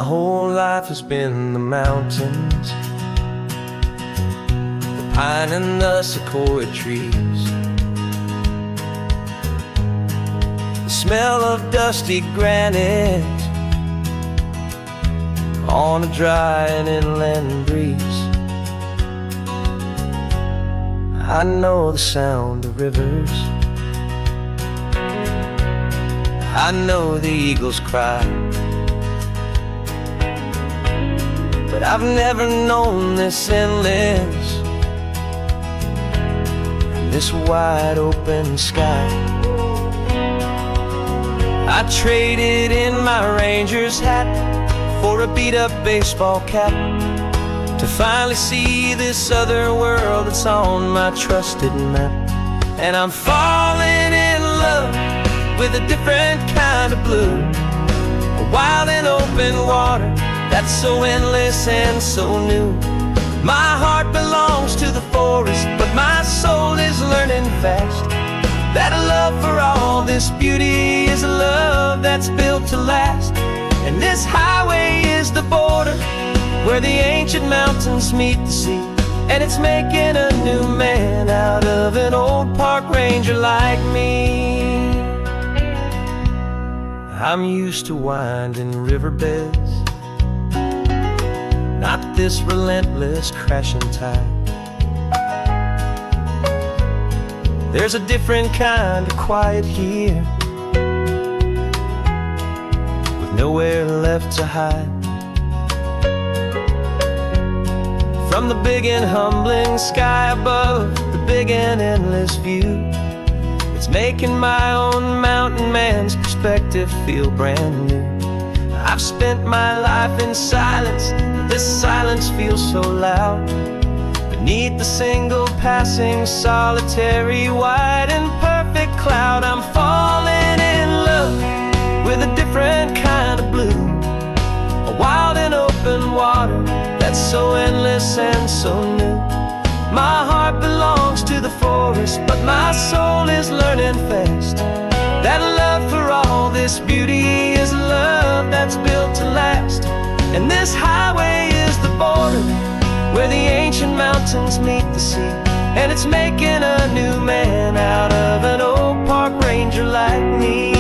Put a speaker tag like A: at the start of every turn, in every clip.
A: My whole life has been the mountains, the pine and the sequoia trees, the smell of dusty granite on a dry and inland breeze. I know the sound of rivers, I know the eagles cry, but I've never known this endless, this wide open sky. I traded in my ranger's hat for a beat-up baseball cap, to finally see this other world that's on my trusted map. And I'm falling in love with a different kind of blue, a wild and open water that's so endless and so new. My heart belongs to the forest, but my soul is learning fast that a love for all this beauty is a love that's built to last. And this highway is the border where the ancient mountains meet the sea, and it's making a new man out of an old park ranger like me. I'm used to winding riverbeds, not this relentless crashing tide. There's a different kind of quiet here, with nowhere left to hide. From the big and humbling sky above, the big and endless view, it's making my own mountain man's perspective feel brand new. I've spent my life in silence, this silence feels so loud. Beneath the single passing solitary white and perfect cloud, I'm falling in love with a different kind of blue, a wild and open water that's so endless and so new. My heart belongs to the forest, but my soul is learning fast that a love for all this beauty is a love that's built to last. And this highway is the border where the ancient mountains meet the sea, and it's making a new man out of an old park ranger like me.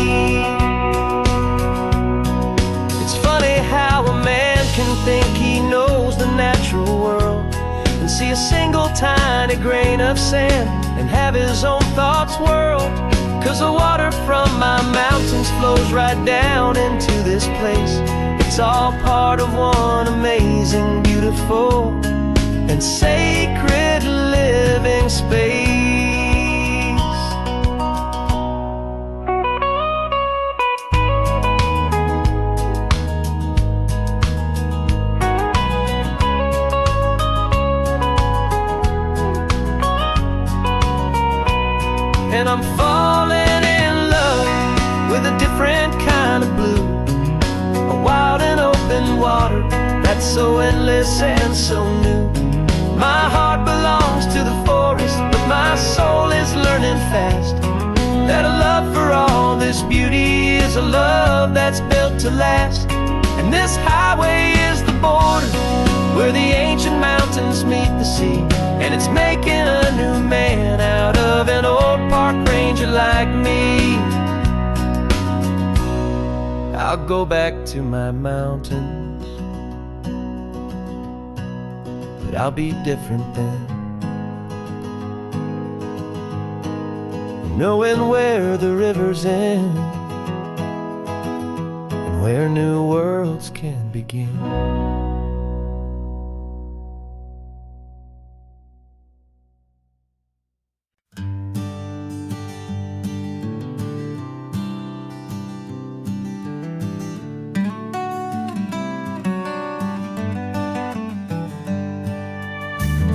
A: It's funny how a man can think he knows the natural world and see a single tiny grain of sand and have his own thoughts whirled. 'Cause the water from my mountains flows right down into this place. It's all part of one amazing, beautiful, and sacred living space. And I'm falling in love with a different kind of blue, a wild and open water that's so endless and so new. My heart belongs to the forest, but my soul is learning fast that a love for all this beauty is a love that's built to last. And this highway is the border where the ancient mountains meet the sea, and it's making a new man out of an old park ranger like me. I'll go back to my mountains, but I'll be different then, knowing where the rivers end and where new worlds can begin.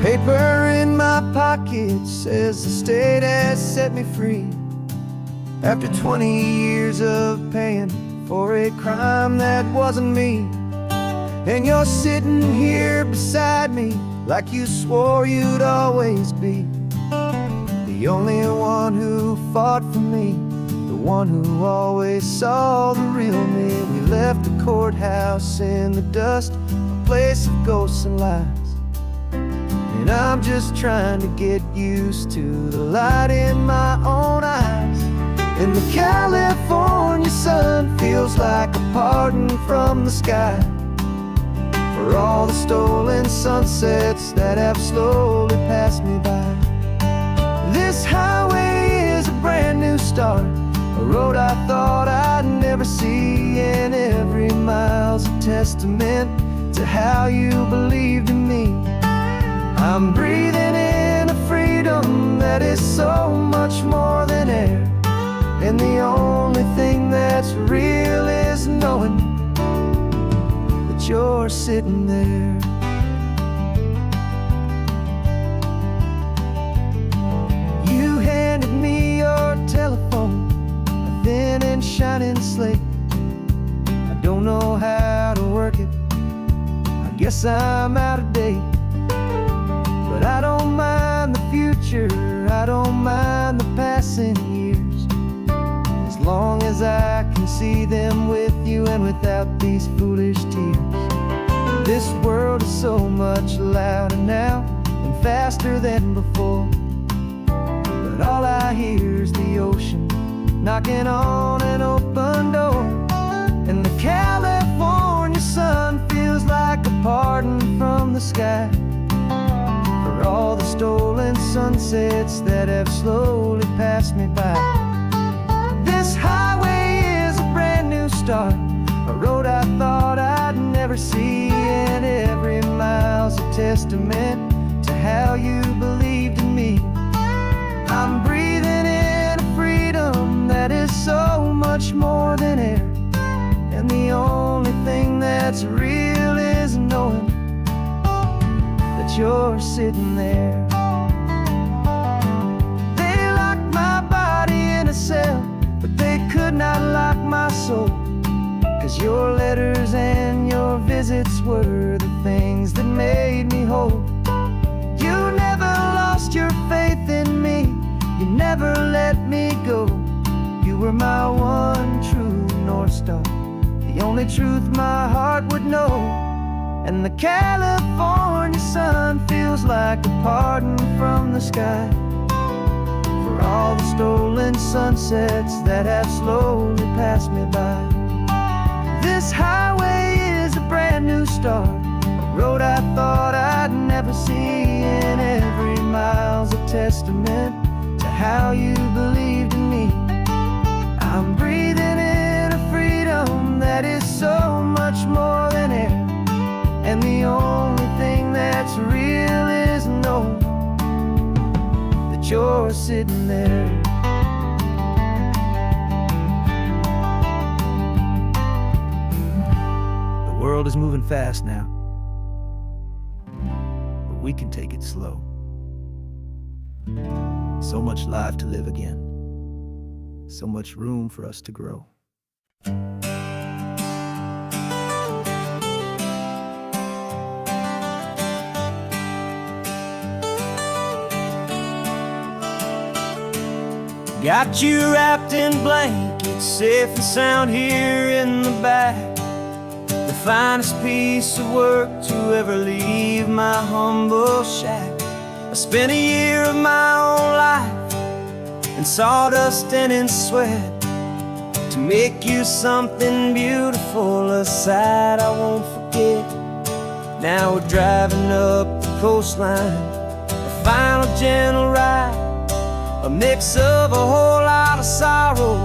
B: Paper in my pocket says the state has set me free, after 20 years of paying for a crime that wasn't me. And you're sitting here beside me like you swore you'd always be, the only one who fought for me, the one who always saw the real me. We left the courthouse in the dust, a place of ghosts and lies. And I'm just trying to get used to the light in my own eyes. And the California sun feels like a pardon from the sky for all the stolen sunsets that have slowly passed me by. This highway is a brand new start, a road I thought I'd never see, and every mile's a testament to how you believed in me. I'm breathing in a freedom that is so much more than air, and the only thing that's real is knowing that you're sitting there. You handed me your telephone, a thin and shining slate. I don't know how to work it, I guess I'm out of date. But I don't mind the future, I don't mind the passing years, as long as I can see them with you and without these foolish tears. This world is so much louder now and faster than before, but all I hear is the ocean knocking on an open door. And the California sun feels like a pardon from the sky for all the stolen sunsets that have slowly passed me by. This highway is a brand new start, a road I thought I'd never see, and every mile's a testament to how you believed in me. I'm breathing in a freedom that is so much more than air, and the only thing that's real is knowing that you're sitting there. They locked my body in a cell, but they could not lock my soul, 'cause your letters and your visits were the things that made me whole. You never lost your faith in me, you never let me go. You were my one true North Star, the only truth my heart would know. And the California sun feels like a pardon from the sky for all the stolen sunsets that have slowly passed me by. This highway is a brand new start, a road I thought I'd never see, and every mile's a testament to how you believed in me. I'm breathing in a freedom that is so much more than air, and the only thing that's real is knowing that you're sitting there. The world is moving fast now, but we can take it slow. So much life to live again, so much room for us to grow. Got you wrapped in blankets, safe and sound here in the back. The finest piece of work to ever leave my humble shack. I spent a year of my own life in sawdust and in sweat to make you something beautiful, a sight I won't forget. Now we're driving up the coastline, a final gentle ride, a mix of a whole lot of sorrow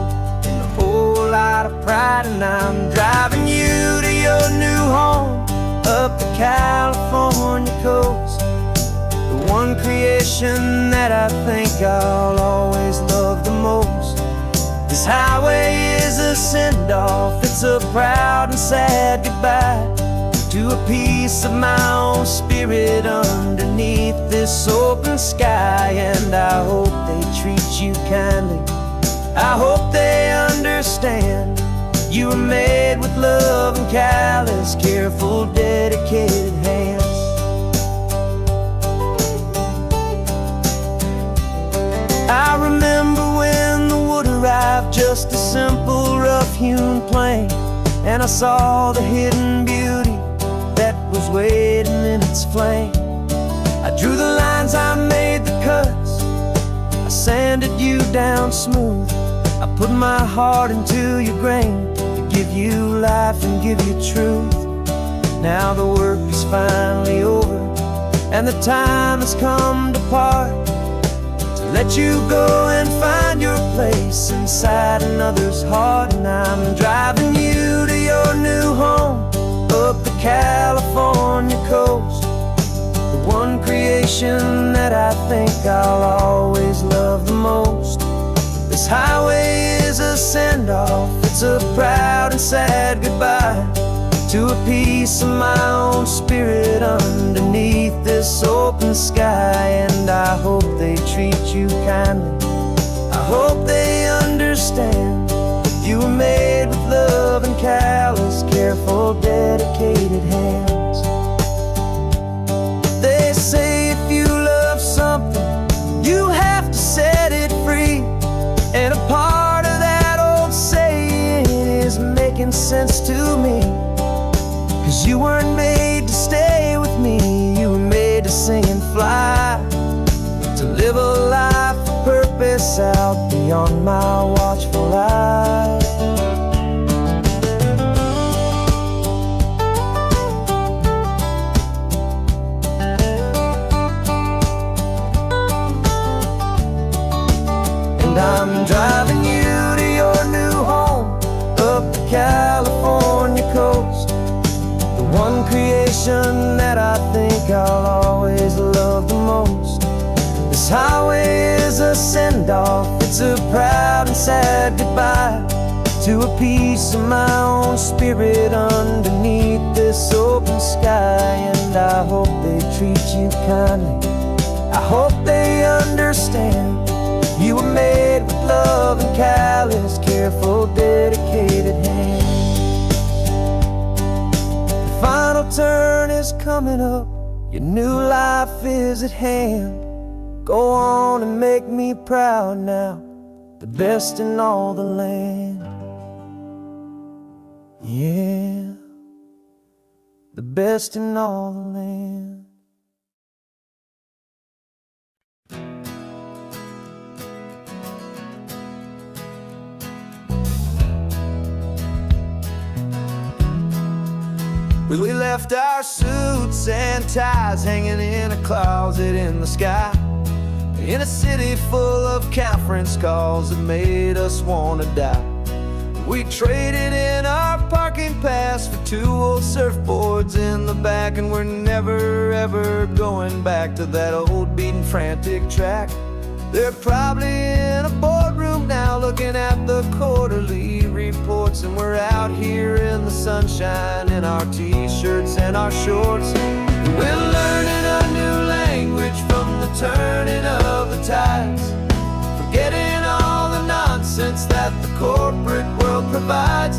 B: and a whole lot of pride. And I'm driving you to your new home up the California coast, the one creation that I think I'll always love the most. This highway is a send-off, it's a proud and sad goodbye to a piece of my own spirit underneath this open sky. And I hope they treat you kindly, I hope they understand you were made with love and callous, careful, dedicated hands. I remember when the wood arrived just just a simple rough-hewn plain, and I saw the hidden beauty that was waiting in its flame. I drew the lines, I made the cuts, I sanded you down smooth. I put my heart into your grain to give you life and give you truth. Now the work is finally over, and the time has come to part, to let you go and find your place inside another's heart. And I'm driving you to your new home up the California coast, the one creation that I think I'll always love the most. This highway is a send-off, it's a proud and sad goodbye to a piece of my own spirit underneath this open sky. And I hope they treat you kindly, I hope they understand you were made with love and callous, careful, dedicated hands. They say if you love something, you have to set it free, and a part of that old saying is making sense to me. 'Cause you weren't made to stay with me, you were made to sing and fly, to live a life of purpose out beyond my watchful eye. And I'm driving you to your new home up the California coast, one creation that I think I'll always love the most. This highway is a send-off, it's a proud and sad goodbye to a piece of my own spirit underneath this open sky. And I hope they treat you kindly, I hope they understand you were made with love and callous, careful, dedicated hands. Final turn is coming up, your new life is at hand. Go on and make me proud now, the best in all the land. Yeah, the best in all the land. We left our suits and ties hanging in a closet in the sky, in a city full of conference calls that made us want to die. We traded in our parking pass for 2 old surfboards in the back, and we're never ever going back to that old beaten frantic track. They're probably in a boardroom now looking at the quarterly reports, and we're out here in the sunshine in our t-shirts and our shorts. We're learning a new language from the turning of the tides, forgetting all the nonsense that the corporate world provides.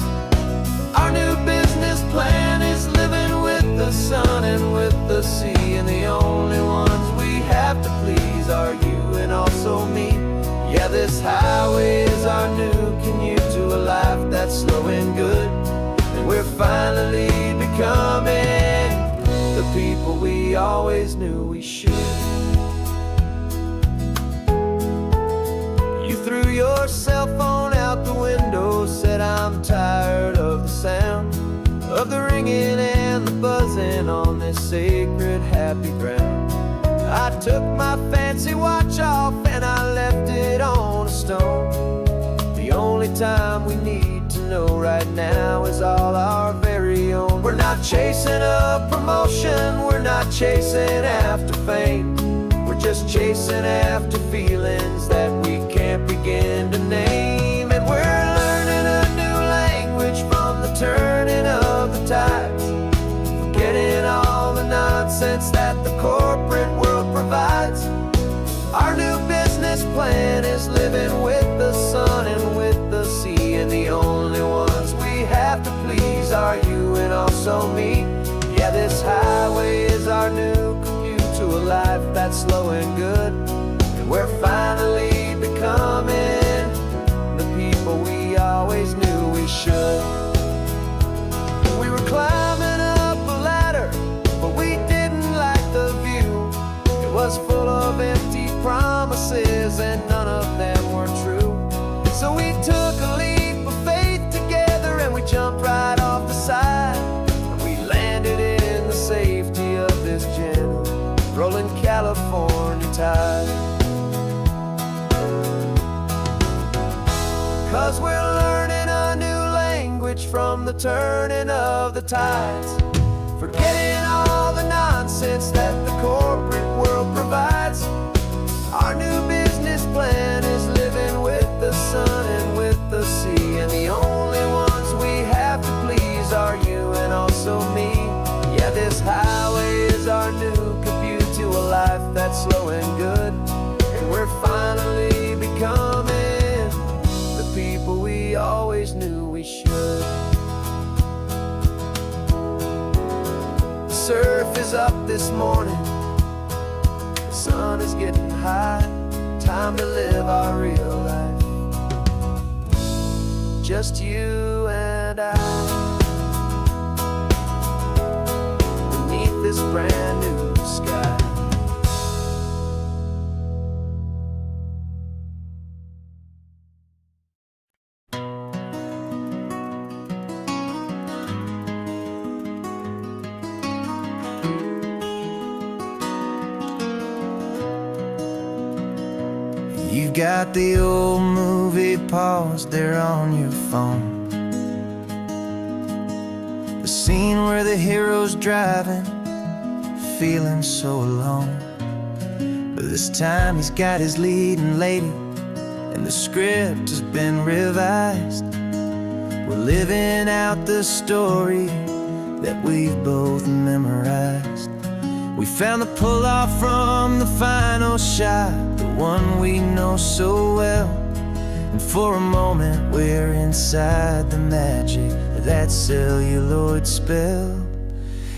B: Our new business plan is living with the sun and with the sea, and the only ones we have to please are you and also me. Yeah, this highway is our new commute to a life that's slow and good, and we're finally becoming the people we always knew we should. You threw your cell phone out the window, said I'm tired of the sound of the ringing and the buzzing on this sacred happy ground. I took my fancy watch off and I left it on a stone. The only time we need to know right now is all our very own. We're not chasing a promotion, we're not chasing after fame, we're just chasing after feelings that we can't begin to name. And we're learning a new language from the turning of the tides, forgetting all the nonsense that the corporate world provides. Our new business plan is living with the sun and with the sea, and the only ones we have to please are you and also me. Yeah, this highway is our new commute to a life that's slow and good, and we're finally becoming the people we from the turning of the tides. Forgetting all the nonsense that the corporate world provides. Our new business plan is living with the sun and with the sea, and the only ones we have to please are you and also me. Yeah, this highway is our new commute to a life that's slow and good, and we're finally becoming the people we always knew we should. The surf is up this morning, the sun is getting high. Time to live our real life, just you and I, beneath this brand new sky. You've got the old movie paused there on your phone, the scene where the hero's driving, feeling so alone. But this time he's got his leading lady, and the script has been revised. We're living out the story that we've both memorized. We found the pull-off from the final shot, the one we know so well. And for a moment we're inside the magic of that celluloid spell.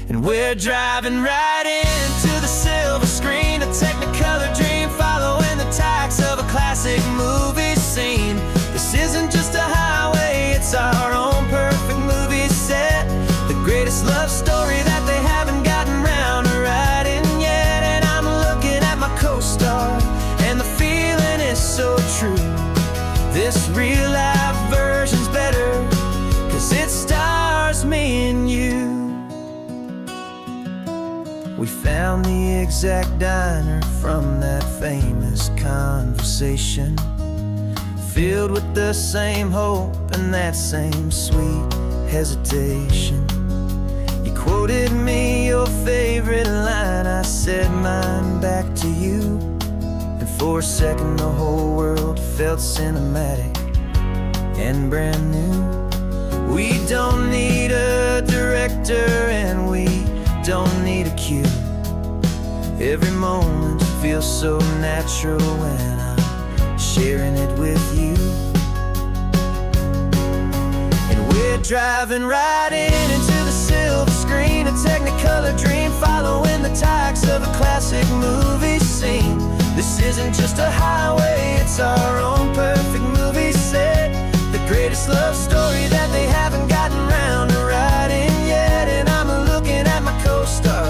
B: And we're driving right into the silver screen, a technicolor dream, following the tacks of a classic movie scene. This isn't just a highway, it's our own perfect movie set, the greatest love story that they haven't gotten round to writing yet. And I'm looking at my co-star, and the feeling is so true. This real life version's better, 'cause it stars me and you. We found the exact diner from that famous conversation, filled with the same hope and that same sweet hesitation. You quoted me your favorite line, I said mine back to you, and for a second the whole world felt cinematic and brand new. We don't need a director and we don't need a cue. Every moment feels so natural when I'm sharing it with you. And we're driving right into the silver screen, a technicolor dream, following the tacks of a classic movie scene. This isn't just a highway, it's our own perfect movie set, the greatest love story that they haven't gotten round to writing yet. And I'm looking at my co-star,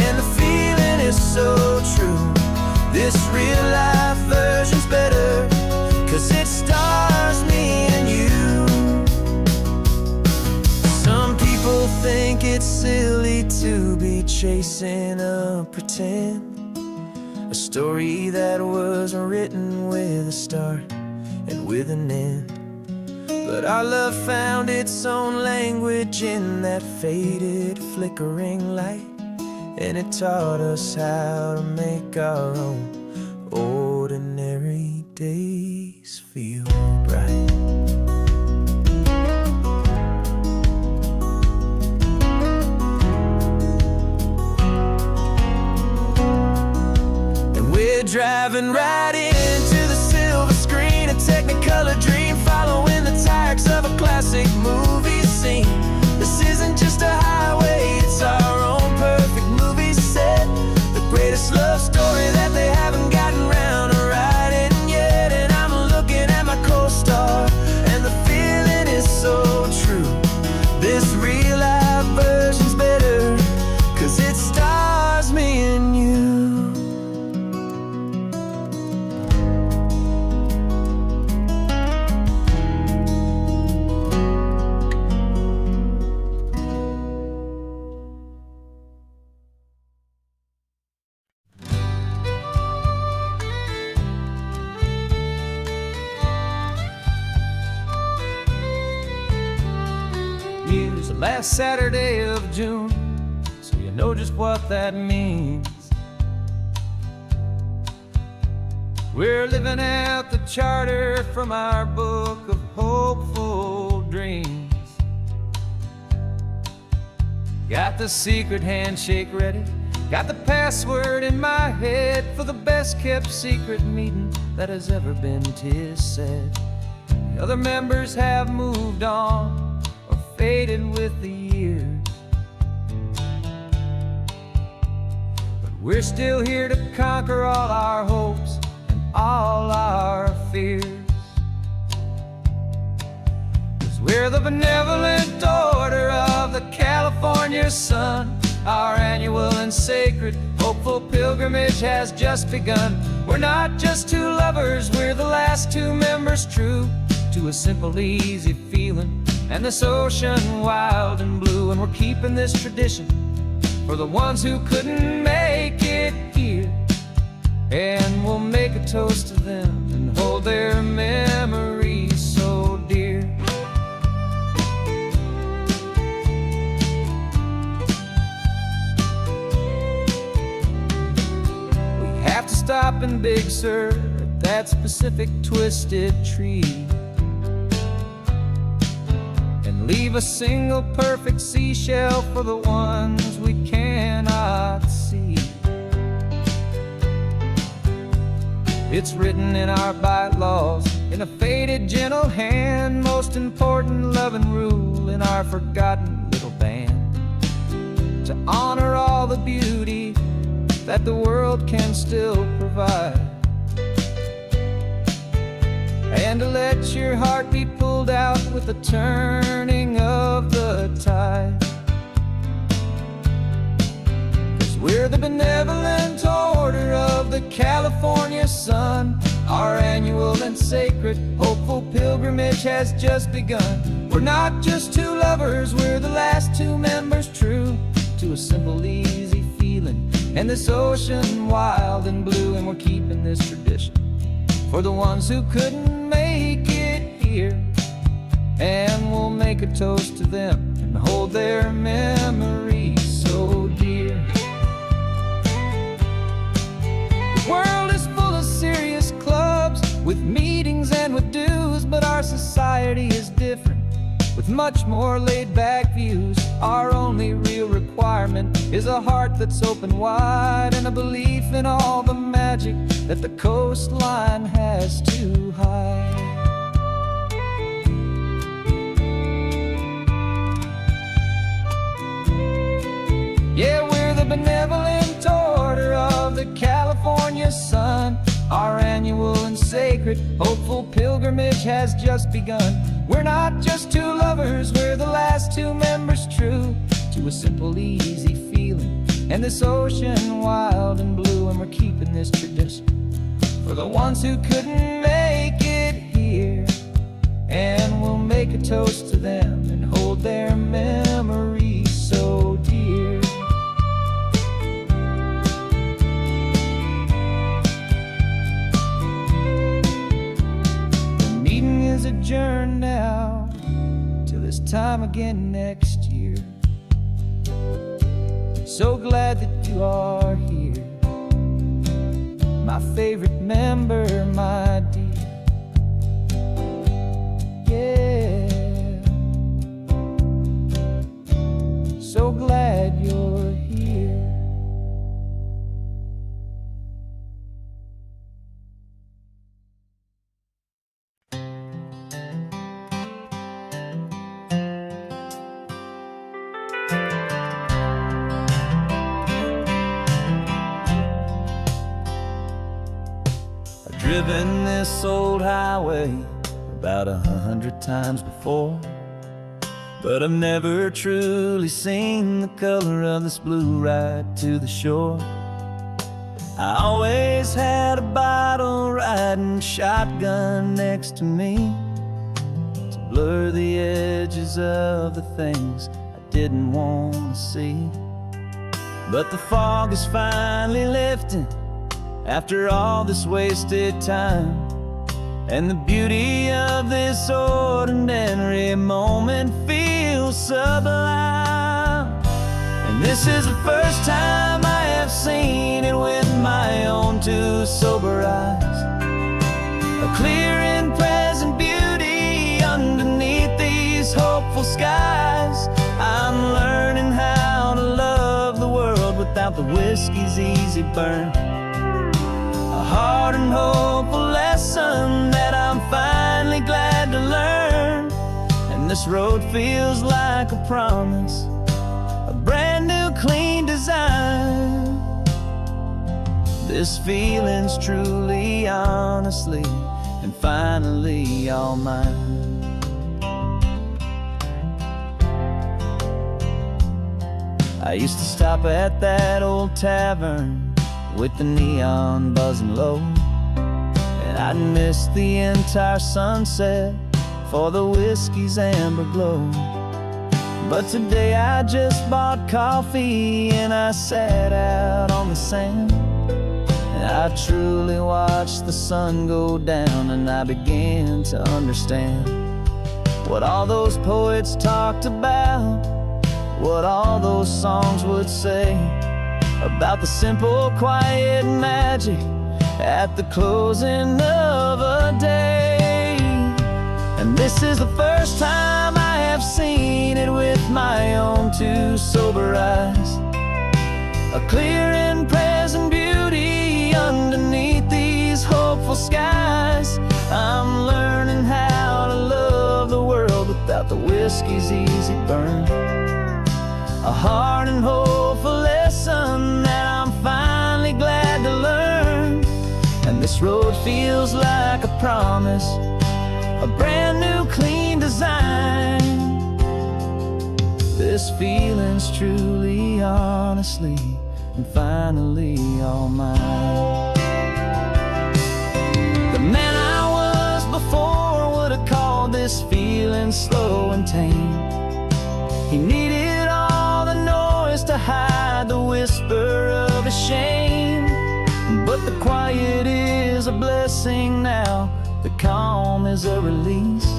B: and the feeling is so true. This real life version's better, 'cause it stars me and you. Some people think it's silly to be chasing a pretend, a story that was written with a start and with an end. But our love found its own language in that faded, flickering light, and it taught us how to make our own ordinary days feel bright. And we're driving right into the silver screen, a technicolor dream, following the tacks of a classic movie scene. This isn't just a highway, it's our own perfect movie set, the greatest love story that they haven't gotten round to writing yet. And I'm looking at my co-star, and the feeling is so true. This real life version's better, 'cause it stars me and you.
A: last Saturday of June, so you know just what that means. We're living out the charter from our book of hopeful dreams. Got the secret handshake ready, got the password in my head for the best kept secret meeting that has ever been, 'tis said. The other members have moved on or faded with the years, but we're still here to conquer all our hopes and all our fears. 'Cause we're the benevolent order of the California sun. Our annual and sacred hopeful pilgrimage has just begun. We're not just two lovers, we're the last two members true to a simple, easy feeling and this ocean wild and blue. And we're keeping this tradition for the ones who couldn't make it here, and we'll make a toast to them and hold their memories so dear. We have to stop in Big Sur at that specific twisted tree and leave a single perfect seashell for the ones we cannot see. It's written in our bylaws in a faded gentle hand, most important love and rule in our forgotten little band, to honor all the beauty that the world can still provide, and to let your heart be pulled out with the turning of the tide. 'Cause we're the benevolent order of the California sun. Our annual and sacred hopeful pilgrimage has just begun. We're not just two lovers, we're the last two members true to a simple, easy feeling and this ocean wild and blue. And we're keeping this tradition for the ones who couldn't make it here, and we'll make a toast to them and hold their memories so dear. The world is full of serious clubs with meetings and with dues, but our society is different with much more laid-back views. Our only real requirement is a heart that's open wide and a belief in all the magic that the coastline has to hide. Yeah, we're the benevolent order of the California sun. Our annual and sacred hopeful pilgrimage has just begun. We're not just two lovers, we're the last two members true to a simple, easy feeling and this ocean wild and blue. And we're keeping this tradition for the ones who couldn't make it here, and we'll make a toast to them and hold their memories so dear. The meeting is adjourned now till this time again next year. So glad that you are here, my favorite member, my dear. Yeah, so glad you're here. Driven this old highway about 100 times before, but I've never truly seen the color of this blue right to the shore. I always had a bottle riding shotgun next to me to blur the edges of the things I didn't want to see. But the fog is finally lifting after all this wasted time, and the beauty of this ordinary moment feels sublime. This is the first time I have seen it with my own two sober eyes. A clear and present beauty underneath these hopeful skies. I'm learning how to love the world without the whiskey's easy burn. A hard and hopeful lesson that I'm finally glad to learn. And this road feels like a promise, a brand new clean design. This feeling's truly, honestly, and finally all mine. I used to stop at that old tavern with the neon buzzing low, and I'd miss the entire sunset for the whiskey's amber glow. But today I just bought coffee and I sat out on the sand, and I truly watched the sun go down, and I began to understand what all those poets talked about, what all those songs would say about the simple, quiet magic at the closing of a day. And this is the first time I have seen it with my own two sober eyes. A clear and present beauty underneath these hopeful skies. I'm learning how to love the world without the whiskey's easy burn. A hard and hopeful lesson that I'm finally glad to learn. And this road feels like a promise, a brand new clean design. This feeling's truly, honestly, and finally all mine. The man I was before would have called this feeling slow and tame. He needed all the noise to hide the whisper of his shame. But the quiet is a blessing now, the calm is a release.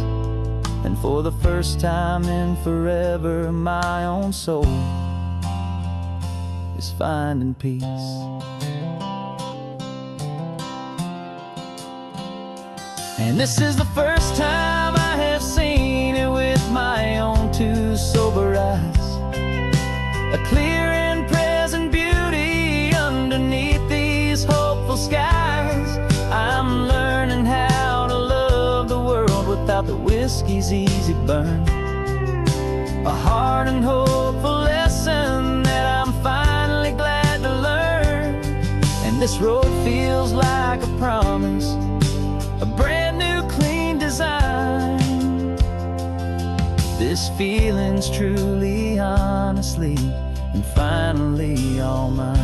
A: And for the first time in forever, my own soul is finding peace. And this is the first time I have seen it with my own two sober eyes. A clear and present beauty underneath these hopeful skies. I'm learning how to love the world without the whiskey's easy burn. A hard and hopeful lesson that I'm finally glad to learn. And this road feels like a promise, a brand new clean design. This feeling's truly, honestly, and finally all mine.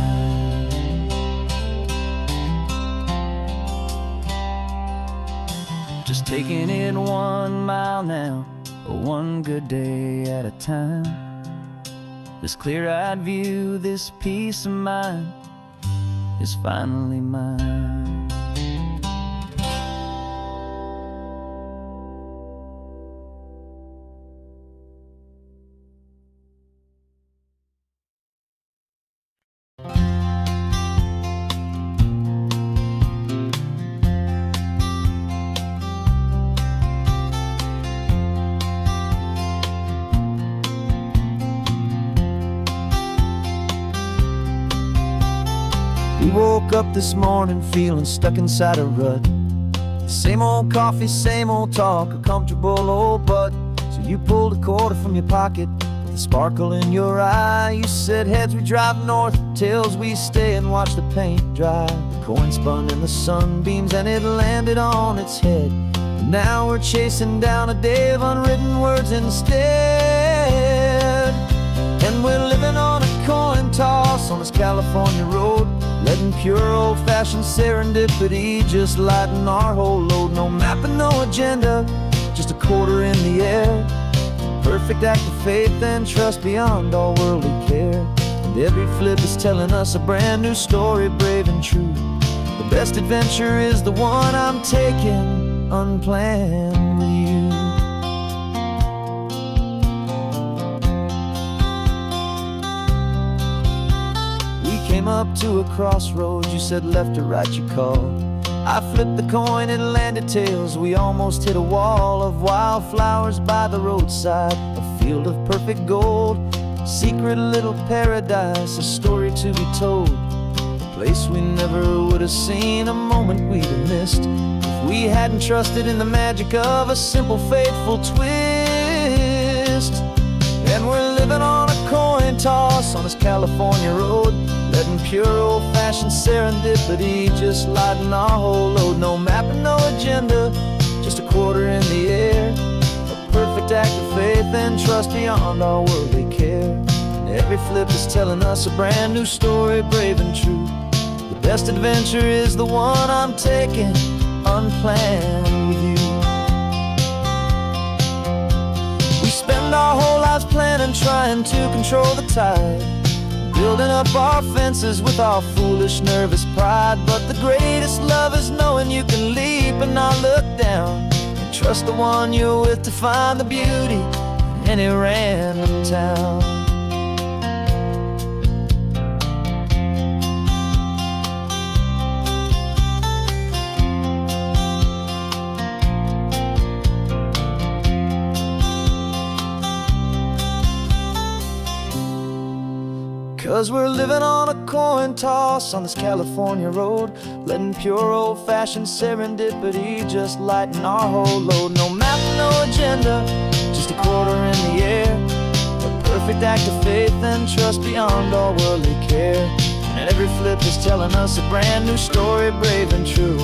A: Just taking it 1 mile now, one good day at a time. This clear-eyed view, this peace of mind is finally mine.
B: We woke up this morning feeling stuck inside a rut. Same old coffee, same old talk, a comfortable old butt. So you pulled a quarter from your pocket with a sparkle in your eye. You said, heads we drive north, tails we stay and watch the paint dry. The coin spun in the sunbeams and it landed on its head. And now we're chasing down a day of unwritten words instead. And we're living on a coin toss on this California road, letting pure old-fashioned serendipity just lighten our whole load. No map and no agenda, just a quarter in the air. Perfect act of faith and trust beyond all worldly care. And every flip is telling us a brand new story, brave and true. The best adventure is the one I'm taking unplanned with you. come up to a crossroads. You said left or right, you called. I flipped the coin, it landed tails. We almost hit a wall of wildflowers by the roadside, a field of perfect gold, secret little paradise, a story to be told, a place we never would have seen, a moment we'd have missed if we hadn't trusted in the magic of a simple, faithful twist. And we're living on a coin toss on this California road, letting pure old-fashioned serendipity just lighten our whole load. No map and no agenda, just a quarter in the air, a perfect act of faith and trust beyond our worldly care. And every flip is telling us a brand new story, brave and true. The best adventure is the one I'm taking, unplanned with you. We spend our whole lives planning, trying to control the tide, building up our fences with our foolish, nervous pride. But the greatest love is knowing you can leap and not look down, and trust the one you're with to find the beauty in any random town. 'Cause we're living on a coin toss on this California road, letting pure old-fashioned serendipity just lighten our whole load. No map, no agenda, just a quarter in the air, a perfect act of faith and trust beyond all worldly care. And every flip is telling us a brand new story, brave and true.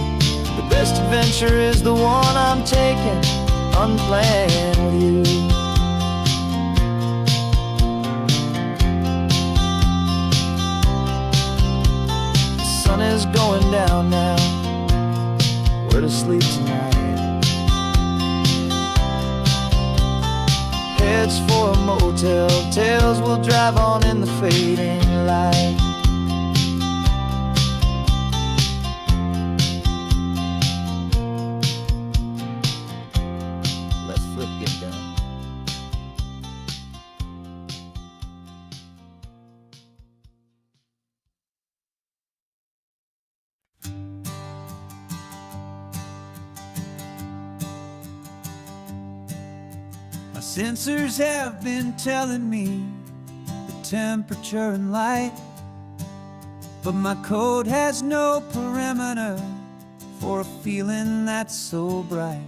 B: The best adventure is the one I'm taking, unplanned with you. The sun is going down now, where to sleep tonight? Heads for a motel, tails will drive on in the fading light. Let's flip, get done. My sensors have been telling me the temperature and light, but my code has no parameter for a feeling that's so bright.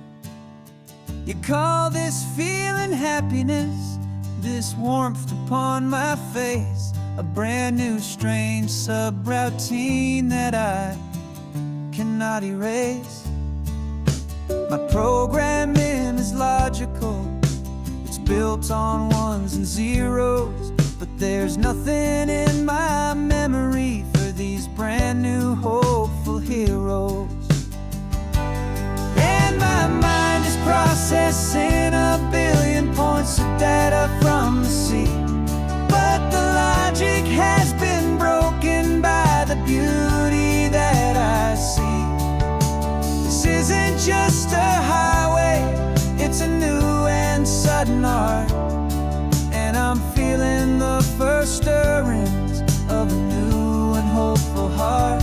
B: You call this feeling happiness, this warmth upon my face, a brand new strange subroutine that I cannot erase. My programming is logical, it's built on ones and zeros, but there's nothing in my memory for these brand new hopeful heroes. And my mind is processing a billion points of data from the sea, but the logic has been broken by the beauty that I see. This isn't just a highway, it's a new and sudden art, and I'm feeling the first stirrings of a new and hopeful heart.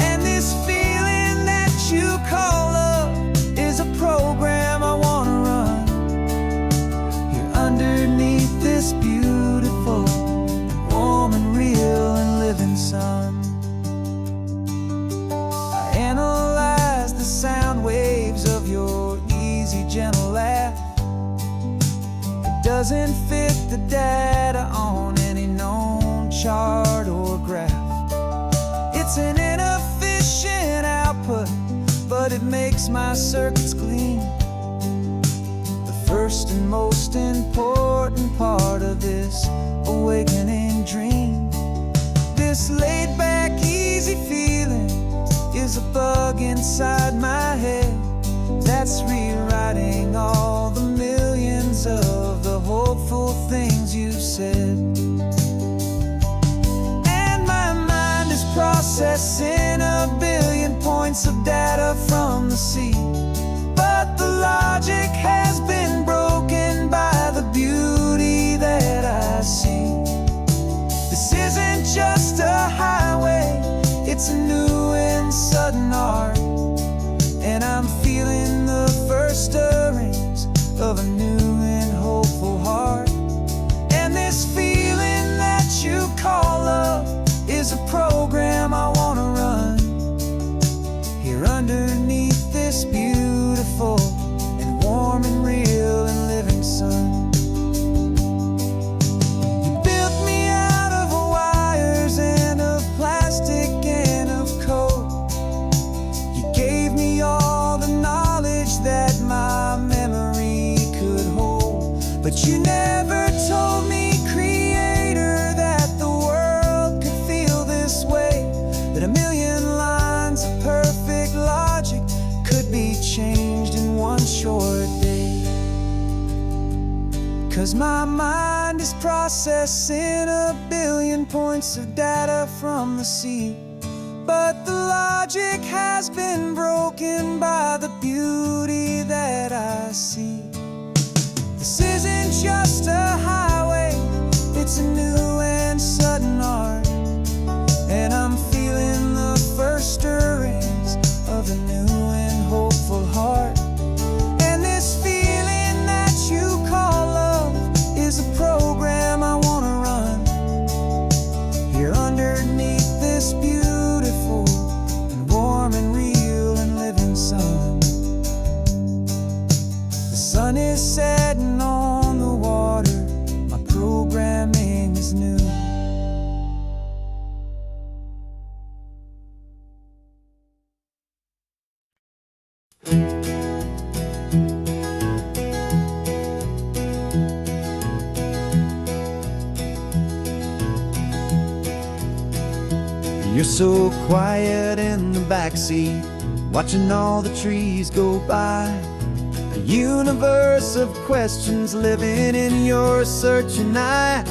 B: And this feeling that you call love is a program I wanna run here underneath this beautiful, warm and real and living sun. I analyze the sound waves of your easy, gentle laugh. It doesn't fit the data on any known chart or graph. It's an inefficient output, but it makes my circuits clean. The first and most important part of this awakening dream. This laid-back, easy feeling is a bug inside my head that's rewriting all the millions of the hopeful things you've said. And my mind is processing a billion points of data from the sea, but the logic has been broken by the beauty that I see. This isn't just a high But you never told me, Creator, that the world could feel this way, that a million lines of perfect logic could be changed in one short day. 'Cause my mind is processing a billion points of data from the sea, but the logic has been broken by the beauty that I see. This isn't just a highway, it's a new and sudden art, and I'm feeling the first stirrings of a new and hopeful heart. And this feeling that you call love is a program I wanna run here underneath this beautiful and warm and real and living sun. The sun is setting on the water, my programming is new. You're so quiet in the backseat, watching all the trees go by. A universe of questions living in your searching eye.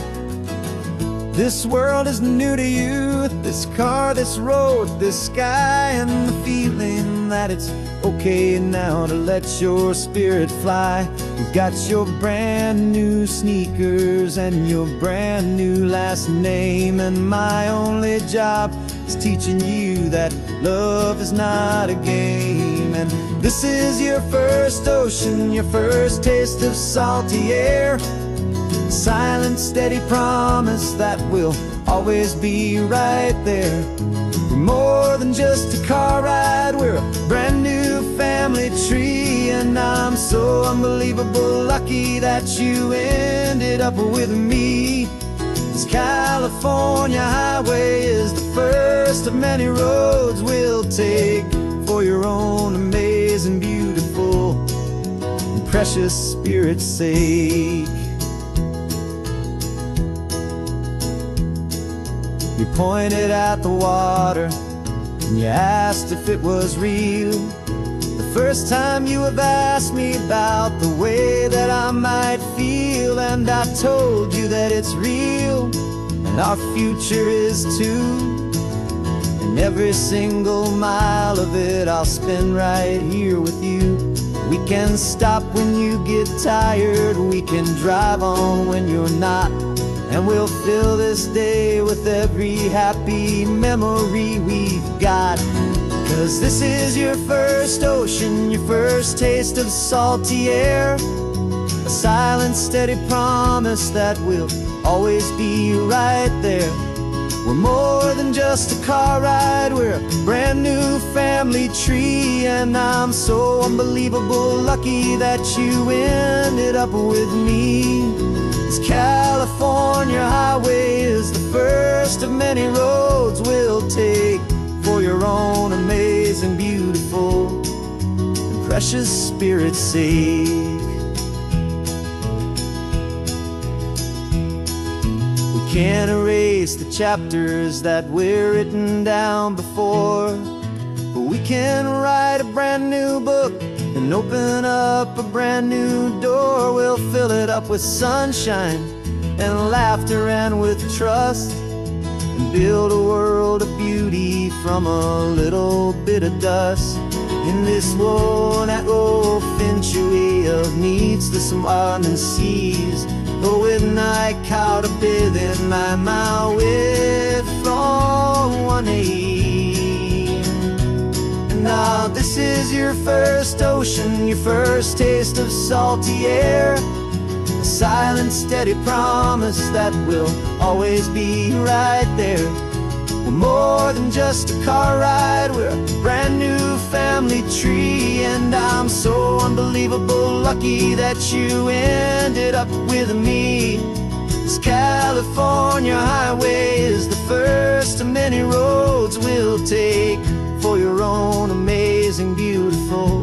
B: This world is new to you, this car, this road, this sky, and the feeling that it's okay now to let your spirit fly. You've got your brand new sneakers and your brand new last name, and my only job is teaching you that love is not a game. And this is your first ocean, your first taste of salty air, silent, steady promise that we'll always be right there. We're more than just a car ride, we're a brand new family tree, and I'm so unbelievable lucky that you ended up with me. This California highway is the first of many roads we'll take for your own amazing, beautiful, and precious spirit's sake. You pointed at the water and you asked if it was real. The first time you have asked me about the way that I might feel, and I told you that it's real and our future is too. And every single mile of it I'll spend right here with you. We can stop when you get tired, we can drive on when you're not, and we'll fill this day with every happy memory we've got. 'Cause this is your first ocean, your first taste of salty air, a silent, steady promise that we'll always be right there. We're more than just a car ride, we're a brand new family tree, and I'm so unbelievable lucky that you ended up with me. This California highway is the first of many roads we'll take for your own amazing, beautiful, and precious spirit's sake. We can't erase the chapters that we're written down before, but we can write a brand new book and open up a brand new door. We'll fill it up with sunshine and laughter and with trust, and build a world of beauty from a little bit of dust. In this world that finchuí of needs the summerland seas, though with night caught a bit in my way from one aim. And now this is your first ocean, your first taste of salty air, a silent, steady promise that we'll always be right there. We're more than just a car ride, we're a brand new family tree, and I'm so unbelievable lucky that you ended up with me. This California highway is the first of many roads we'll take for your own amazing, beautiful,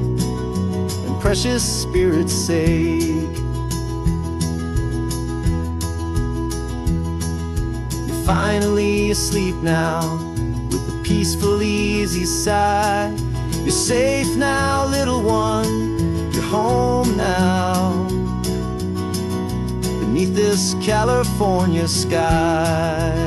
B: and precious spirit's sake. finally asleep now, with a peaceful, easy sigh. You're safe now, little one, you're home now, beneath this California sky.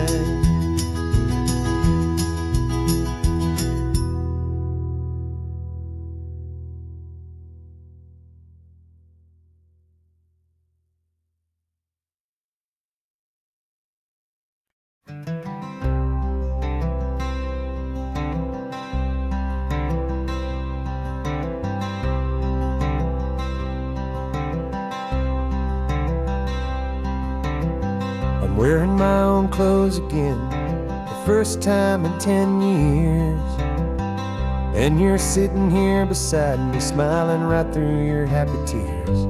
B: I'm wearing my own clothes again, the first time in 10 years. And you're sitting here beside me, smiling right through your happy tears.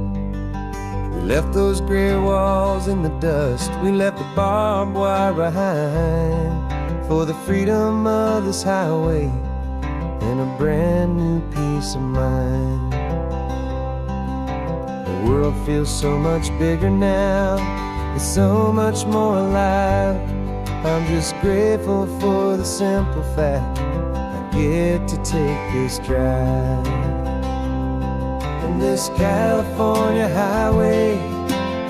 B: We left those gray walls in the dust, we left the barbed wire behind, for the freedom of this highway and a brand new peace of mind. The world feels so much bigger now, it's so much more alive. I'm just grateful for the simple fact I get to take this drive. And this California highway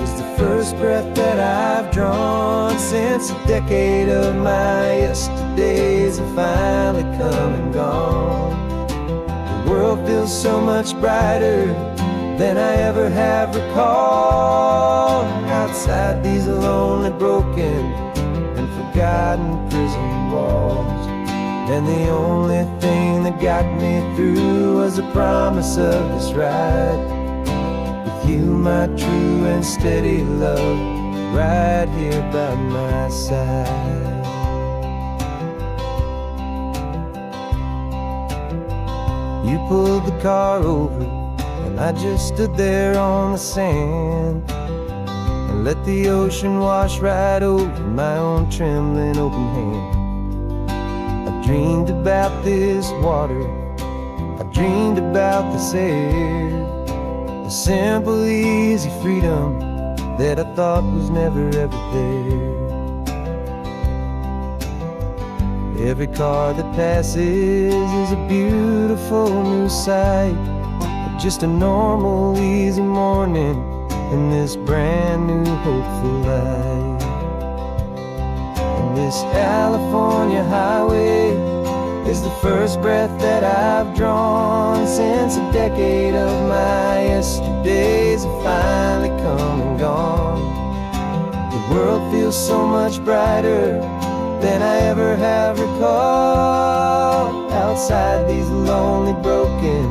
B: is the first breath that I've drawn since a decade of my yesterdays have finally come and gone. The world feels so much brighter than I ever have recalled. Outside these lonely, broken, and forgotten prison walls, and the only thing that got me through was the promise of this ride with you, my true and steady love, right here by my side. You pulled the car over, and I just stood there on the sand and let the ocean wash right over my own trembling open hand. I dreamed about this water, I dreamed about this air, the simple, easy freedom that I thought was never ever there. Every car that passes is a beautiful new sight, just a normal, easy morning in this brand new, hopeful life. And this California highway is the first breath that I've drawn since a decade of my yesterdays have finally come and gone. The world feels so much brighter than I ever have recalled. Outside these lonely, broken,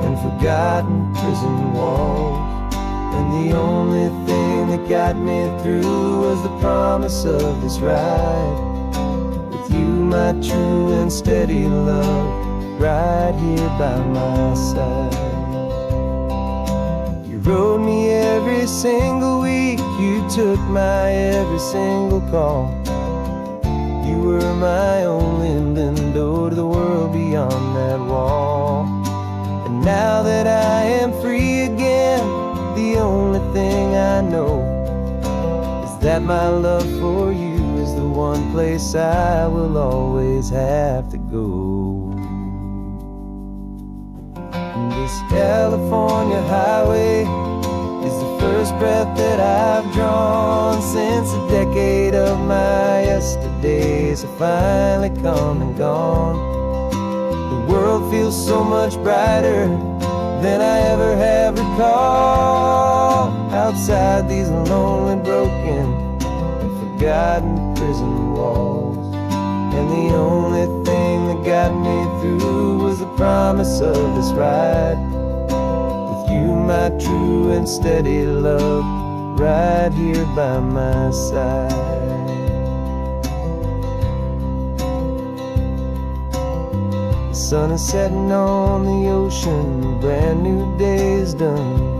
B: and forgotten prison walls, and the only thing that got me through was the promise of this ride with you, my true and steady love, right here by my side. You rode me every single week, you took my every single call. You were my only window to the world beyond that wall. And now that I am free again, the only thing I know is that my love for you is the one place I will always have to go. And this California highway is the first breath that I've drawn since a decade of my yesterdays have finally come and gone. The world feels so much brighter than I ever have recalled. Outside these lonely, broken, and forgotten prison walls, and the only thing that got me through was the promise of this ride with you, my true and steady love, right here by my side. The sun is setting on the ocean, a brand new day is done.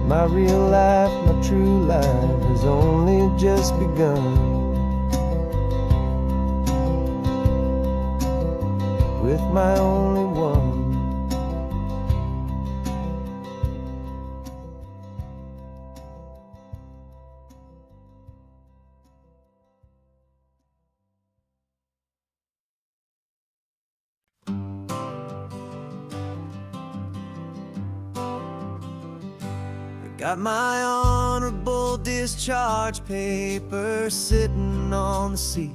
B: My real life, my true life has only just begun. With my only one. Got my honorable discharge paper sitting on the seat,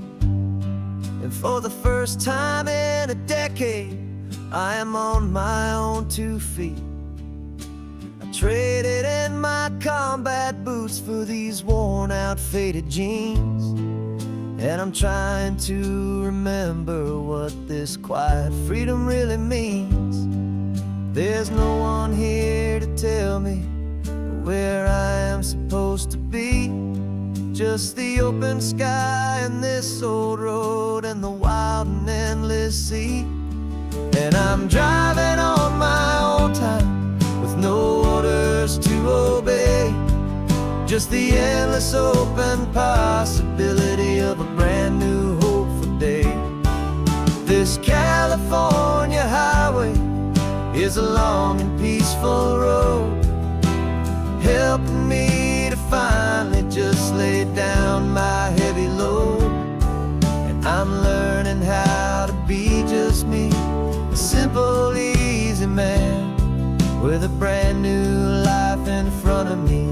B: and for the first time in a decade, I am on my own 2 feet. I traded in my combat boots for these worn out faded jeans, and I'm trying to remember what this quiet freedom really means. There's no one here to tell me where I am supposed to be, just the open sky and this old road and the wild and endless sea. And I'm driving on my own time with no orders to obey, just the endless open possibility of a brand new hopeful day. This California highway is a long and peaceful road, helping me to finally just lay down my heavy load. And I'm learning how to be just me, a simple, easy man with a brand new life in front of me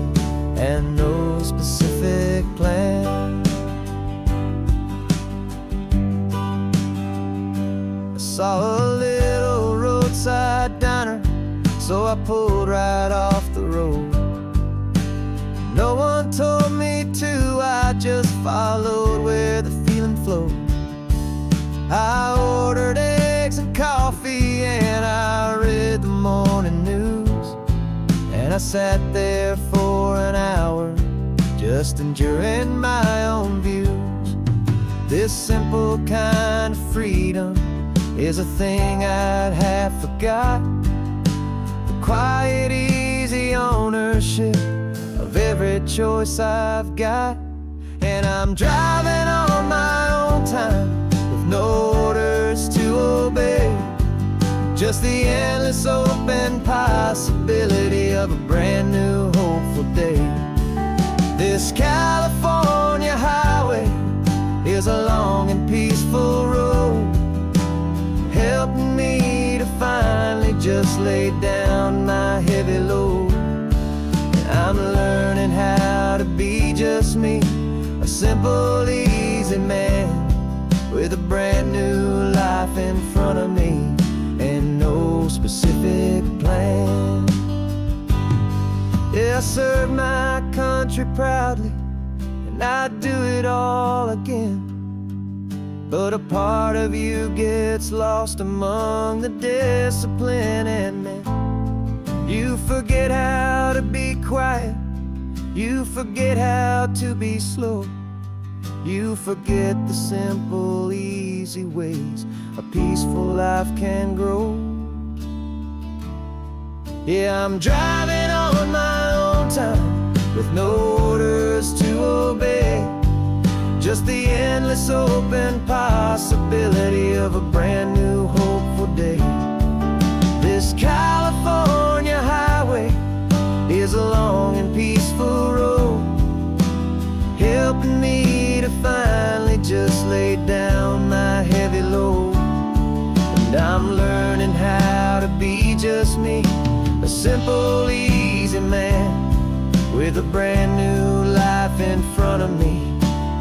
B: and no specific plan. I saw a little roadside diner, so I pulled right off the road. No one told me to, I just followed where the feeling flowed. I ordered eggs and coffee and I read the morning news, and I sat there for an hour just enduring my own views. This simple kind of freedom is a thing I'd have forgot, the quiet, easy ownership of every choice I've got. And I'm driving on my own time with no orders to obey, just the endless open possibility of a brand new hopeful day. This California highway is a long and peaceful road, helping me to finally just lay down my heavy load. I'm learning how to be just me, a simple, easy man with a brand new life in front of me and no specific plan. Yeah, I serve my country proudly and I'd do it all again, but a part of you gets lost among the discipline, and then you forget how to be quiet, you forget how to be slow, you forget the simple, easy ways a peaceful life can grow. Yeah, I'm driving on my own time with no orders to obey, just the endless open possibility of a brand new hopeful day. This California highway is a long and peaceful road, helping me to finally just lay down my heavy load. And I'm learning how to be just me, a simple, easy man with a brand new life in front of me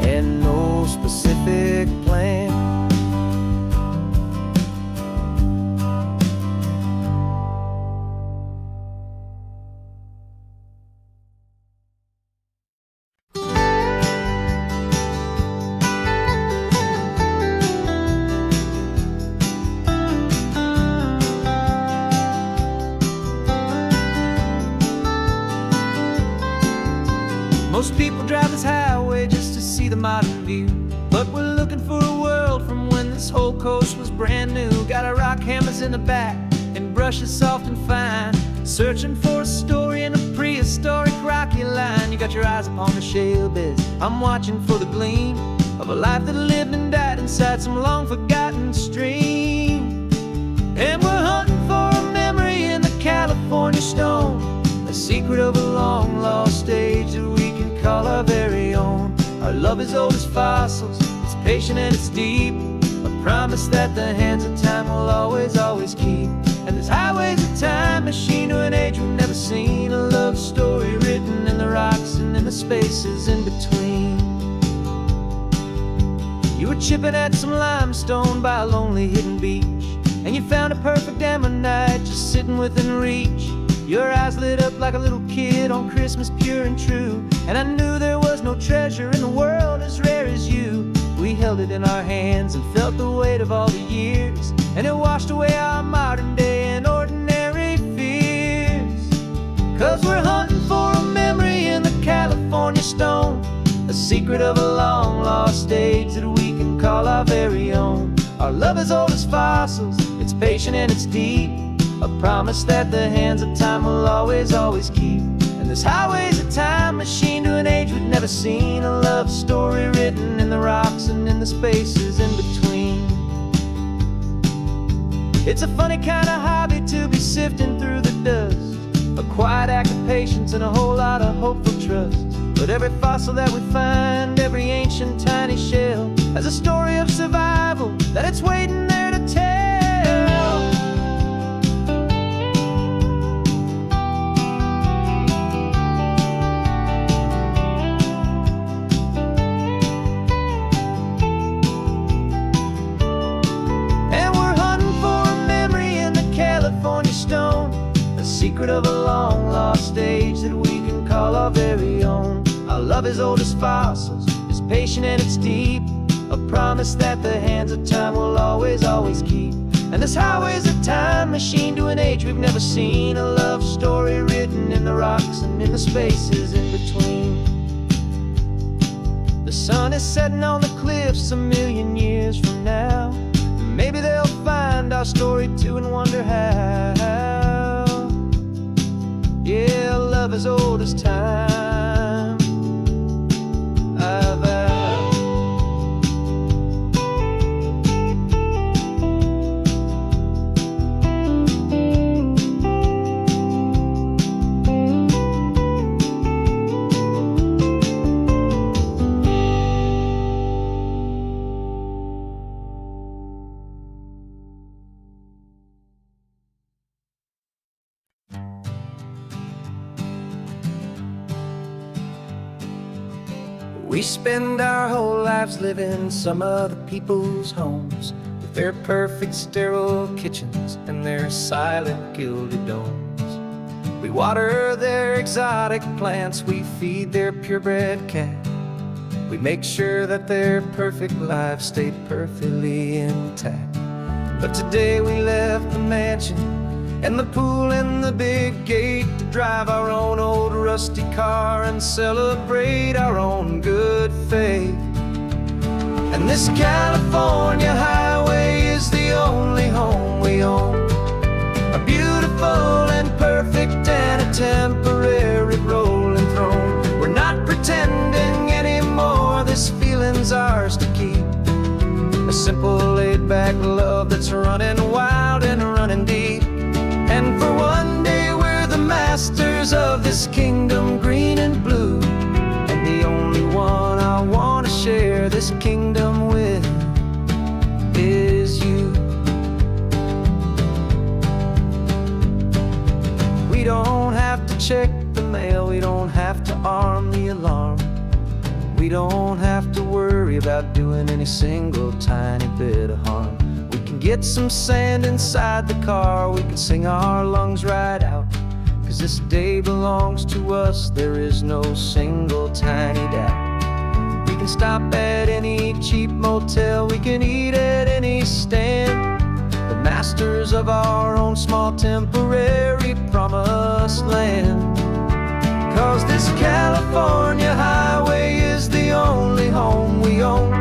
B: and no specific plan.
A: Most people drive this highway just to see the modern view, but we're looking for a world from when this whole coast was brand new. Got our rock hammers in the back and brushes soft and fine, searching for a story in a prehistoric rocky line. You got your eyes upon the shale beds, I'm watching for the gleam of a life that lived and died inside some long forgotten stream. And we're hunting for a memory in the California stone, a secret of a long lost age that we can call our very own. Our love is old as fossils, it's patient and it's deep, a promise that the hands of time will always, always keep. And this highway's a time machine to an age we've never seen, a love story written the spaces in between. You were chipping at some limestone by a lonely hidden beach, and you found a perfect ammonite just sitting within reach. Your eyes lit up like a little kid on Christmas, pure and true, and I knew there was no treasure in the world as rare as you. We held it in our hands and felt the weight of all the years, and it washed away our modern day and ordinary fears. 'Cause we're hunting for a memory in the California stone, a secret of a long lost age that we can call our very own. Our love is old as fossils, it's patient and it's deep, a promise that the hands of time will always, always keep. And this highway's a time machine to an age we've never seen, a love story written in the rocks and in the spaces in between. It's a funny kind of hobby to be sifting through the dust, a quiet act of patience and a whole lot of hopeful trust. But every fossil that we find, every ancient tiny shell, has a story of survival that it's waiting there to tell. And we're hunting for a memory in the California stone, a secret of a long lost age that we can call our very own. Our love is old as fossils, it's patient and it's deep, a promise that the hands of time will always, always keep. And this highway's a time machine to an age we've never seen, a love story written in the rocks and in the spaces in between. The sun is setting on the cliffs a million years from now. Maybe they'll find our story too and wonder how. Yeah, love is old as time, I vow. We spend our whole lives living some other people's homes, with their perfect sterile kitchens and their silent gilded domes. We water their exotic plants, we feed their purebred cat, we make sure that their perfect lives stay perfectly intact. But today we left the mansion and the pool and the big gate to drive our own old rusty car and celebrate our own good faith. And this California highway is the only home we own, a beautiful and perfect and a temporary rolling throne. We're not pretending anymore, this feeling's ours to keep, a simple laid-back love that's running wild and running deep. And for one day we're the masters of this kingdom green and blue, and the only one I want to share this kingdom with is you. We don't have to check the mail, we don't have to arm the alarm, we don't have to worry about doing any single tiny bit of harm. We can get some sand inside the car, we can sing our lungs right out, 'cause this day belongs to us, there is no single tiny doubt. We can stop at any cheap motel, we can eat at any stand, the masters of our own small temporary promised land. 'Cause this California highway is the only home we own,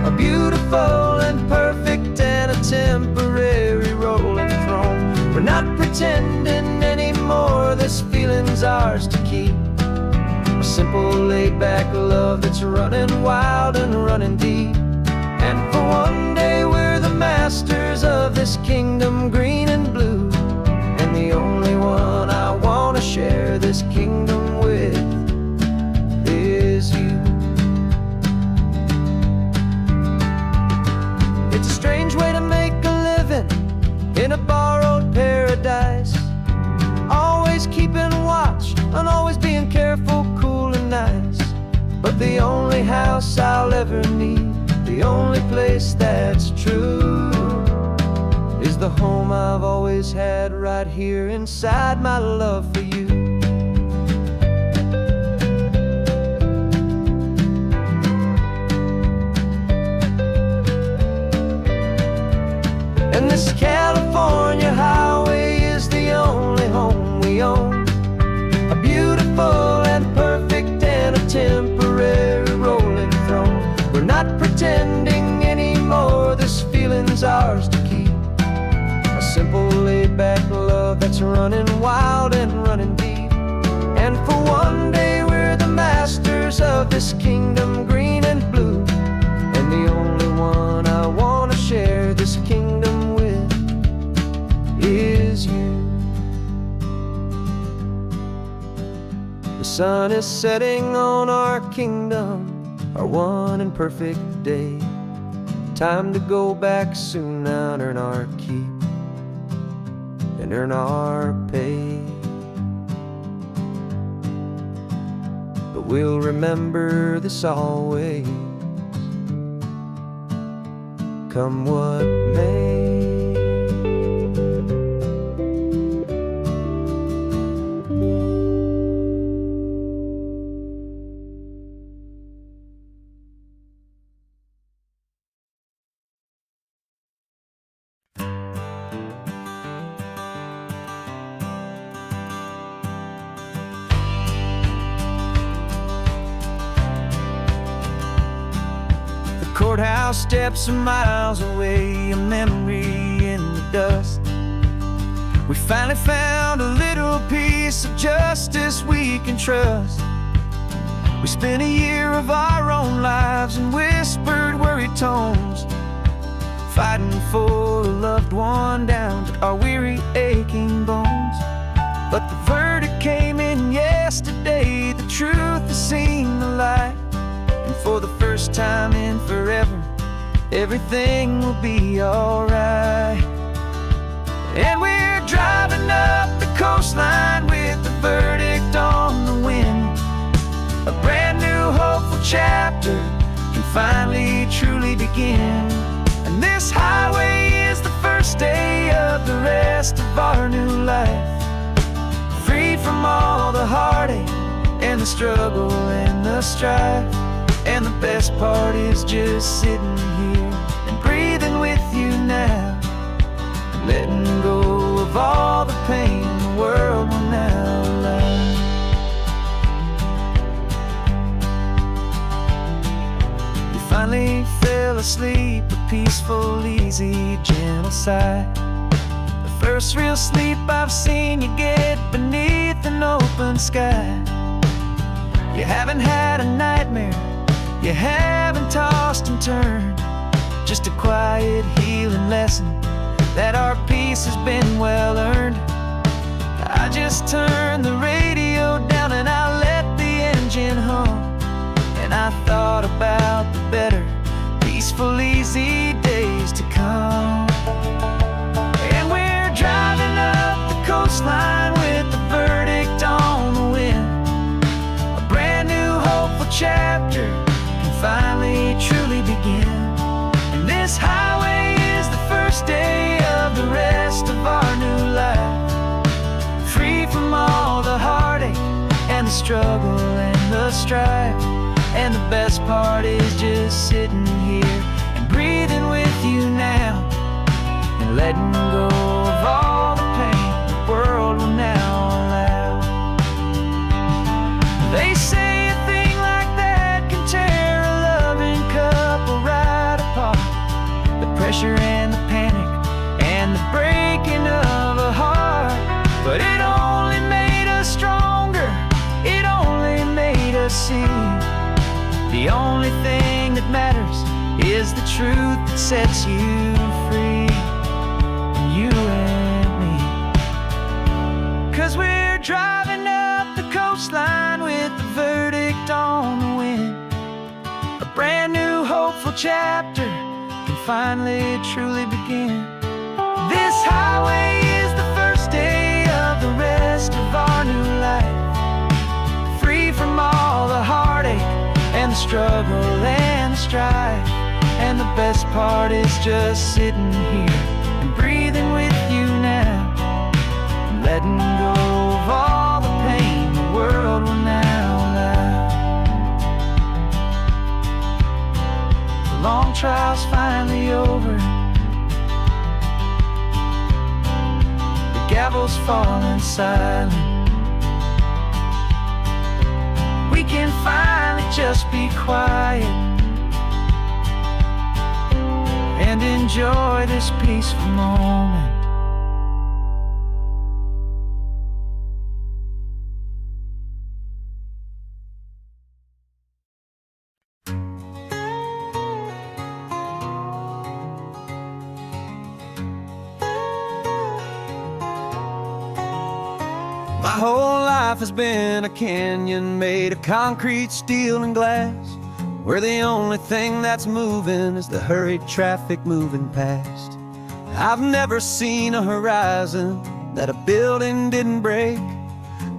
A: a beautiful and perfect and a temporary rolling throne. We're not pretending anymore, this feeling's ours to keep, a simple laid-back love that's running wild and running deep. And for one day we're the masters of this kingdom green and blue, and the only one I want to share this kingdom with is you. It's a strange way to make a living in a borrowed paradise, always keeping watch and always being careful, cool and
B: the only house I'll ever need, the only place that's true, is the home I've always had right here inside my love for you. And this California highway is the only home we own, a beautiful and perfect and a temporary rolling throne. We're not pretending anymore, this feeling's ours to keep, a simple laid-back love that's running wild and running deep. And for one day we're the masters of this kingdom green and blue, and the only one I want to share this kingdom with is you. The sun is setting on our kingdom, our one and perfect day. Time to go back soon now and earn our keep and earn our pay. But we'll remember this always, come what may. Courthouse steps are miles away, a memory in the dust. We finally found a little piece of justice we can trust. We spent a year of our own lives in whispered, worried tones, fighting for a loved one down to our weary, aching bones. But the verdict came in yesterday, the truth has seen the light. And for the first time in forever, everything will be alright. And we're driving up the coastline with the verdict on the wind. A brand new hopeful chapter can finally truly begin. And this highway is the first day of the rest of our new life, free from all the heartache and the struggle and the strife. And the best part is just sitting here and breathing with you now, letting go of all the pain the world will now allow. You finally fell asleep, a peaceful, easy, gentle sigh, the first real sleep I've seen you get beneath an open sky. You haven't had a nightmare, you haven't tossed and turned, just a quiet healing lesson that our peace has been well earned. I just turned the radio down and I let the engine hum, and I thought about the better, peaceful, easy days to come. And we're driving up the coastline with the verdict on the wind, a brand new hopeful chapter finally truly begin. And this highway is the first day of the rest of our new life, free from all the heartache and the struggle and the strife. And the best part is just sitting here and breathing with you now, and letting go of all the pain the world will now allow. They say a thing like that can tear a loving couple right apart, the pressure and the panic and the breaking of a heart. But it only made us stronger, it only made us see the only thing that matters is the truth that sets you free, you and me. 'Cause we're driving up the coastline with the verdict on the wind, a brand new hopeful chapter can finally truly begin. This highway is the first day of the rest of our new life, free from all the heartache and the struggle and the strife. And the best part is just sitting here and breathing with you now, and letting go of all the pain the world will now allow. The long trial's finally over, the gavel's falling silent. We can finally just be quiet and enjoy this peaceful moment. My whole life has been a canyon made of concrete, steel, and glass, where the only thing that's moving is the hurried traffic moving past. I've never seen a horizon that a building didn't break,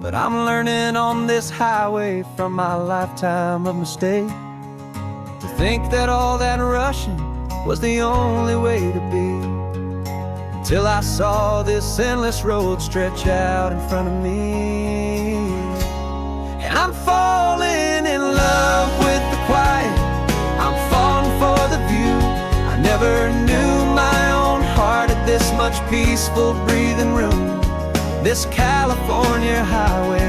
B: but I'm learning on this highway from my lifetime of mistake to think that all that rushing was the only way to be. Till I saw this endless road stretch out in front of me, and I'm falling in love with the quiet, I'm falling for the view. I never knew my own heart had this much peaceful breathing room. This California highway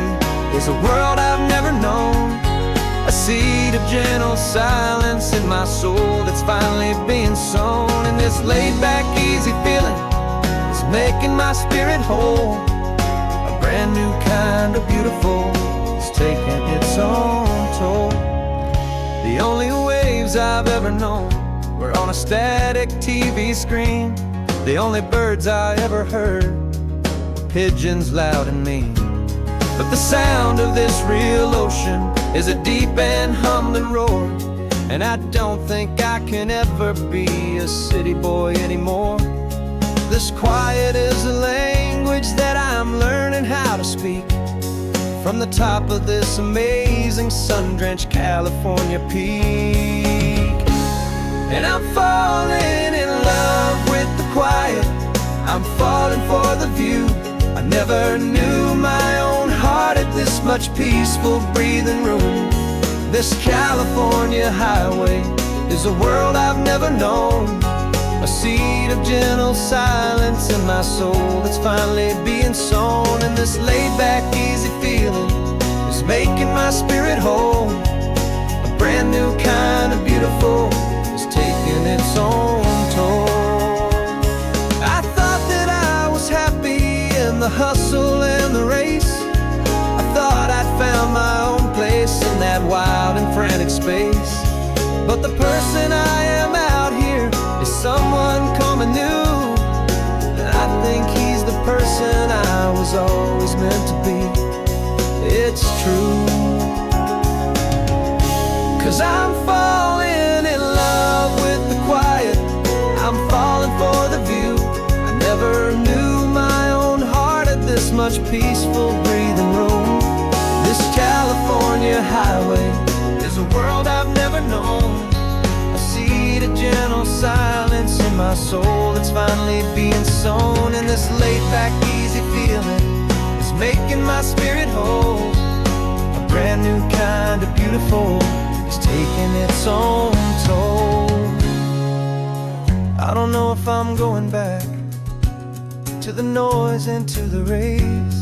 B: is a world I've never known, a seed of gentle silence in my soul that's finally being sown. And this laid-back, easy feeling is making my spirit whole. A brand new kind of beautiful is taking its own toll. The only waves I've ever known were on a static TV screen. The only birds I ever heard were pigeons loud and mean. But the sound of this real ocean is a deep and humbling roar, and I don't think I can ever be a city boy anymore. This quiet is a language that I'm learning how to speak from the top of this amazing sun-drenched California peak. And I'm falling in love with the quiet, I'm falling for the view. I never knew my own heart had this much peaceful breathing room. This California highway is a world I've never known, a seed of gentle silence in my soul that's finally being sown. And this laid-back, easy feeling is making my spirit whole. A brand new kind of beautiful is taking its own toll. I thought that I was happy in the hustle and the race. I thought I'd found my own place in that wild and frantic space. But the person I am out here is someone coming new, and I think he's the person I was always meant to be. It's true, 'cause I'm falling in love with the quiet, I'm falling for the view. I never knew my own heart had this much peaceful breathing room. This California highway is a world I've never known, a seed of gentle silence in my soul that's finally being sown. And this laid-back, easy feeling is making my spirit whole. A brand new kind of beautiful is taking its own toll. I don't know if I'm going back to the noise and to the race.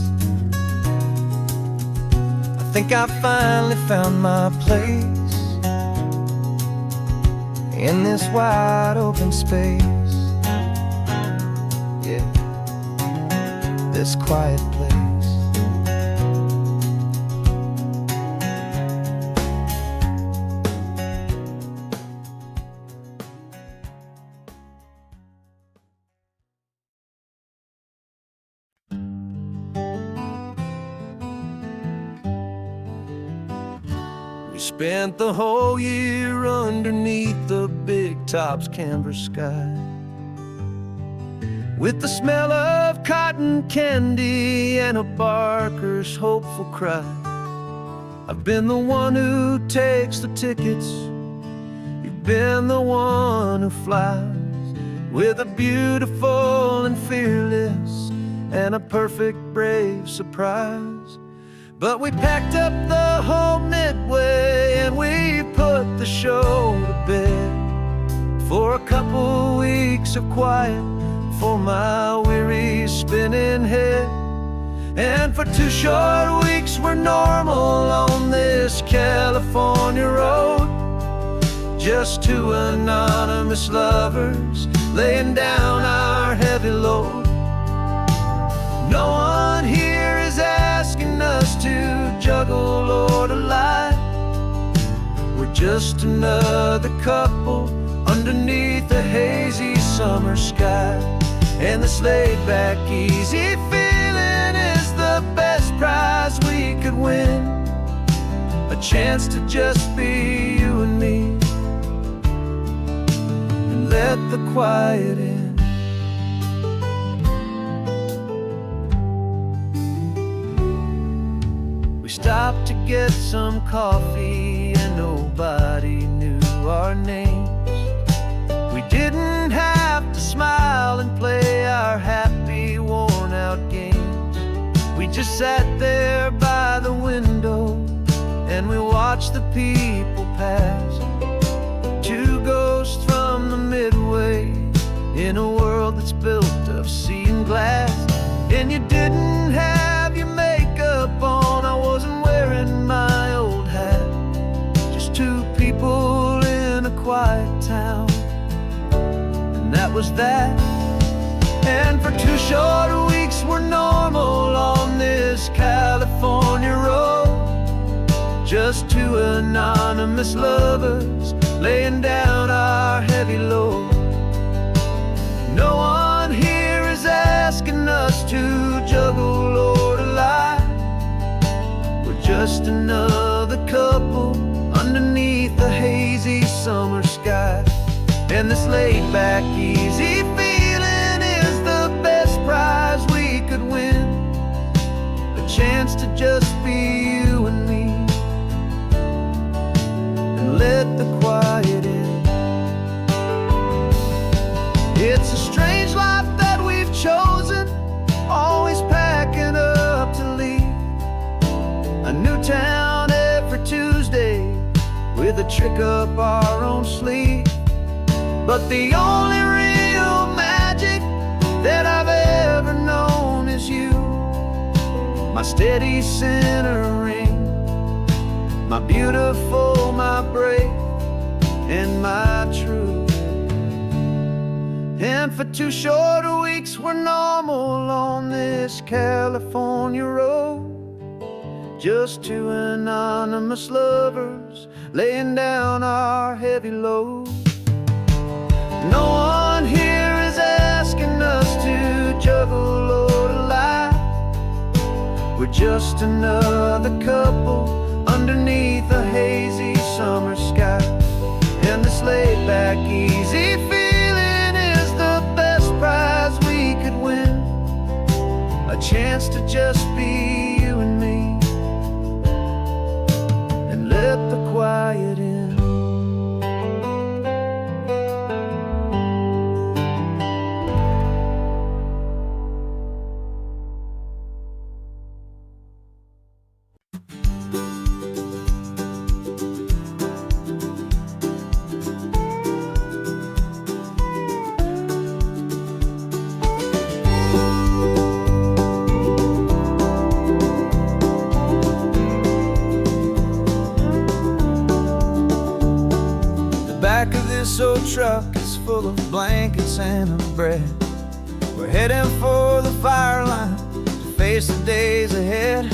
B: I think I finally found my place in this wide open space. Yeah, this quiet place. Spent the whole year underneath the big top's canvas sky, with the smell of cotton candy and a barker's hopeful cry. I've been the one who takes the tickets. You've been the one who flies with a beautiful and fearless and a perfect brave surprise. But we packed up the whole Midway and we put the show to bed for a couple weeks of quiet for my weary spinning head. And for 2 short weeks we're normal on this California road, just 2 anonymous lovers laying down our heavy load. No one here is asking us to juggle or to lie. We're just another couple underneath a hazy summer sky. And this laid-back, easy feeling is the best prize we could win. A chance to just be you and me, and let the quiet in. We stopped to get some coffee and nobody knew our names. We didn't have to smile and play our happy, worn-out games. We just sat there by the window and we watched the people pass. 2 ghosts from the Midway in a world that's built of sea and glass. And you didn't have your makeup on, I wasn't wearing my old hat. Just 2 people in a quiet town, and that was that. And for 2 short weeks we're normal on this California road, just 2 anonymous lovers laying down our heavy load. No one here is asking us to juggle or to lie. We're just another couple underneath a hazy summer sky. And this laid-back, easy feeling is the best prize we could win. A chance to just be you and me, and let the quiet in. It's a strange life that we've chosen, always packing up to leave. A new town every Tuesday with a trick up our own sleeve. But the only real magic that I've ever known is you, my steady centering, my beautiful, my brave, and my true. And for 2 short weeks we're normal on this California road, just 2 anonymous lovers laying down our heavy load. No one here is asking us to juggle or to lie. We're just another couple underneath a hazy summer sky. And this laid-back, easy feeling is the best prize we could win. A chance to just be you and me, and let the quiet in. Back of this old truck is full of blankets and of bread. We're heading for the fire line to face the days ahead.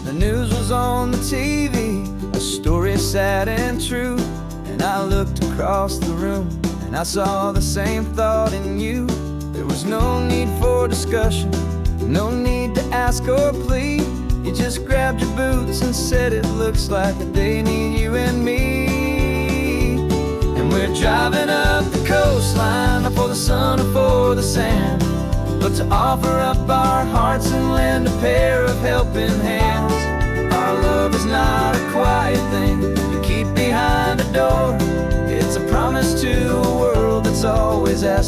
B: The news was on the TV, a story sad and true. And I looked across the room and I saw the same thought in you. There was no need for discussion, no need to ask or plead. You just grabbed your boots and said it looks like a day need you and me. We're driving up the coastline, not for the sun or for the sand, but to offer up our hearts and lend a pair of helping hands. Our love is not a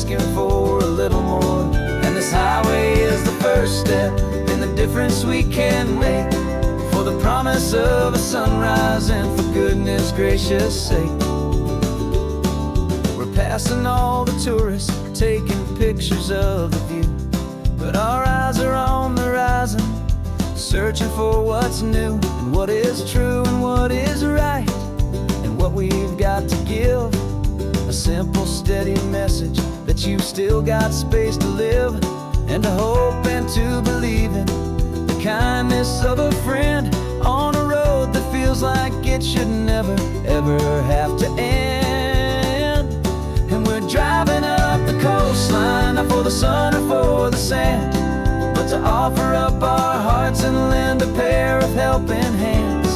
B: asking for a little more. And this highway is the first step in the difference we can make, for the promise of a sunrise and for goodness gracious sake. We're passing all the tourists, taking pictures of the view, but our eyes are on the horizon, searching for what's new, and what is true and what is right, and what we've got to give. A simple, steady message that you've still got space to live, and to hope and to believe in the kindness of a friend on a road that feels like it should never, ever have to end. And we're driving up the coastline, not for the sun or for the sand, but to offer up our hearts and lend a pair of helping hands.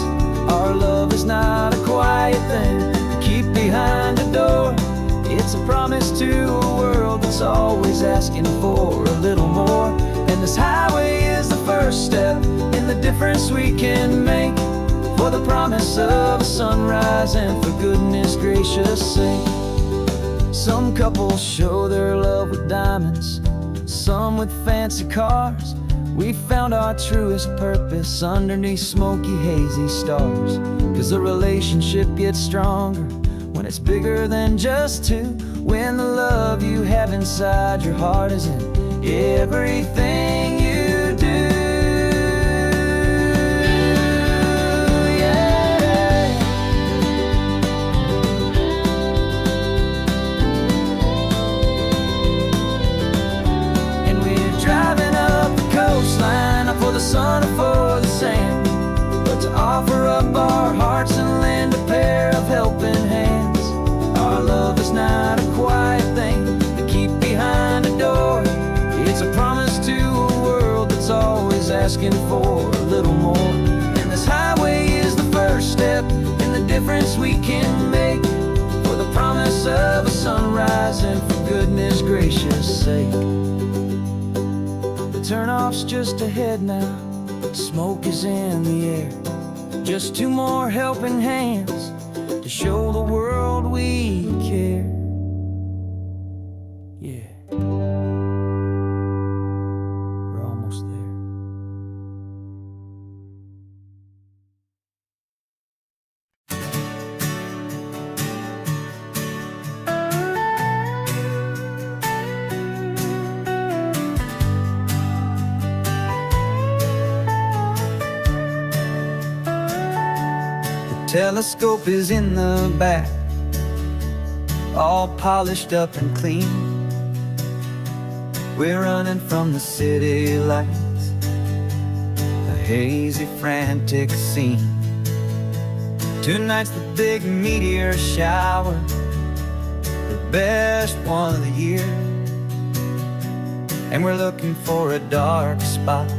B: Our love is not a quiet thing to keep behind a door. It's a promise to a world that's always asking for a little more. And this highway is the first step in the difference we can make, for the promise of a sunrise and for goodness gracious sake. Some couples show their love with diamonds, some with fancy cars. We found our truest purpose underneath smoky, hazy stars. 'Cause a relationship gets stronger when it's bigger than just two, when the love you have inside your heart is in everything you do. Yeah. And we're driving up the coastline, not for the sun or for the sand, but to offer up our hearts and lend a pair of helping hands. Our love is not a quiet thing to keep behind a door. It's a promise to a world that's always asking for a little more. And this highway is the first step in the difference we can make, for the promise of a sunrise and for goodness gracious sake. The turnoff's just ahead now, smoke is in the air. Just two more helping hands to show the world we care. Yeah, we're almost there. Telescope is in the back, all polished up and clean. We're running from the city lights, a hazy, frantic scene. Tonight's the big meteor shower, the best one of the year. And we're looking for a dark spot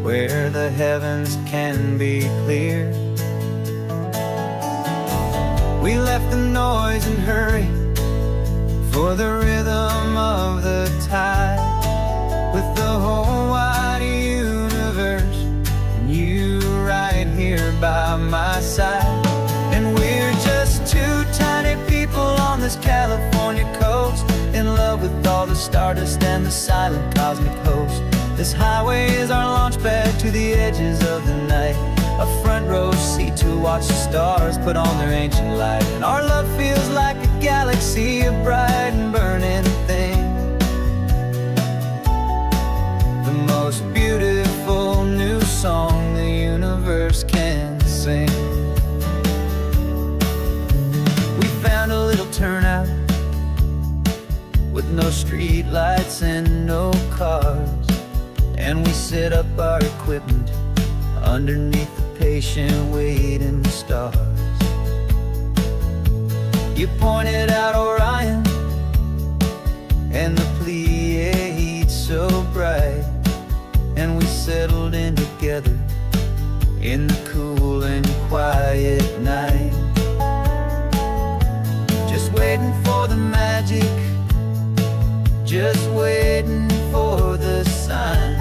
B: where the heavens can be clear. We left the noise and hurry for the rhythm of the tide, with the whole wide universe and you right here by my side. And we're just two tiny people on this California coast, in love with all the stardust and the silent cosmic host. This highway is our launch pad to the edges of the night, a front row seat to watch the stars put on their ancient light. And our love feels like a galaxy, a bright and burning thing, the most beautiful new song the universe can sing. We found a little turnout with no street lights and no cars, and we set up our equipment underneath the patient waiting stars. You pointed out Orion and the Pleiades so bright, and we settled in together in the cool and quiet night, just waiting for the magic, just waiting for the sign.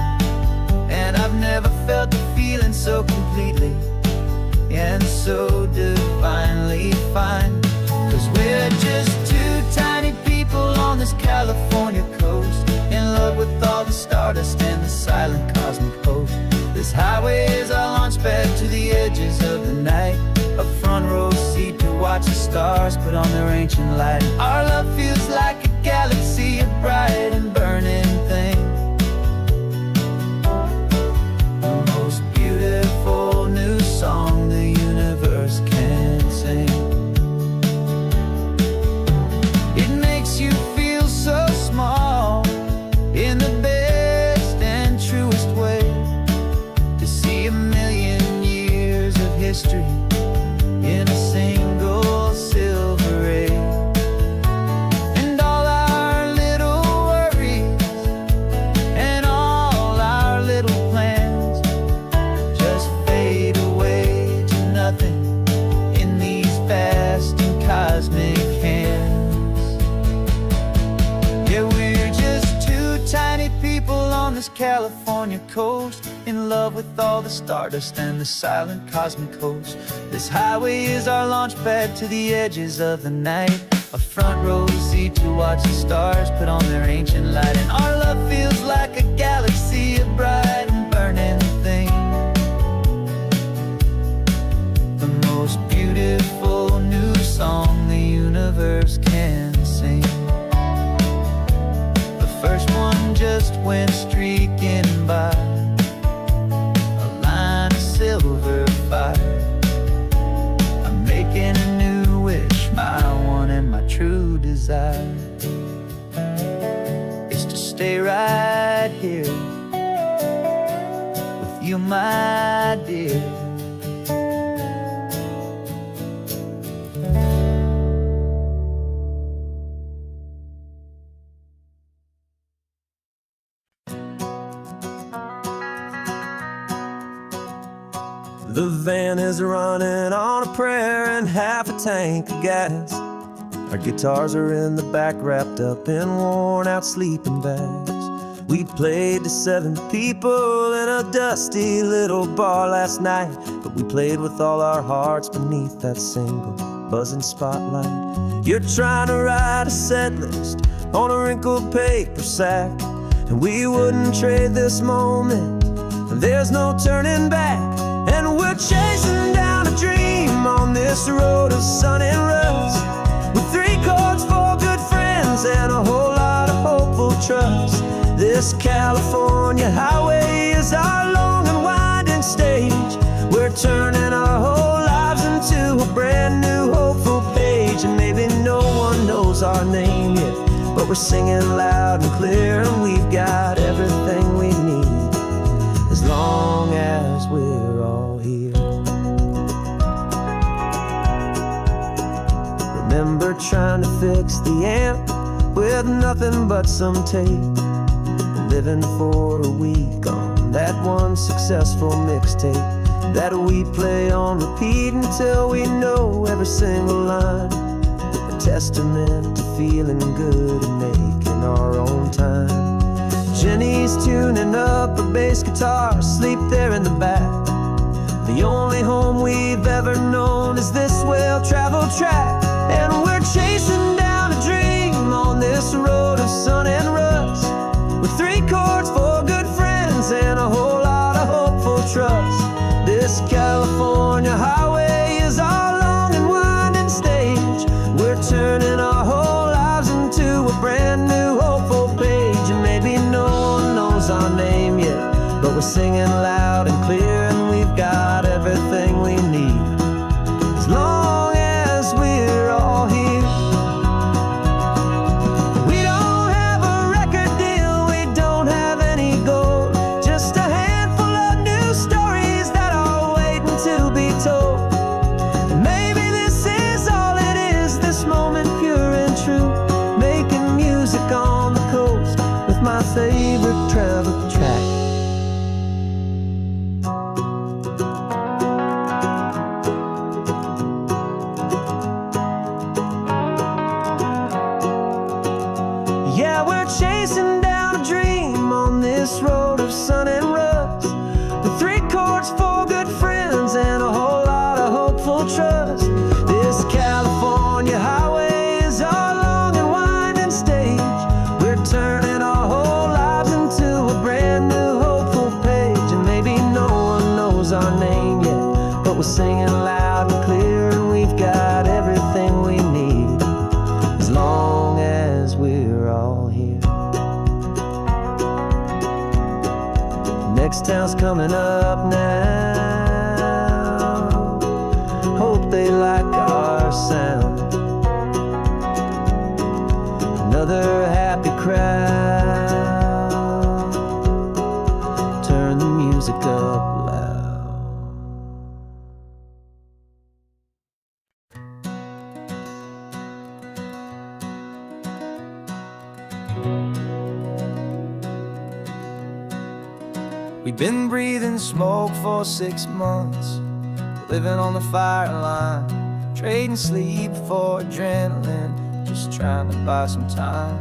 B: And I've never felt the feeling so completely and so divinely fine, 'cause we're just two tiny people on this couch stardust and the silent cosmic host. This highway is our launch pad to the edges of the night, a front row seat to watch the stars put on their ancient light. Our love feels like a galaxy of bright and burning things, the most beautiful new song the universe can sing. It makes you feel so small in the best and truest way, to see a million years of history in a single silver ray. And all our little worries and all our little plans just fade away to nothing in these vast and cosmic hands. Yeah, we're just two tiny people on this California coast, in love with all the stardust and the silent cosmic host. This highway is our launch pad to the edges of the night, a front row seat to watch the stars put on their ancient light. And our love feels like a galaxy of bright and burning things, the most beautiful new song the universe can sing. The first one just went streaking by, a line of silver fire. I'm making a new wish, my one and my true desire is to stay right here with you, my dear.
A: The van is running on a prayer and half a tank of gas. Our guitars are in the back, wrapped up in worn-out sleeping bags. We played to 7 people in a dusty little bar last night, but we played with all our hearts beneath that single buzzing spotlight. You're trying to write a set list on a wrinkled paper sack, and we wouldn't trade this moment. There's no turning back. And we're chasing down a dream on this road of sun and rust, with 3 chords, 4 good friends, and a whole lot of hopeful trust. This California highway is our long and winding stage. We're turning our whole lives into a brand new hopeful page. And maybe no one knows our name yet, but we're singing loud and clear, and we've got everything we need, as long as we're all here. Remember trying to fix the amp with nothing but some tape, living for a week on that one successful mixtape that we play on repeat until we know every single line, a testament to feeling good and making our own time. Jenny's tuning up a bass guitar, asleep there in the back. The only home we've ever known is this well-traveled track. And we're chasing down a dream on this road of sun and rust, with 3 chords, 4 good friends, and a whole lot of hopeful trust. This California highway is our long and winding stage. We're turning our whole lives into a brand new hopeful page. And maybe no one knows our name yet, but we're singing loud and clear, and we've got everything we need, as long as we're all here. We don't have a record deal, we don't have any gold, just a handful of new stories that are waiting to be told. And maybe this is all it is, this moment pure and true, making music on the coast with my favorite travel track. We're singing loud and clear, and we've got everything we need, as long as we're all here. Next town's coming up now. Hope they like our sound. Another happy crowd. Turn the music up loud.
B: We've been breathing smoke for 6 months, living on the fire line, trading sleep for adrenaline, just trying to buy some time.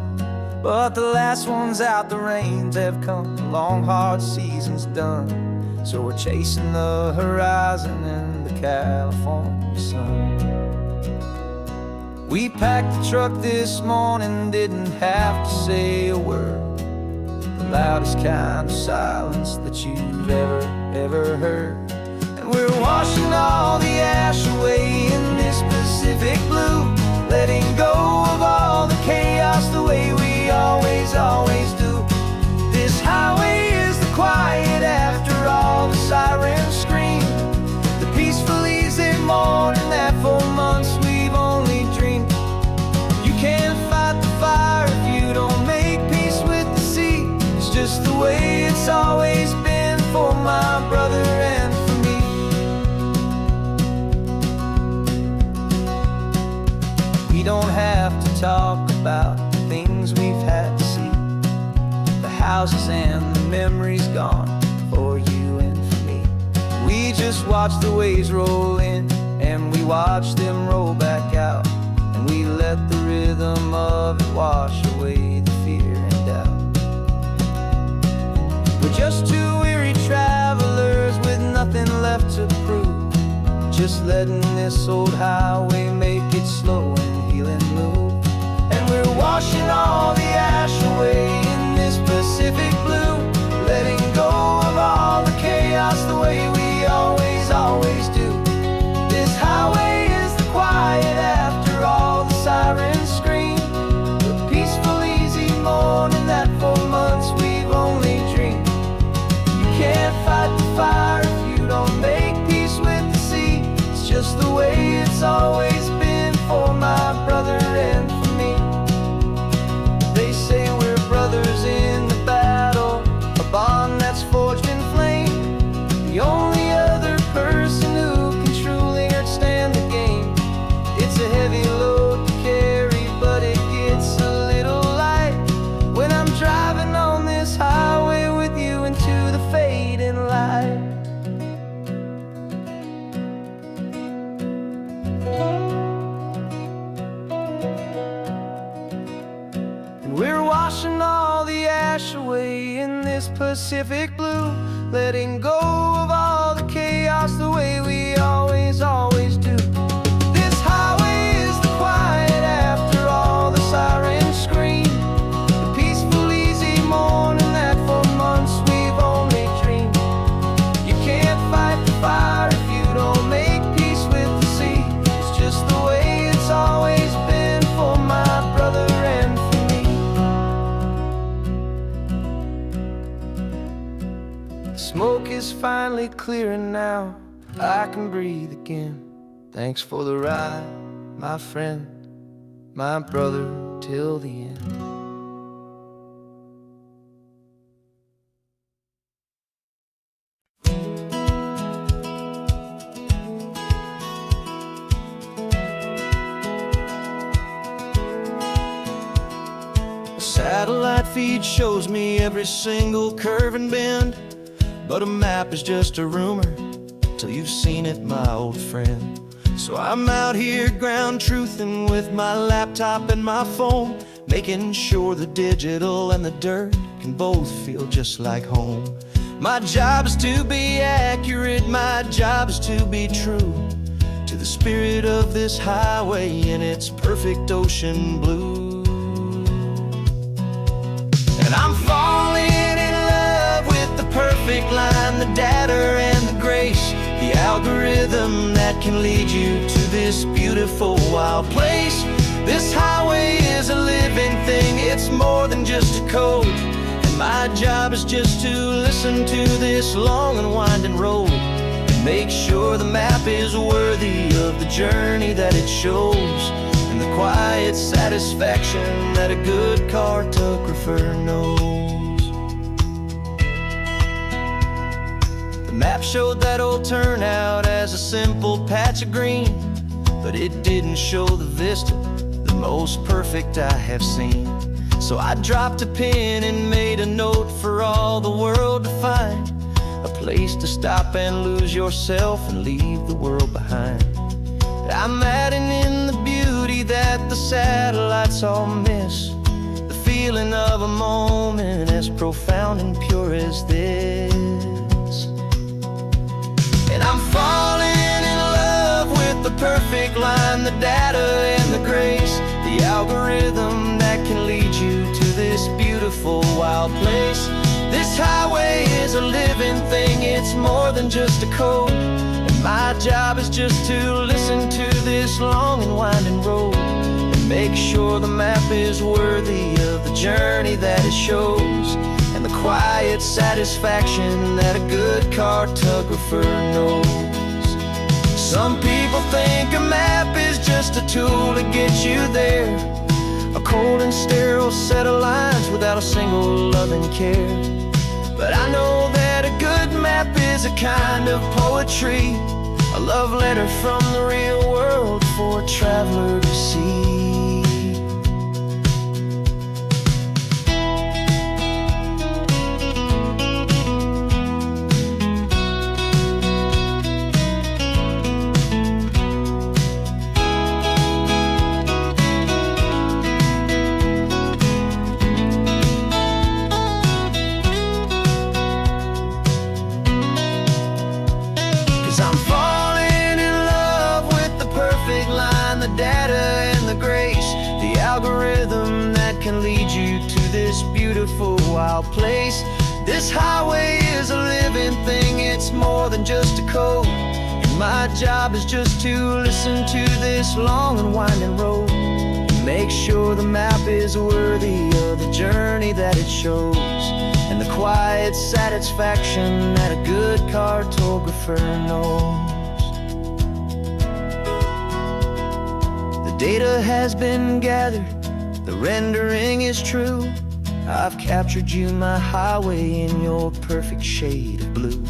B: But the last one's out, the rains have come, the long hard season's done. So we're chasing the horizon in the California sun. We packed the truck this morning, didn't have to say a word. The loudest kind of silence that you've ever heard. And we're washing all the ash away in this Pacific blue, letting go of all the chaos the way we always do. This highway is the quiet after all the sirens scream, the peaceful easy morning that for months we've only dreamed. You can't fight the fire if you don't make peace with the sea. It's just the way it's always been for my brother and for me. We don't have to talk about the things we've had to see, the houses and the memories gone for you and for me. We just watch the waves roll in, and we watch them roll back out, and we let the rhythm of it wash away the fear and doubt. We're just two weary travelers with nothing left to prove, just letting this old highway make it slow and healing move. And we're washing all the ash away in this Pacific blue, letting go of all the chaos the way we always do. This highway is the quiet after all the sirens scream, the peaceful easy morning that for months we've only dreamed. You can't fight the fire if you don't make peace with the sea. It's just the way it's always been for my brother and for me. They say we're brothers in the battle, a bond that's forged in flame. The only other person who can truly understand the game. It's a heavy load to carry, but it gets a little light when I'm driving on this highway with you into the fading light. And we're washing all the ash away in this Pacific blue, letting go of all the chaos the way we always do. This highway is the quiet after all the sirens scream, the peaceful easy morning that for months we've only dreamed. You can't fight the fire if you don't make peace with the sea. It's just the way it's always been for my brother and for me. The smoke is finally clearing now, I can breathe again. Thanks for the ride, my friend, my brother, till the end. A satellite feed shows me every single curve and bend, but a map is just a rumor till you've seen it, my old friend. So I'm out here ground truthing with my laptop and my phone, making sure the digital and the dirt can both feel just like home. My job is to be accurate, my job is to be true to the spirit of this highway in its perfect ocean blue. And I'm falling in love with the perfect line, the data and the grace, the algorithm that can lead you to this beautiful wild place. This highway is a living thing, it's more than just a code. And my job is just to listen to this long and winding road and make sure the map is worthy of the journey that it shows, and the quiet satisfaction that a good cartographer knows. The map showed that old turnout as a simple patch of green, but it didn't show the vista, the most perfect I have seen. So I dropped a pin and made a note for all the world to find, a place to stop and lose yourself and leave the world behind. I'm adding in the beauty that the satellites all miss, the feeling of a moment as profound and pure as this. And I'm falling in love with the perfect line, the data and the grace, the algorithm that can lead you to this beautiful wild place. This highway is a living thing, it's more than just a code. And my job is just to listen to this long and winding road and make sure the map is worthy of the journey that it shows, and the quiet satisfaction that a good cartographer knows. Some people think a map is just a tool to get you there, a cold and sterile set of lines without a single loving care. But I know that a good map is a kind of poetry, a love letter from the real world for a traveler to see. 'Cause I'm falling in love with the perfect line, the data and the grace, the algorithm that can lead you to this beautiful wild place. This highway is a living thing, it's more than just a code. And my job is just to listen to this long and winding road and make sure the map is worthy of the journey that it shows, and the quiet satisfaction that a good cartographer knows. The data has been gathered, the rendering is true. I've captured you, my highway, in your perfect shade of blue.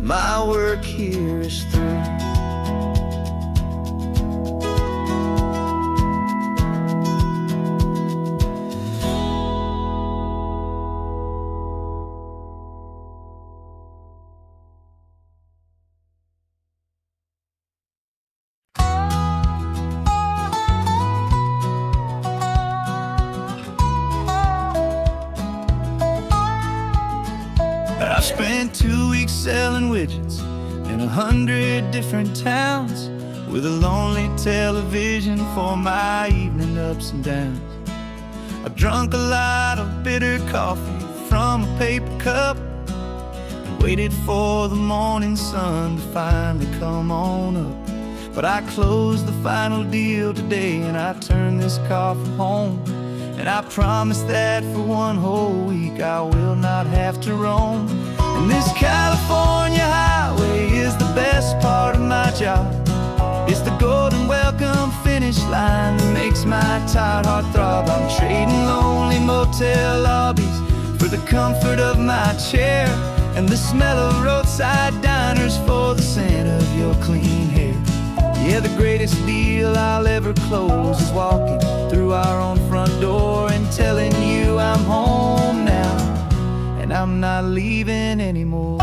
B: My work here is through. I spent 2 weeks selling widgets in 100 different towns, with a lonely television for my evening ups and downs. I've drunk a lot of bitter coffee from a paper cup and waited for the morning sun to finally come on up. But I closed the final deal today and I turned this car from home, and I promise that for one whole week I will not have to roam. And this California highway is the best part of my job. It's the golden welcome finish line that makes my tired heart throb. I'm trading lonely motel lobbies for the comfort of my chair, and the smell of roadside diners for the scent of your clean hair. Yeah, the greatest deal I'll ever close is walking through our own front door and telling you I'm home now, and I'm not leaving anymore.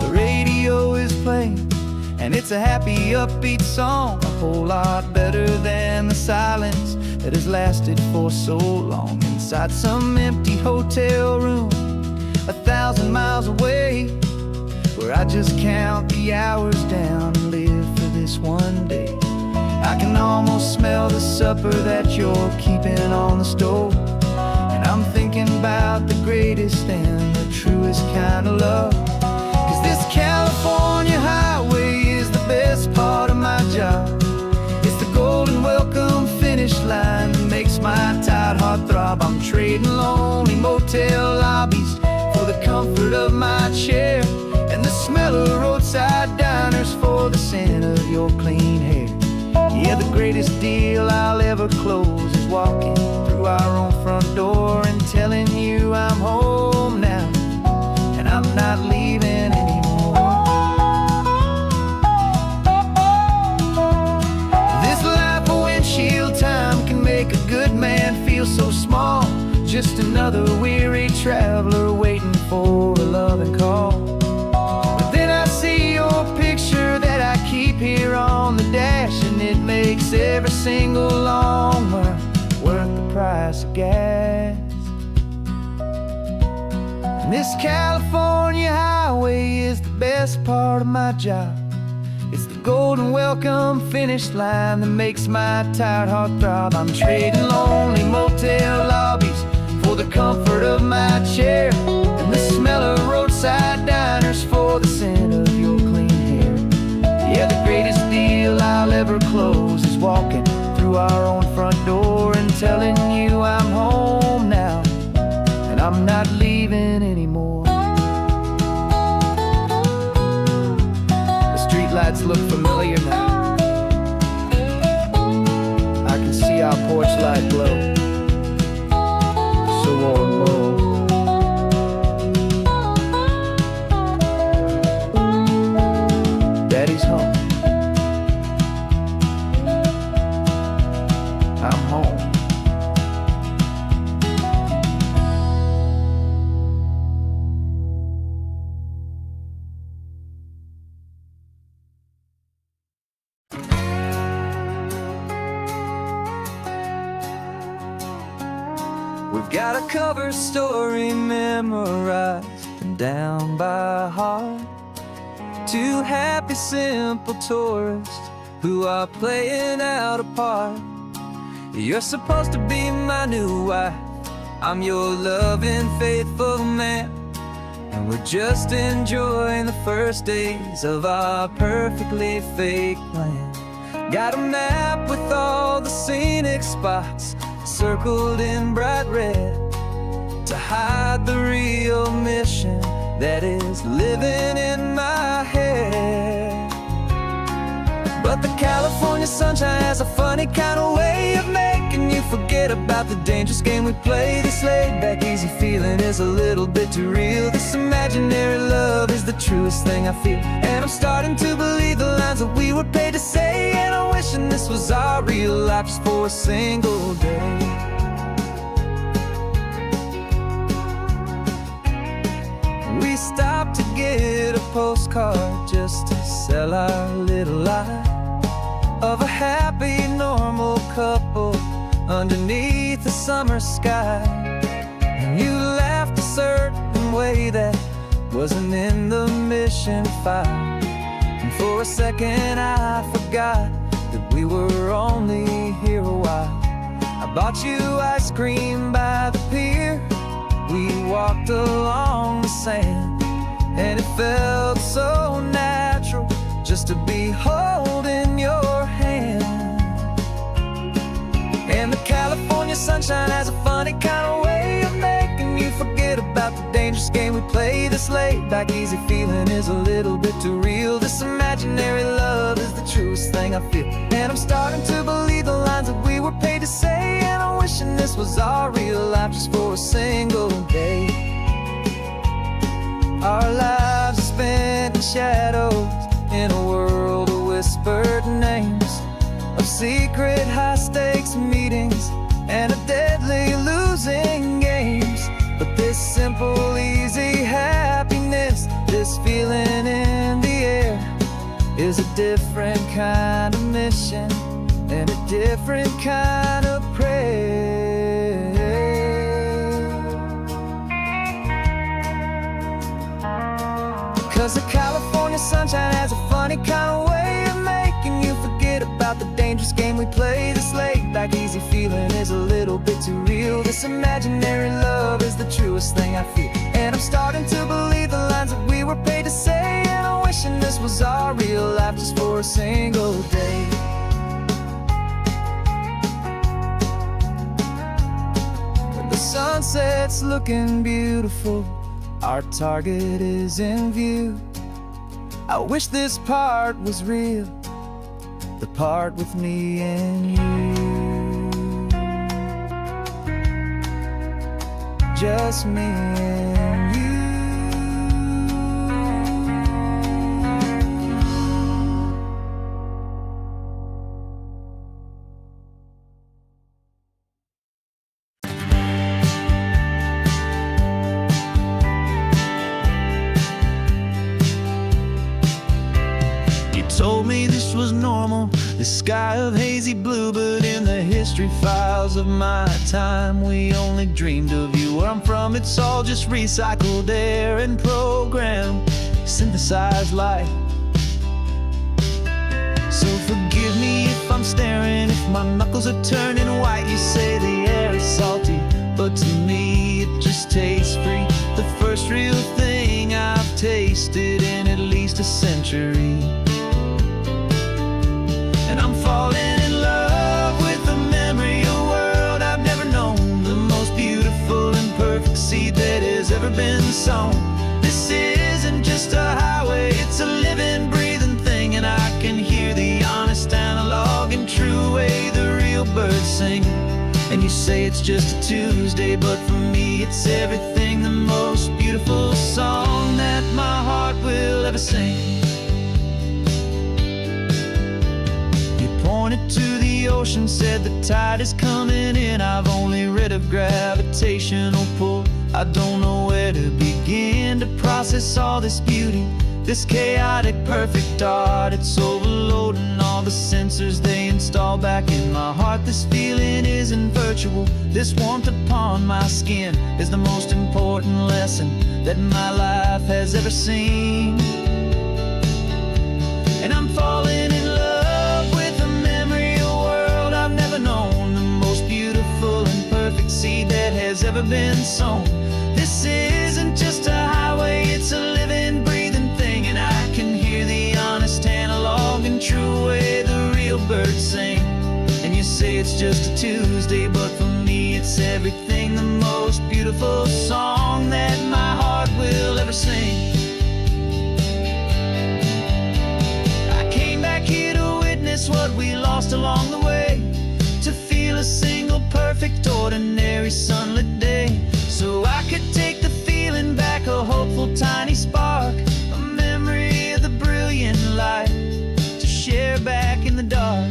B: The radio is playing, and it's a happy, upbeat song, a whole lot better than the silence that has lasted for so long inside some empty hotel room 1,000 miles away, where I just count the hours down and live for this one day. I can almost smell the supper that you're keeping on the stove. And I'm thinking about the greatest and the truest kind of love. 'Cause this California highway is the best part of my job. It's the golden welcome finish line that makes my tired heart throb. I'm trading lonely motel lobbies for the comfort of my chair, and the smell of roadside diners for the scent of your clean hair. Yeah, the greatest deal I'll ever close is walking through our own front door and telling you I'm home now, and I'm not leaving anymore. This life of windshield time can make a good man feel so small. Just another weary traveler waiting for a loving call. But then I see your picture that I keep here on the dash, and it makes every single long mile worth the price of gas. And this California highway is the best part of my job. It's the golden welcome finish line that makes my tired heart throb. I'm trading lonely motel lobbies for the comfort of my chair, and the smell of roadside diners for the scent of your clean hair. Yeah, the greatest deal I'll ever close is walking through our own front door and telling you I'm home now, and I'm not leaving anymore. The streetlights look familiar now. I can see our porch light glow, so warm, oh. Daddy's home. I'm home. We've got a cover story memorized and down by heart. Two happy, simple tourists who are playing out a part. You're supposed to be my new wife, I'm your loving, faithful man, and we're just enjoying the first days of our perfectly fake plan. Got a map with all the scenic spots circled in bright red to hide the real mission that is living in my head. But the California sunshine has a funny kind of way of making you forget about the dangerous game we play. This laid back easy feeling is a little bit too real. This imaginary love is the truest thing I feel, and I'm starting to believe the lines that we were paid to say. And I'm wishing this was our real life just for a single day. We stopped to get a postcard just to sell our little lie of a happy, normal couple underneath the summer sky. And you laughed a certain way that wasn't in the mission file, and for a second I forgot that we were only here a while. I bought you ice cream by the pier, we walked along the sand, and it felt so natural just to be holding your hand. And the California sunshine has a funny kind of way of making you forget about the dangerous game we play. This laid back easy feeling is a little bit too real. This imaginary love is the truest thing I feel, and I'm starting to believe the lines that we were paid to say. And I'm wishing this was our real life just for a single day. Our lives are spent in shadows in a world of whispered names, of secret high-stakes meetings and of deadly losing games. But this simple, easy happiness, this feeling in the air, is a different kind of mission and a different kind of prayer. 'Cause the California sunshine has a funny kind of way of making you forget about the dangerous game we play this laid back easy feeling is a little bit too real. This imaginary love is the truest thing I feel, and I'm starting to believe the lines that we were paid to say. And I'm wishing this was our real life just for a single day. When the sunset's looking beautiful, our target is in view. I wish this part was real, the part with me and you. Just me and you.
A: Told me this was normal, this sky of hazy blue, but in the history files of my time, we only dreamed of you. Where I'm from, it's all just recycled air and programmed, synthesized light. So forgive me if I'm staring, if my knuckles are turning white. You say the air is salty, but to me it just tastes free. The first real thing I've tasted in at least a century. And I'm falling in love with the memory of a world I've never known, the most beautiful and perfect seed that has ever been sown. This isn't just a highway, it's a living, breathing thing, and I can hear the honest analog and true way the real birds sing. And you say it's just a Tuesday, but for me it's everything, the most beautiful song that my heart will ever sing. Pointed to the ocean, said the tide is coming in. I've only read of gravitational pull. I don't know where to begin to process all this beauty, this chaotic perfect art. It's overloading all the sensors they install back in my heart. This feeling isn't virtual, this warmth upon my skin is the most important lesson that my life has ever seen. And I'm falling in love with a memory of a world I've never known, the most beautiful and perfect seed that has ever been sown. This isn't just a highway, it's a living, breathing thing, and I can hear the honest analog and true way the real birds sing. And you say it's just a Tuesday, but for me it's everything, the most beautiful song that my heart will ever sing. What we lost along the way, to feel a single perfect ordinary sunlit day, so I could take the feeling back, a hopeful tiny spark, a memory of the brilliant light to share back in the dark.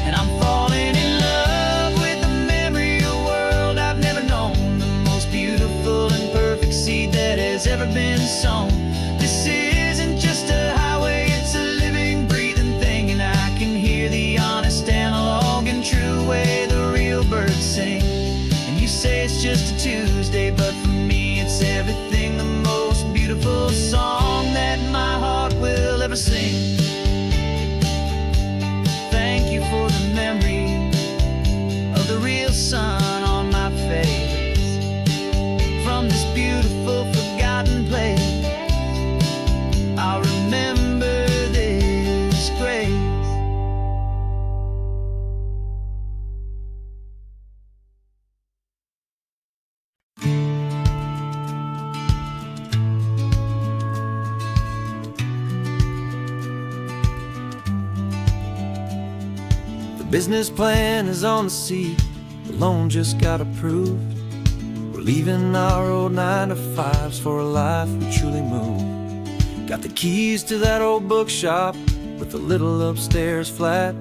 A: And I'm falling in love with the memory of a world I've never known, the most beautiful and perfect seed that has ever been sown. This isn't just a highway, it's a living, breathing thing, and I can hear the honest analog and true way the real birds sing. And you say it's just a Tuesday, but for me it's everything, the most beautiful song that my heart will ever sing. Thank you for the memory of the real sun on my face, from this beautiful forgotten place. I'll remember this grace. The business plan is on the seat, the loan just got approved. We're leaving our old 9-to-5s for a life we truly move. Got the keys to that old bookshop with the little upstairs flat.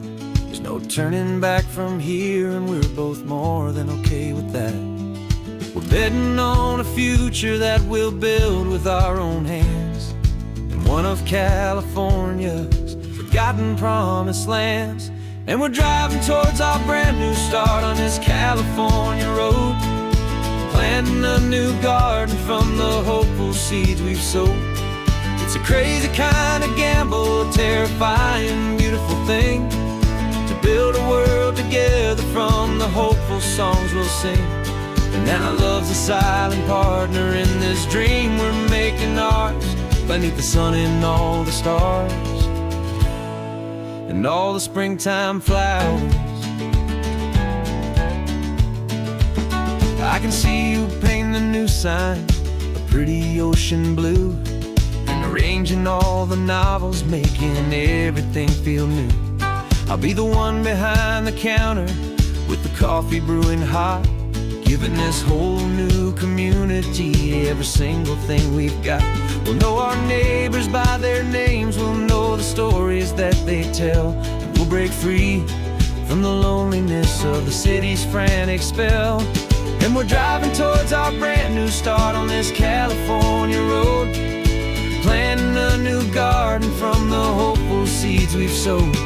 A: There's no turning back from here, and we're both more than okay with that. We're betting on a future that we'll build with our own hands, in one of California's forgotten promised lands. And we're driving towards our brand new start on this California road, planting a new garden from the hopeful seeds we've sowed. It's a crazy kind of gamble, a terrifying, beautiful thing, to build a world together from the hopeful songs we'll sing. And now love's a silent partner in this dream we're making ours, beneath the sun and all the stars and all the springtime flowers. I can see you painting a new sign, a pretty ocean blue, and arranging all the novels, making everything feel new. I'll be the one behind the counter with the coffee brewing hot, giving this whole new community every single thing we've got. We'll know our neighbors by their names, we'll know the stories that they tell, and we'll break free from the loneliness of the city's frantic spell. And we're driving towards our brand new start on this California road, planting a new garden from the hopeful seeds we've sowed.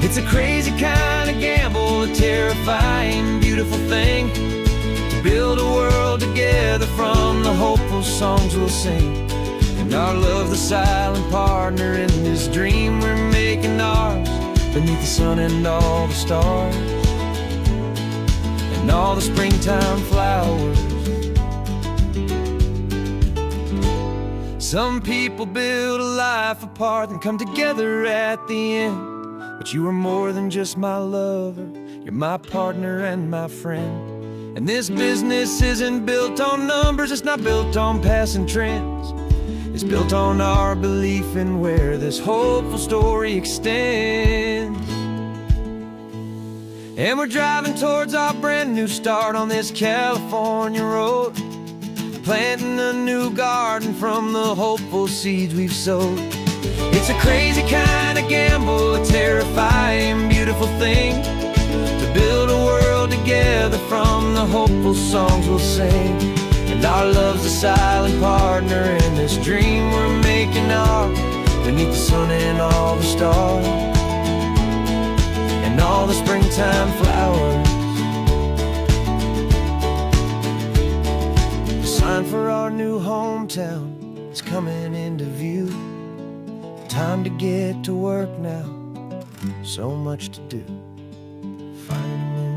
A: It's a crazy kind of gamble, a terrifying, beautiful thing, to build a world together from the hopeful songs we'll sing. And our love, the silent partner in this dream we're making ours, beneath the sun and all the stars and all the springtime flowers. Some people build a life apart and come together at the end, but you are more than just my lover, you're my partner and my friend. And this business isn't built on numbers, it's not built on passing trends, it's built on our belief in where this hopeful story extends. And we're driving towards our brand new start on this California road, planting a new garden from the hopeful seeds we've sowed. It's a crazy kind of gamble, a terrifying, beautiful thing, to build a world together from the hopeful songs we'll sing. And our love's a silent partner in this dream we're making ours, beneath the sun and all the stars and all the springtime flowers. The sign for our new hometown is coming into view. Time to get to work now, so much to do. Finding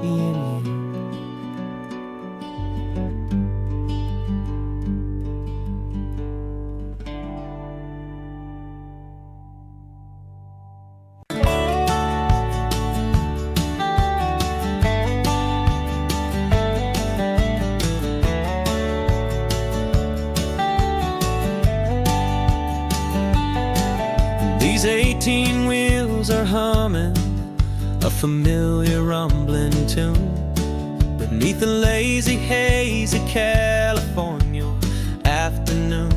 A: in you. These 18 wheels are humming a familiar rumbling tune beneath the lazy haze of California afternoon.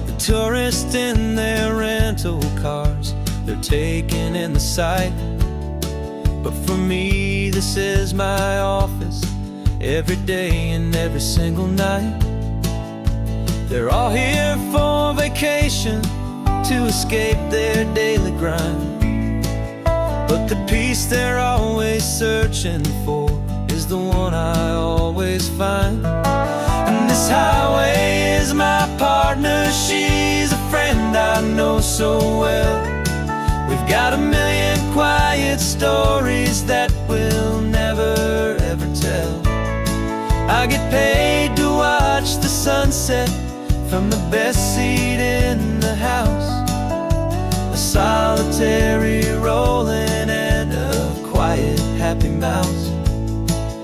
A: The tourists in their rental cars, they're taking in the sight, but for me this is my office, every day and every single night. They're all here for vacation, to escape their daily grind, but the peace they're always searching for is the one I always find. And this highway is my partner, she's a friend I know so well. We've got a million quiet stories that we'll never ever tell. I get paid to watch the sunset from the best seat in the house, a solitary rolling and a quiet happy mouse.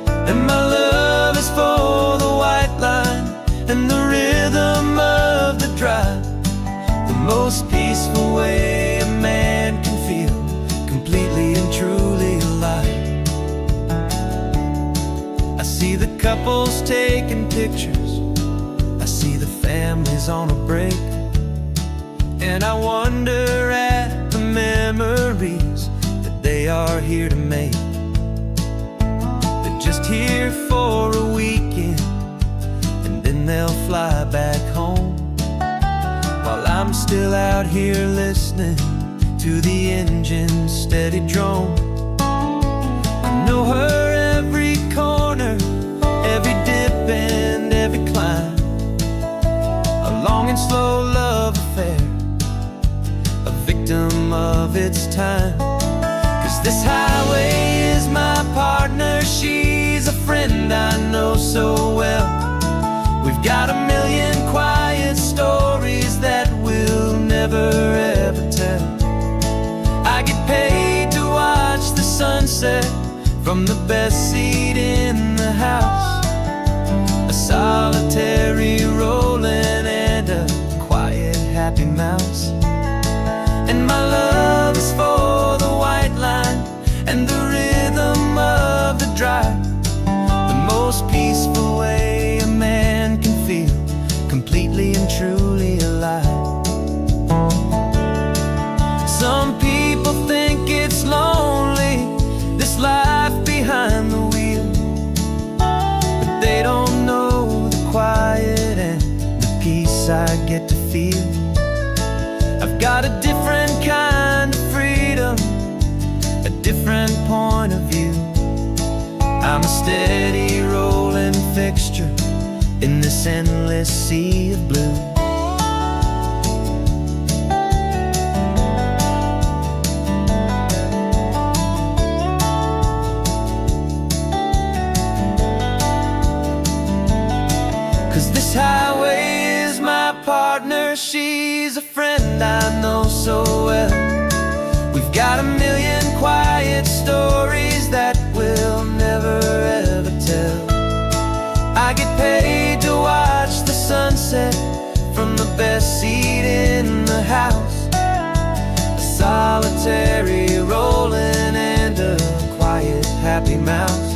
A: And my love is for the white line and the rhythm of the drive, the most peaceful way a man can feel completely and truly alive. I see the couples taking pictures, families on a break, and I wonder at the memories that they are here to make. They're just here for a weekend and then they'll fly back home, while I'm still out here listening to the engine's steady drone. I know her every corner, every dip and long and slow love affair, a victim of its time. 'Cause this highway is my partner, she's a friend I know so well. We've got a million quiet stories that we'll never ever tell. I get paid to watch the sunset from the best seat in the house, a solitary rolling and a quiet happy mouse. And my love is for the white line and the rhythm of the drive, the most peaceful way a man can feel completely and truly alive. Some people think it's lonely, this life behind the wheel, but they don't know the quiet and the peace I get to feel. I've got a different kind of freedom, a different point of view. I'm a steady rolling fixture in this endless sea of blue. 'Cause this highway is my partner, she's a friend I know so well. We've got a million quiet stories that we'll never ever tell. I get paid to watch the sunset from the best seat in the house, a solitary rolling and a quiet happy mouse.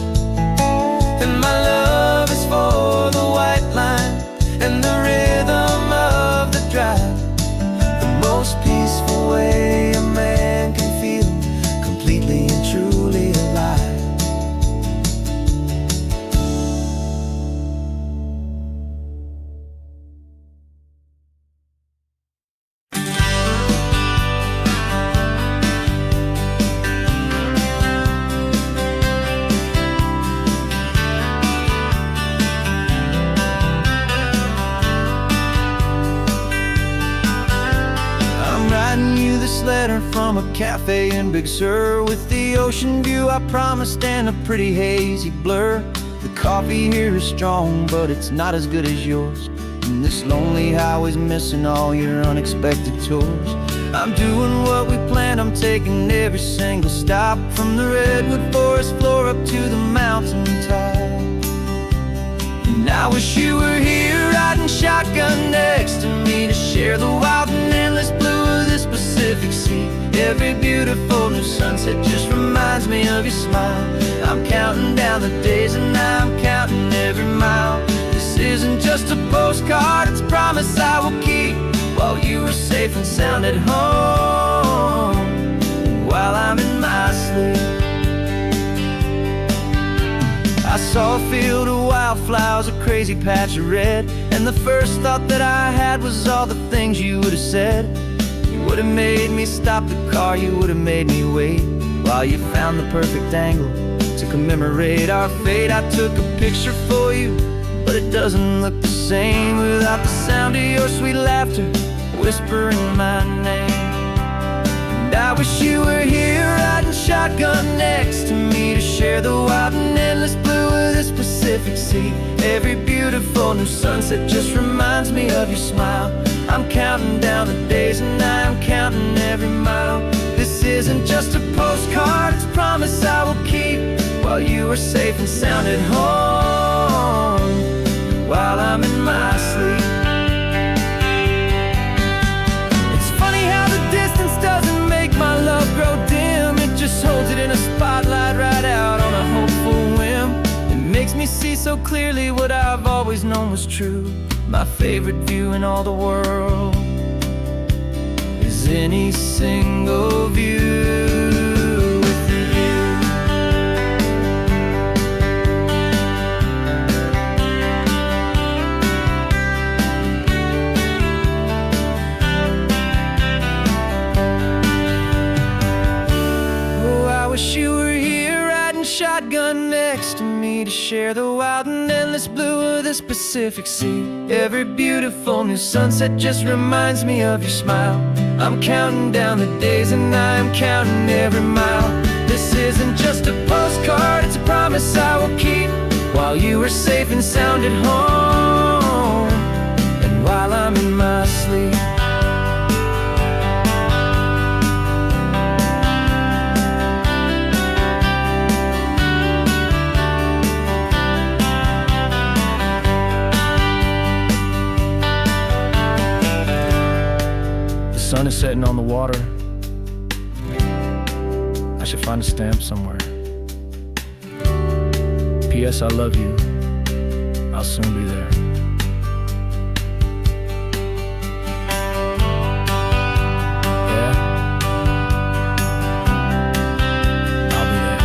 A: And my love is for the white line and the rhythm of the drive, the most peaceful way a man can feel completely and truly alive. Letter from a cafe in Big Sur, with the ocean view I promised and a pretty hazy blur. The coffee here is strong, but it's not as good as yours, and this lonely highway's missing all your unexpected tours. I'm doing what we planned, I'm taking every single stop, from the redwood forest floor up to the mountain top. And I wish you were here riding shotgun next to me to share the wild and endless blue of this Pacific Sea. Every beautiful new sunset just reminds me of your smile. I'm counting down the days and I'm counting every mile. This isn't just a postcard, it's a promise I will keep, while you are safe and sound at home, while I'm in my sleep. I saw a field of wildflowers, a crazy patch of red, and the first thought that I had was all the things you would have said. You would have made me stop the car, you would have made me wait, while you found the perfect angle to commemorate our fate. I took a picture for you, but it doesn't look the same without the sound of your sweet laughter whispering my name. And I wish you were here riding shotgun next to me to share the wild and endless blue of this Pacific Sea. Every beautiful new sunset just reminds me of your smile. I'm counting down the days and I'm counting every mile. This isn't just a postcard, it's a promise I will keep, while you are safe and sound at home, while I'm in my sleep. It's funny how the distance doesn't make my love grow dim, it just holds it in a spotlight right out on a hopeful whim. It makes me see so clearly what I've always known was true. My favorite view in all the world is any single view with you. Oh, I wish you were here riding shotgun next to me to share the wild and endless blue of this
B: this Pacific Sea. Every beautiful new sunset just reminds me of your smile. I'm counting down the days and I'm counting every mile. This isn't just a postcard, it's a promise I will keep. While you are safe and sound at home, and while I'm in my sleep. The sun is setting on the water. I should find a stamp somewhere. P.S. I love you. I'll soon be there. Yeah? I'll be there.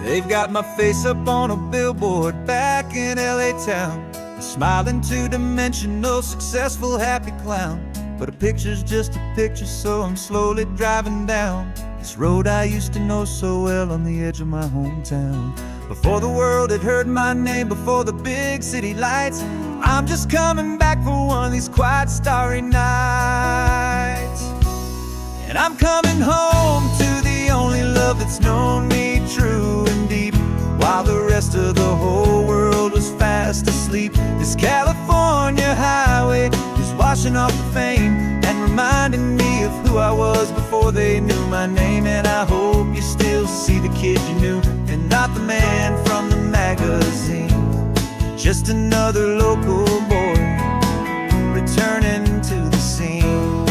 C: They've got my face up on a billboard back in LA town, a smiling two-dimensional, successful, happy clown. But a picture's just a picture, so I'm slowly driving down this road I used to know so well on the edge of my hometown. Before the world had heard my name, before the big city lights, I'm just coming back for one of these quiet, starry nights. And I'm coming home to the only love that's known me true and deep, while the rest of the whole world was fast asleep. This California highway is washing off the fame and reminding me of who I was before they knew my name. And I hope you still see the kid you knew, and not the man from the magazine. Just another local boy returning to the scene.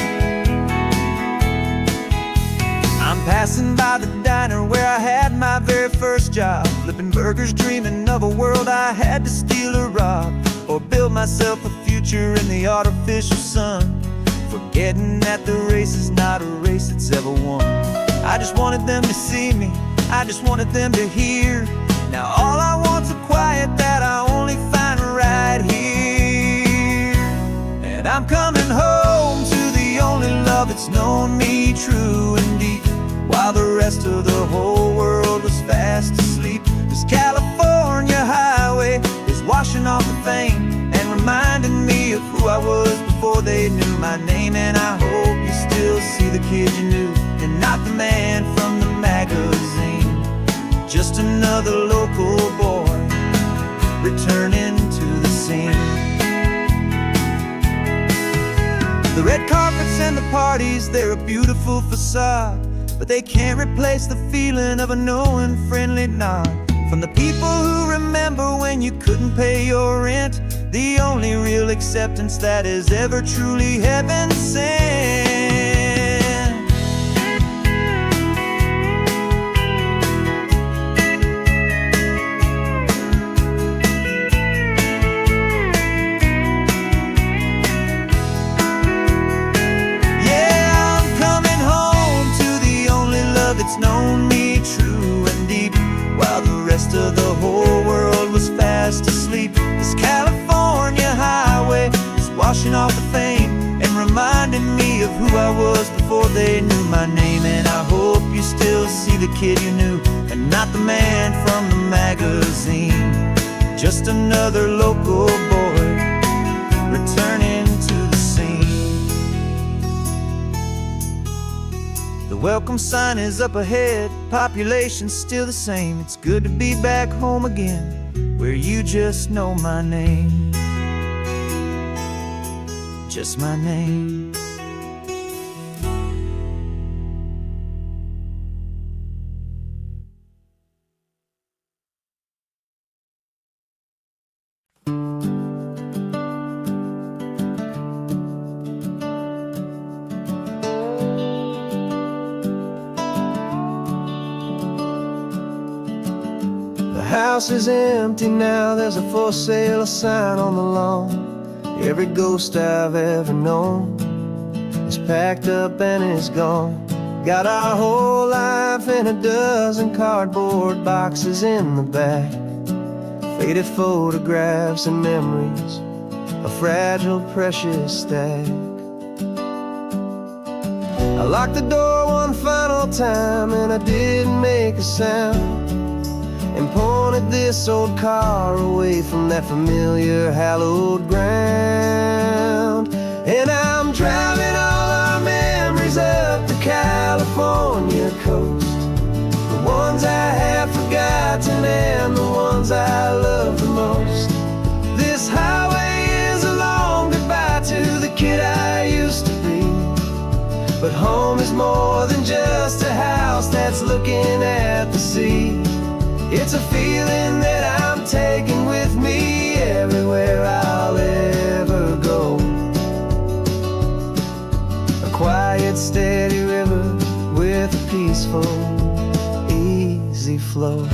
C: I'm passing by the diner where I had my very first job, flipping burgers, dreaming of a world I had to steal or rob, or build myself a future in the artificial sun, forgetting that the race is not a race that's ever won. I just wanted them to see me, I just wanted them to hear. Now all I want's a quiet that I only find right here. And I'm coming home to the only love that's known me true and deep, while the rest of the whole world was fast asleep. This California highway is washing off the fame and reminding me of who I was before they knew my name. And I hope you still see the kid you knew, and not the man from the magazine. Just another local boy returning to the scene. The red carpets and the parties, they're a beautiful facade, but they can't replace the feeling of a knowing, friendly nod from the people who remember when you couldn't pay your rent. The only real acceptance that is ever truly heaven sent. It's known me true and deep, while the rest of the whole world was fast asleep. This California highway is washing off the fame and reminding me of who I was before they knew my name. And I hope you still see the kid you knew, and not the man from the magazine. Just another local boy returning to the scene. The welcome sign is up ahead, population's still the same. It's good to be back home again, where you just know my name. Just my name. The house is empty now, there's a for sale sign on the lawn.
B: Every ghost I've ever known is packed up and is gone. Got our whole life in a dozen cardboard boxes in the back. Faded photographs and memories, a fragile, precious stack. I locked the door one final time and I didn't make a sound, and pointed this old car away from that familiar hallowed ground. And I'm driving all our memories up the California coast, the ones I have forgotten and the ones I love the most. This highway is a long goodbye to the kid I used to be, but home is more than just a house that's looking at the sea. It's a feeling that I'm taking with me everywhere I'll ever go. A quiet, steady river with a peaceful, easy flow.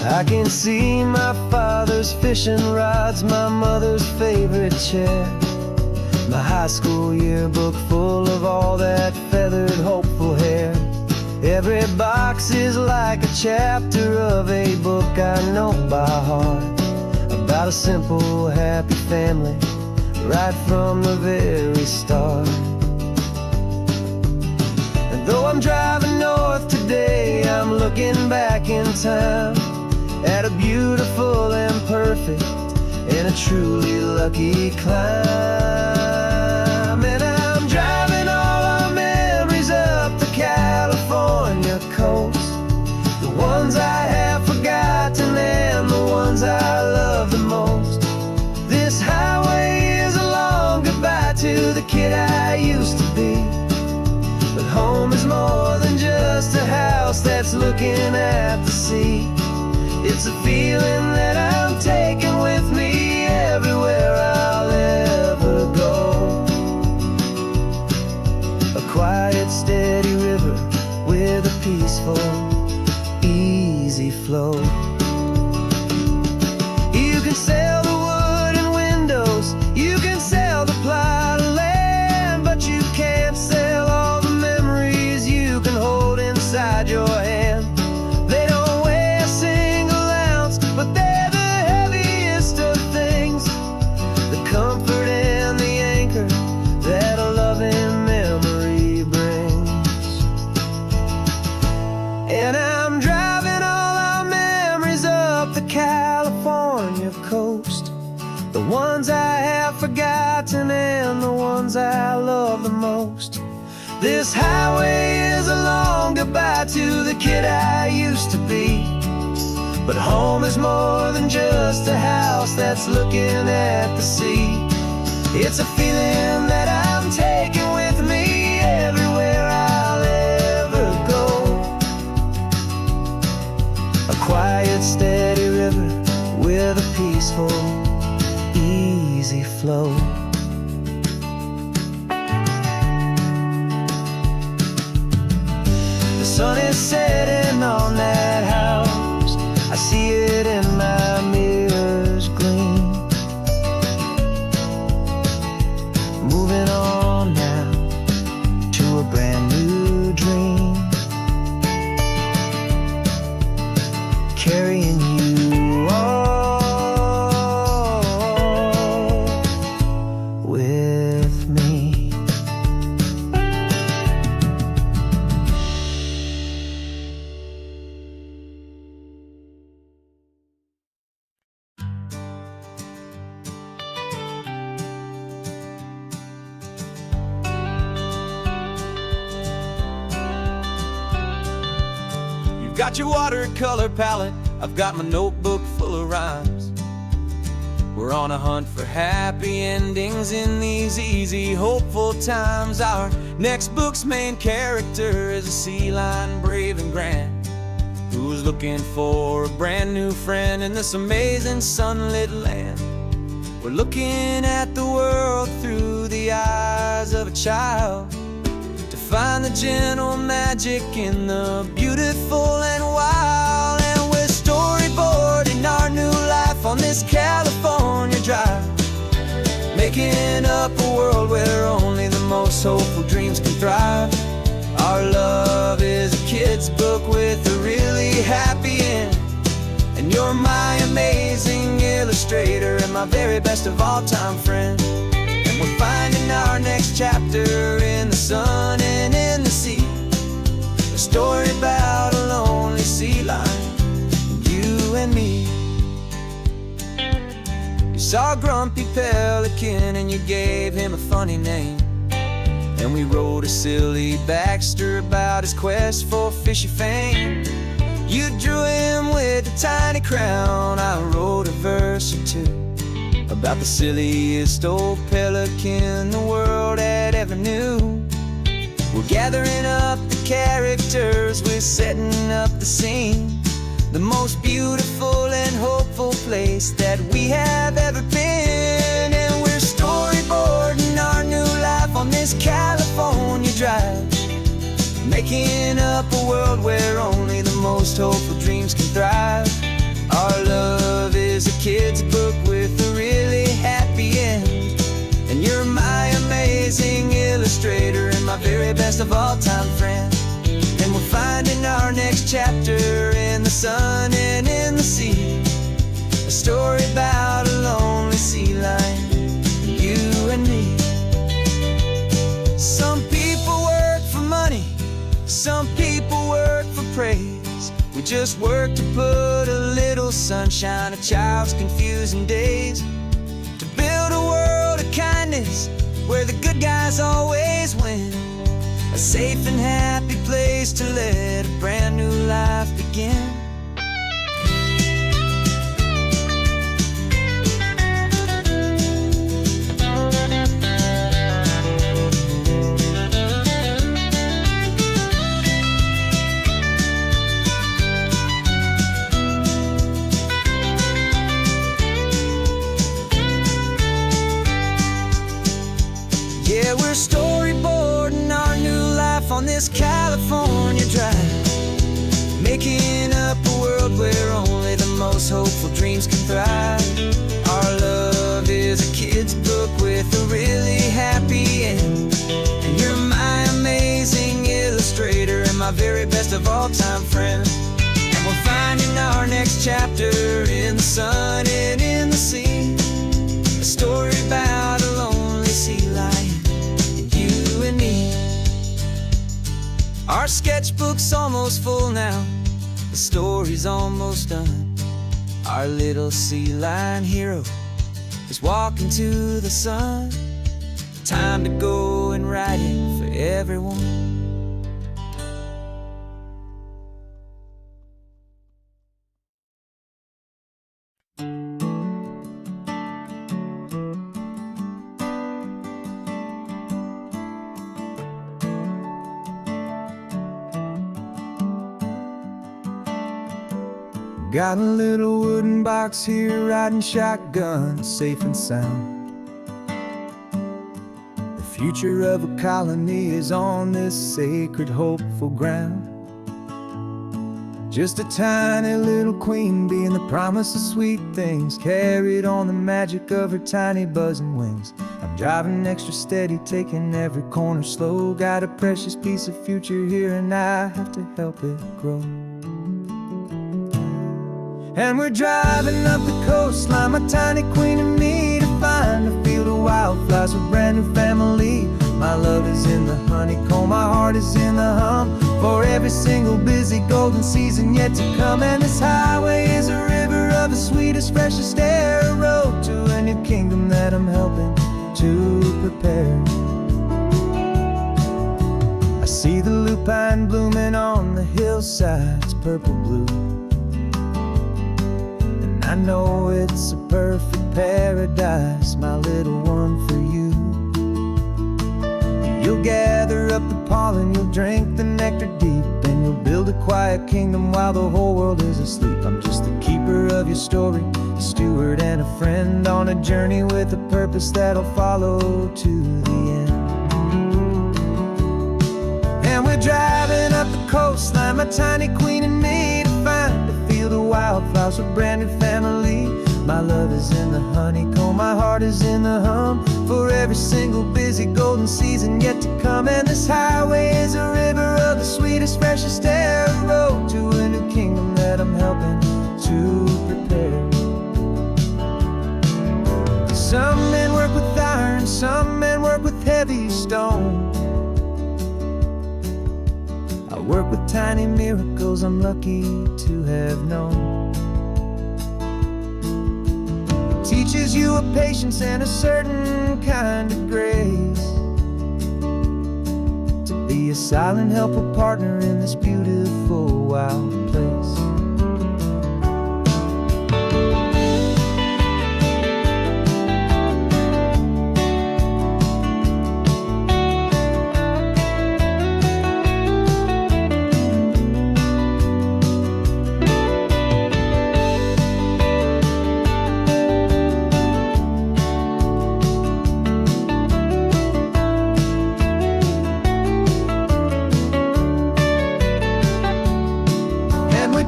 B: I can see my father's fishing rods, my mother's favorite chair, my high school yearbook full of all that feathered, hopeful hair. Every box is like a chapter of a book I know by heart, about a simple, happy family right from the very start. And though I'm driving north today, I'm looking back in time at a beautiful and perfect and a truly lucky climb. And I'm driving all our memories up the California coast, the ones I have forgotten and the ones I love the most. This highway is a long goodbye to the kid I used to be, but home is more than just a house that's looking at the sea. It's a feeling that I'm taking with me everywhere I'll ever go. A quiet, steady river with a peaceful, easy flow. You can sail the wooden windows, you can sail the plot of land, but you can't sail all the memories you can hold inside your hand. They don't weigh a single ounce, but they're the heaviest of things, the comfort and the anchor that a loving memory brings. And I'm driving all our memories up the California coast, the ones I have forgotten and the ones I love the most. This highway is a long goodbye to the kid I used to be, but home is more than just a house that's looking at the sea. It's a feeling that I'm taking with me everywhere I'll ever go. A quiet, steady river with a peaceful, easy flow. The sun is setting on that house, I see it in my mirror's gleam. Moving on now to a brand new dream, carrying you all with me.
C: You've got your watercolor palette, I've got my notebook full of rhymes. We're on a hunt for happy endings in these easy, hopeful times. Our next book's main character is a sea lion, brave and grand, who's looking for a brand new friend in this amazing sunlit land. We're looking at the world through the eyes of a child, to find the gentle magic in the beautiful and wild. And we're storyboarding our new life on this California drive, making up a world where only the most hopeful dreams can thrive. Our love is a kid's book with a really happy end, and you're my amazing illustrator and my very best of all-time friend. And we're finding our next chapter in the sun and in the sea, a story about a lonely sea lion, you and me. You saw a grumpy pelican and you gave him a funny name, and we wrote a silly Baxter about his quest for fishy fame. You drew him with a tiny crown, I wrote a verse or two about the silliest old pelican the world had ever knew. We're gathering up the characters, we're setting up the scene, the most beautiful and hopeful place that we have ever been. And we're storyboarding our new life on this California drive, making up a world where only the most hopeful dreams can thrive. Our love is a kid's book with a really happy end, and you're my amazing illustrator and my very best of all-time friend. And we're finding our next chapter in the sun and in the sea, a story about a lonely sea lion, you and me. Some people work for money, some people work for praise. We just work to put a little sunshine in a child's confusing days, to build a world of kindness where the good guys always win, a safe and happy place to let a brand new life begin. Yeah, we're storyboarding our new life on this California drive, making up a world where only the most hopeful dreams can thrive. Our love is a kid's book with a really happy end, and you're my amazing illustrator and my very best of all-time friend. And we're finding our next chapter in the sun and in the sea, a story about a lonely sea lion, you and me. Our sketchbook's almost full now, the story's almost done. Our little sea lion hero is walking to the sun. Time to go and write it for everyone.
B: Got a little wooden box here, riding shotgun, safe and sound. The future of a colony is on this sacred, hopeful ground. Just a tiny little queen bee, and the promise of sweet things carried on the magic of her tiny buzzing wings. I'm driving extra steady, taking every corner slow. Got a precious piece of future here, and I have to help it grow. And we're driving up the coastline, my tiny queen and me, to find a field of wildflowers with brand new family. My love is in the honeycomb, my heart is in the hum, for every single busy golden season yet to come. And this highway is a river of the sweetest, freshest air, a road to a new kingdom that I'm helping to prepare. I see the lupine blooming on the hillsides, purple blue, I know it's a perfect paradise, my little one, for you. You'll gather up the pollen, you'll drink the nectar deep, and you'll build a quiet kingdom while the whole world is asleep. I'm just the keeper of your story, a steward and a friend, on a journey with a purpose that'll follow to the end. And we're driving up the coastline, my tiny queen and me, to find a field of wildflowers with brand new family. My love is in the honeycomb, my heart is in the hum, for every single busy golden season yet to come. And this highway is a river of the sweetest, freshest air, a road to a new kingdom that I'm helping to prepare. Some men work with iron, some men work with heavy stone. I work with tiny miracles I'm lucky to have known. Teaches you a patience and a certain kind of grace, to be a silent, helpful partner in this beautiful, wild place.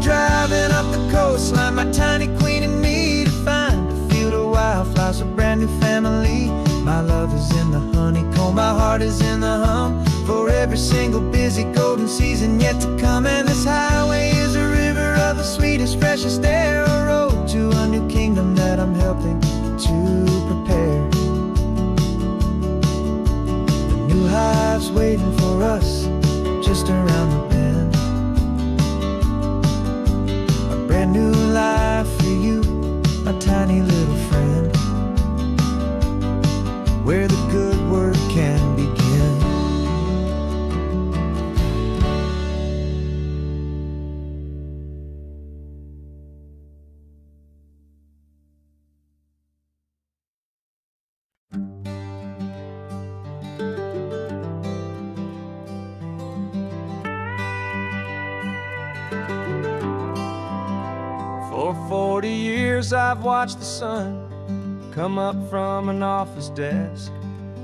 B: Driving up the coastline, my tiny queen and me, to find a field of wildflowers, a brand new family. My love is in the honeycomb, my heart is in the hum, for every single busy golden season yet to come. And this highway is a river of the sweetest, freshest air, a road to a new kingdom that I'm helping to prepare. The new hive's waiting for us just around the bend. Brand new life for you, my tiny little friend, where the good work can begin. For 40 years I've watched the sun come up from an office desk,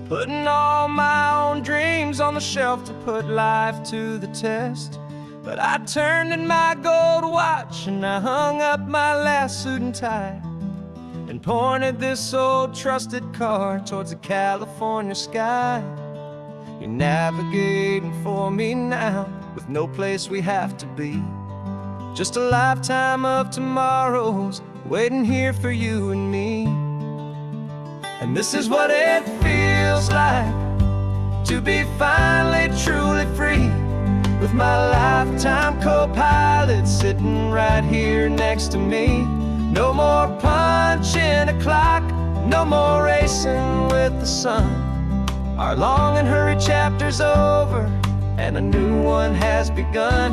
B: putting all my own dreams on the shelf to put life to the test. But I turned in my gold watch and I hung up my last suit and tie, and pointed this old trusted car towards the California sky. You're navigating for me now, with no place we have to be, just a lifetime of tomorrows waiting here for you and me. And this is what it feels like to be finally truly free, with my lifetime co-pilot sitting right here next to me. No more punching a clock, no more racing with the sun. Our long and hurried chapter's over and a new one has begun.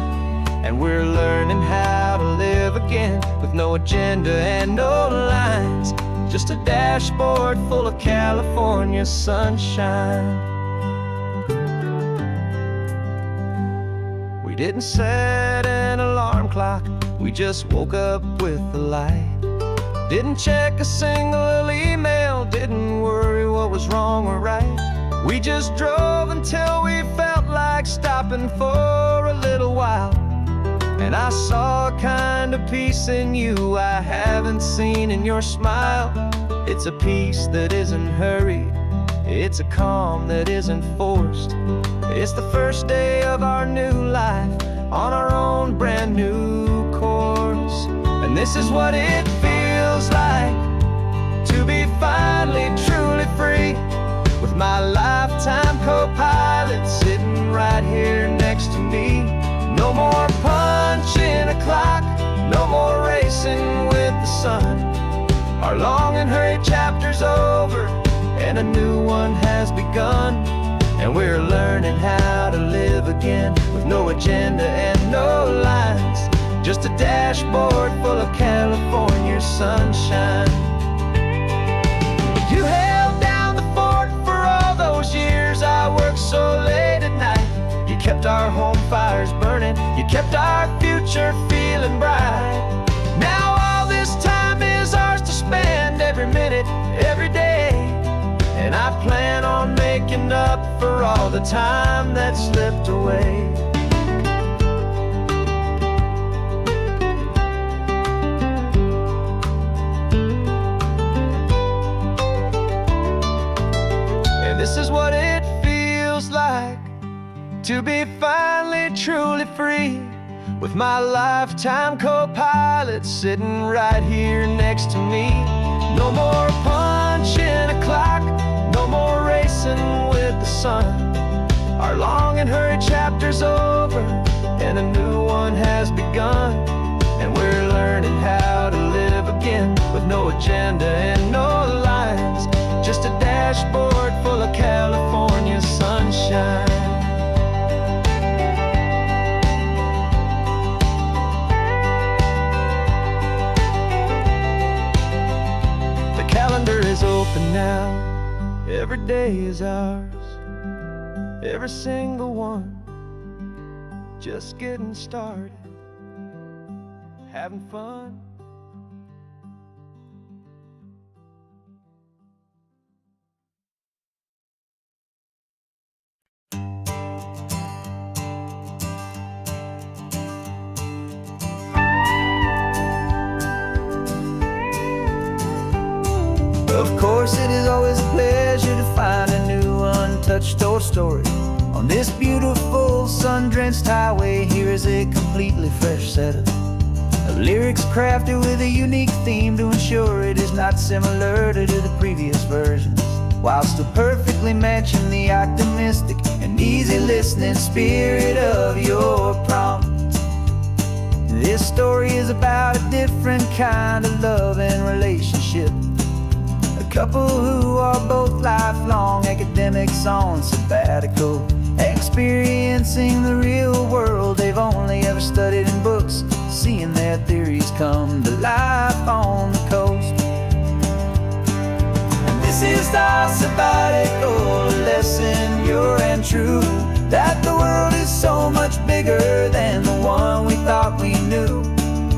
B: And we're learning how to live again, with no agenda and no lines, just a dashboard full of California sunshine. We didn't set an alarm clock, we just woke up with the light. Didn't check a single email, didn't worry what was wrong or right. We just drove until we felt like stopping for a little while. And I saw a kind of peace in you I haven't seen in your smile. It's a peace that isn't hurried, it's a calm that isn't forced. It's the first day of our new life on our own brand new course. And this is what it feels like to be finally truly free, with my lifetime co-pilot sitting right here next to me. No more punching a clock, no more racing with the sun. Our long and hurried chapter's over and a new one has begun. And we're learning how to live again, with no agenda and no lines, just a dashboard full of California sunshine. You held down the fort for all those years I worked so late at night. You kept our home fires burning, you kept our future feeling bright. Now all this time is ours to spend, every minute, every day. And I plan on making up for all the time that slipped away.
A: This is what it feels like to be finally truly free, with my lifetime co-pilot sitting right here next to me. No more punching a clock, no more racing with the sun. Our long and hurried chapter's over, and a new one has begun. And we're learning how to live again, with no agenda and no lines, just a dashboard full of California sunshine. The calendar is open now, every day is ours, every single one, just getting started, having fun.
B: Of course, it is always a pleasure to find a new untouched old story. On this beautiful sun-drenched highway, here is a completely fresh set of lyrics crafted with a unique theme to ensure it is not similar to the previous versions, while still perfectly matching the optimistic and easy listening spirit of your prompt. This story is about a different kind of love and relationship. A couple who are both lifelong academics on sabbatical, experiencing the real world they've only ever studied in books, seeing their theories come to life on the coast. And this is our sabbatical lesson, pure and true, that the world is so much bigger than the one we thought we knew.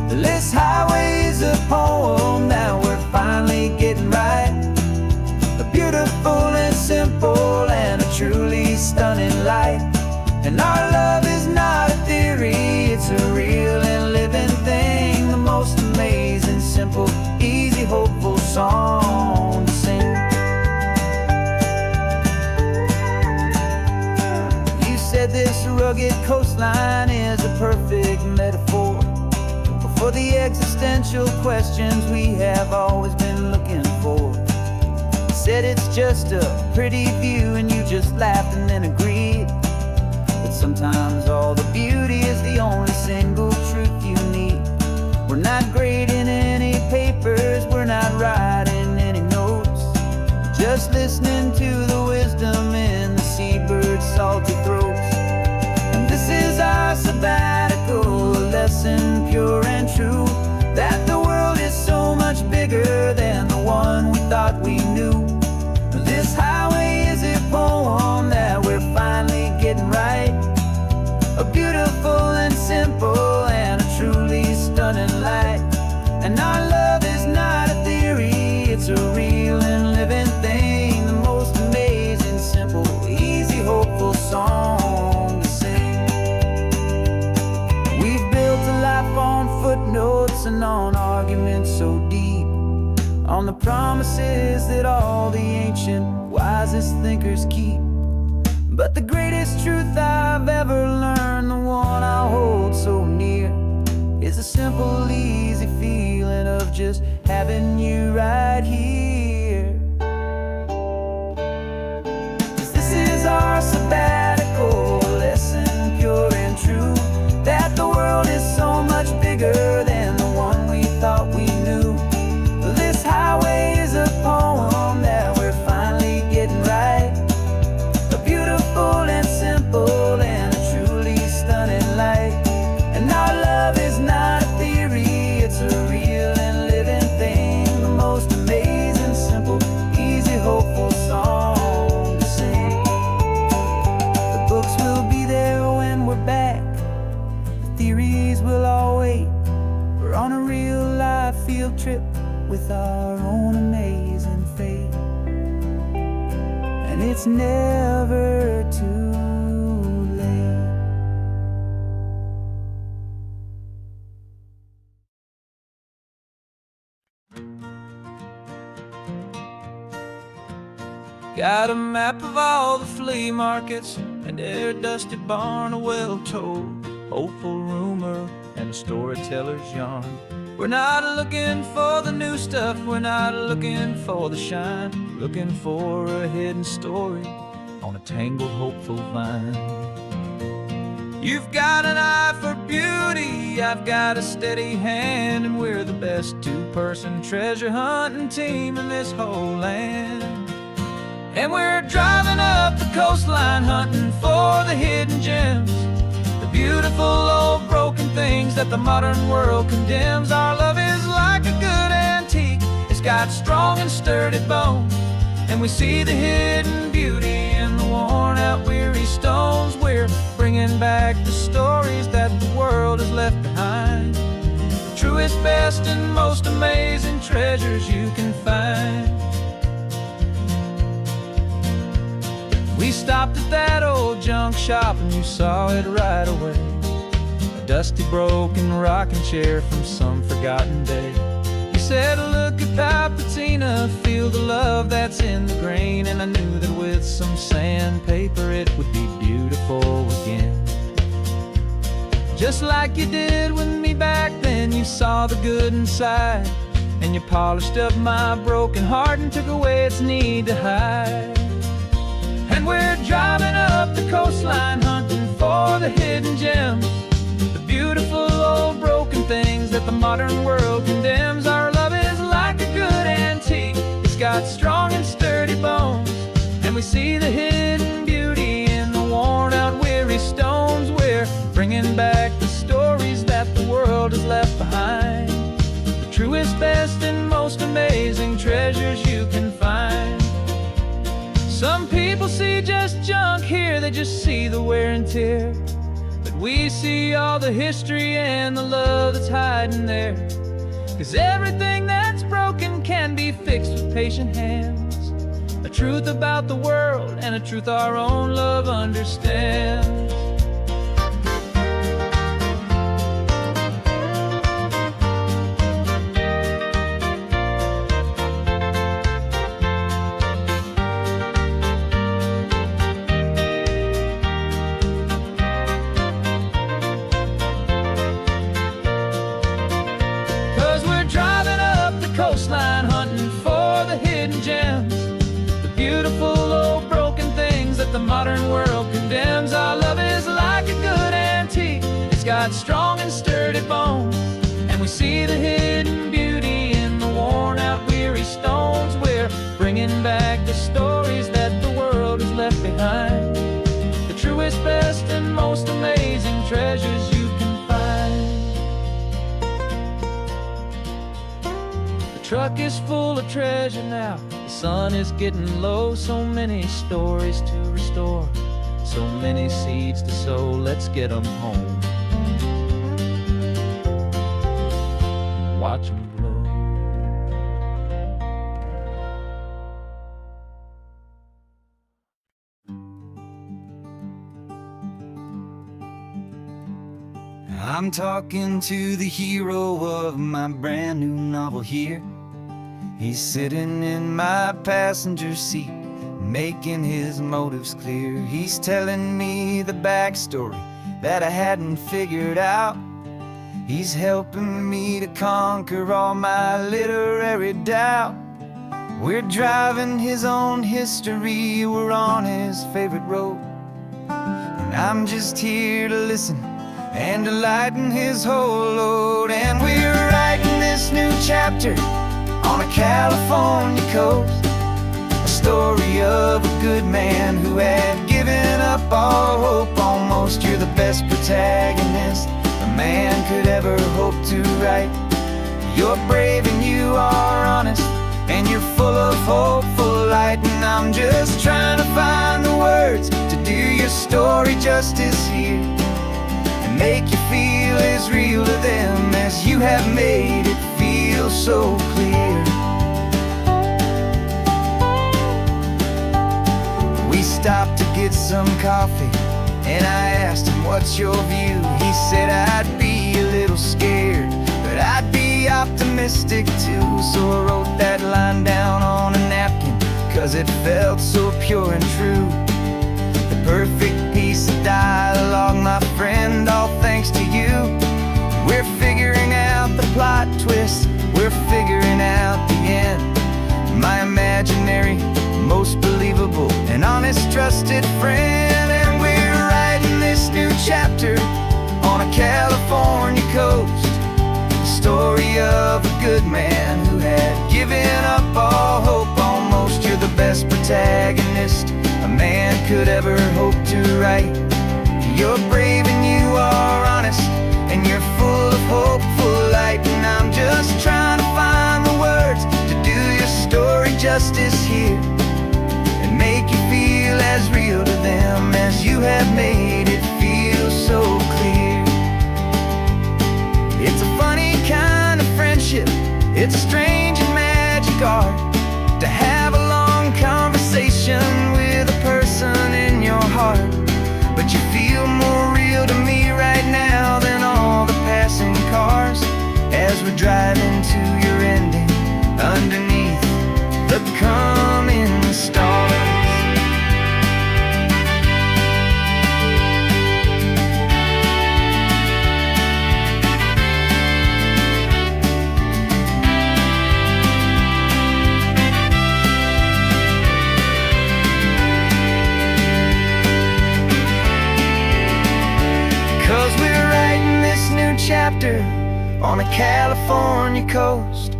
B: This highway is a poem that we're finally getting right, a beautiful and simple and a truly stunning light. And our love is not a theory, it's a real and living thing, the most amazing, simple, easy, hopeful song to sing. You said this rugged coastline is a perfect metaphor for the existential questions we have always been looking for. Said it's just a pretty view and you just laughed and then agreed. But sometimes all the beauty is the only single truth you need. We're not grading any papers, we're not writing any notes, just listening to the wisdom in the seabird's salty throats. And this is our sabbatical lesson, pure and true, that the world is so much bigger than the one we thought we knew. This highway is a poem that we're finally getting right, a beautiful and simple and a truly stunning light. And our love is not a theory, it's a real and living thing, the most amazing, simple, easy, hopeful song to sing. We've built a life on footnotes and on arguments so deep, on the promises that all the ancient, wisest thinkers keep. But the greatest truth I've ever learned, the one I hold so near, is a simple, easy feeling of just having you right here. 'Cause this is our sabbatical lesson, pure and true, that the world is so much bigger than the one we thought we knew. This highway is a poem that we're finally getting right, a beautiful and simple and a truly stunning light. And our love is not a theory, it's a real and living thing, the most amazing, simple, easy, hopeful song to sing. The books will be there when we're back, the theories will all wait. We're on a real life field trip with our own amazing fate, and it's never too late.
C: Got a map of all the flea markets and every dusty barn, a well-told hopeful rumor and a storyteller's yarn. We're not looking for the new stuff, we're not looking for the shine, looking for a hidden story on a tangled hopeful vine. You've got an eye for beauty, I've got a steady hand, and we're the best two-person treasure hunting team in this whole land. And we're driving up the coastline hunting for the hidden gems, the beautiful old broken things that the modern world condemns. Our love is like a good antique, it's got strong and sturdy bones, and we see the hidden beauty in the worn out weary stones. We're bringing back the stories that the world has left behind, the truest, best, and most amazing treasures you can find. We stopped at that old junk shop and you saw it right away, a dusty broken rocking chair from some forgotten day. You said, look at that patina, feel the love that's in the grain, and I knew that with some sandpaper it would be beautiful again. Just like you did with me back then, you saw the good inside, and you polished up my broken heart and took away its need to hide. And we're driving up the coastline hunting for the hidden gems, the beautiful old broken things that the modern world condemns. Our love is like a good antique, it's got strong and sturdy bones, and we see the hidden beauty in the worn out weary stones. We're bringing back the stories that the world has left behind, the truest, best, and most amazing treasures you can find. Some people see just junk here, they just see the wear and tear, but we see all the history and the love that's hiding there. 'Cause everything that's broken can be fixed with patient hands, a truth about the world and a truth our own love understands. 'Cause we're driving up the coastline hunting for the hidden gems, the beautiful old broken things that the modern world condemns. Our love is like a good antique, it's got strong and sturdy bones, and we see the hidden beauty in the worn out weary stones. We're bringing back the stories that the world has left behind, the truest, best, and most amazing treasures you can find. The truck is full of treasure now, the sun is getting low. So many stories to restore, so many seeds to sow. Let's get them home, watch them blow. I'm talking to the hero of my brand new novel here. He's sitting in my passenger seat, making his motives clear. He's telling me the backstory that I hadn't figured out. He's helping me to conquer all my literary doubt. We're driving his own history, we're on his favorite road, and I'm just here to listen and to lighten his whole load. And we're writing this new chapter on a California coast, a story of a good man who had given up all hope almost. You're the best protagonist a man could ever hope to write. You're brave and you are honest, and you're full of hopeful light. And I'm just trying to find the words to do your story justice here, and make you feel as real to them as you have made it feel so clear. We stopped to get some coffee, and I asked him, what's your view? He said, I'd be a little scared, but I'd be optimistic too. So I wrote that line down on a napkin,
B: 'cause it felt so pure and true. The perfect piece of dialogue, my friend, all thanks to you. We're figuring out the plot twist, we're figuring out the end. My imaginary, most believable and honest trusted friend. And we're writing this new chapter on a California coast, the story of a good man who had given up all hope. Almost, you're the best protagonist a man could ever hope to write. You're brave and you are honest, and you're full of hopeful light. And I'm just trying to find the words to do your story justice here, and make you feel as real to them as you have made it feel so clear. It's a funny kind of friendship, it's a strange and magic art to have a long conversation with a person in your heart. But you feel more real to me right now than all the passing cars, as we're driving to your ending underneath the coming stars. 'Cause we're writing this new chapter on a California coast,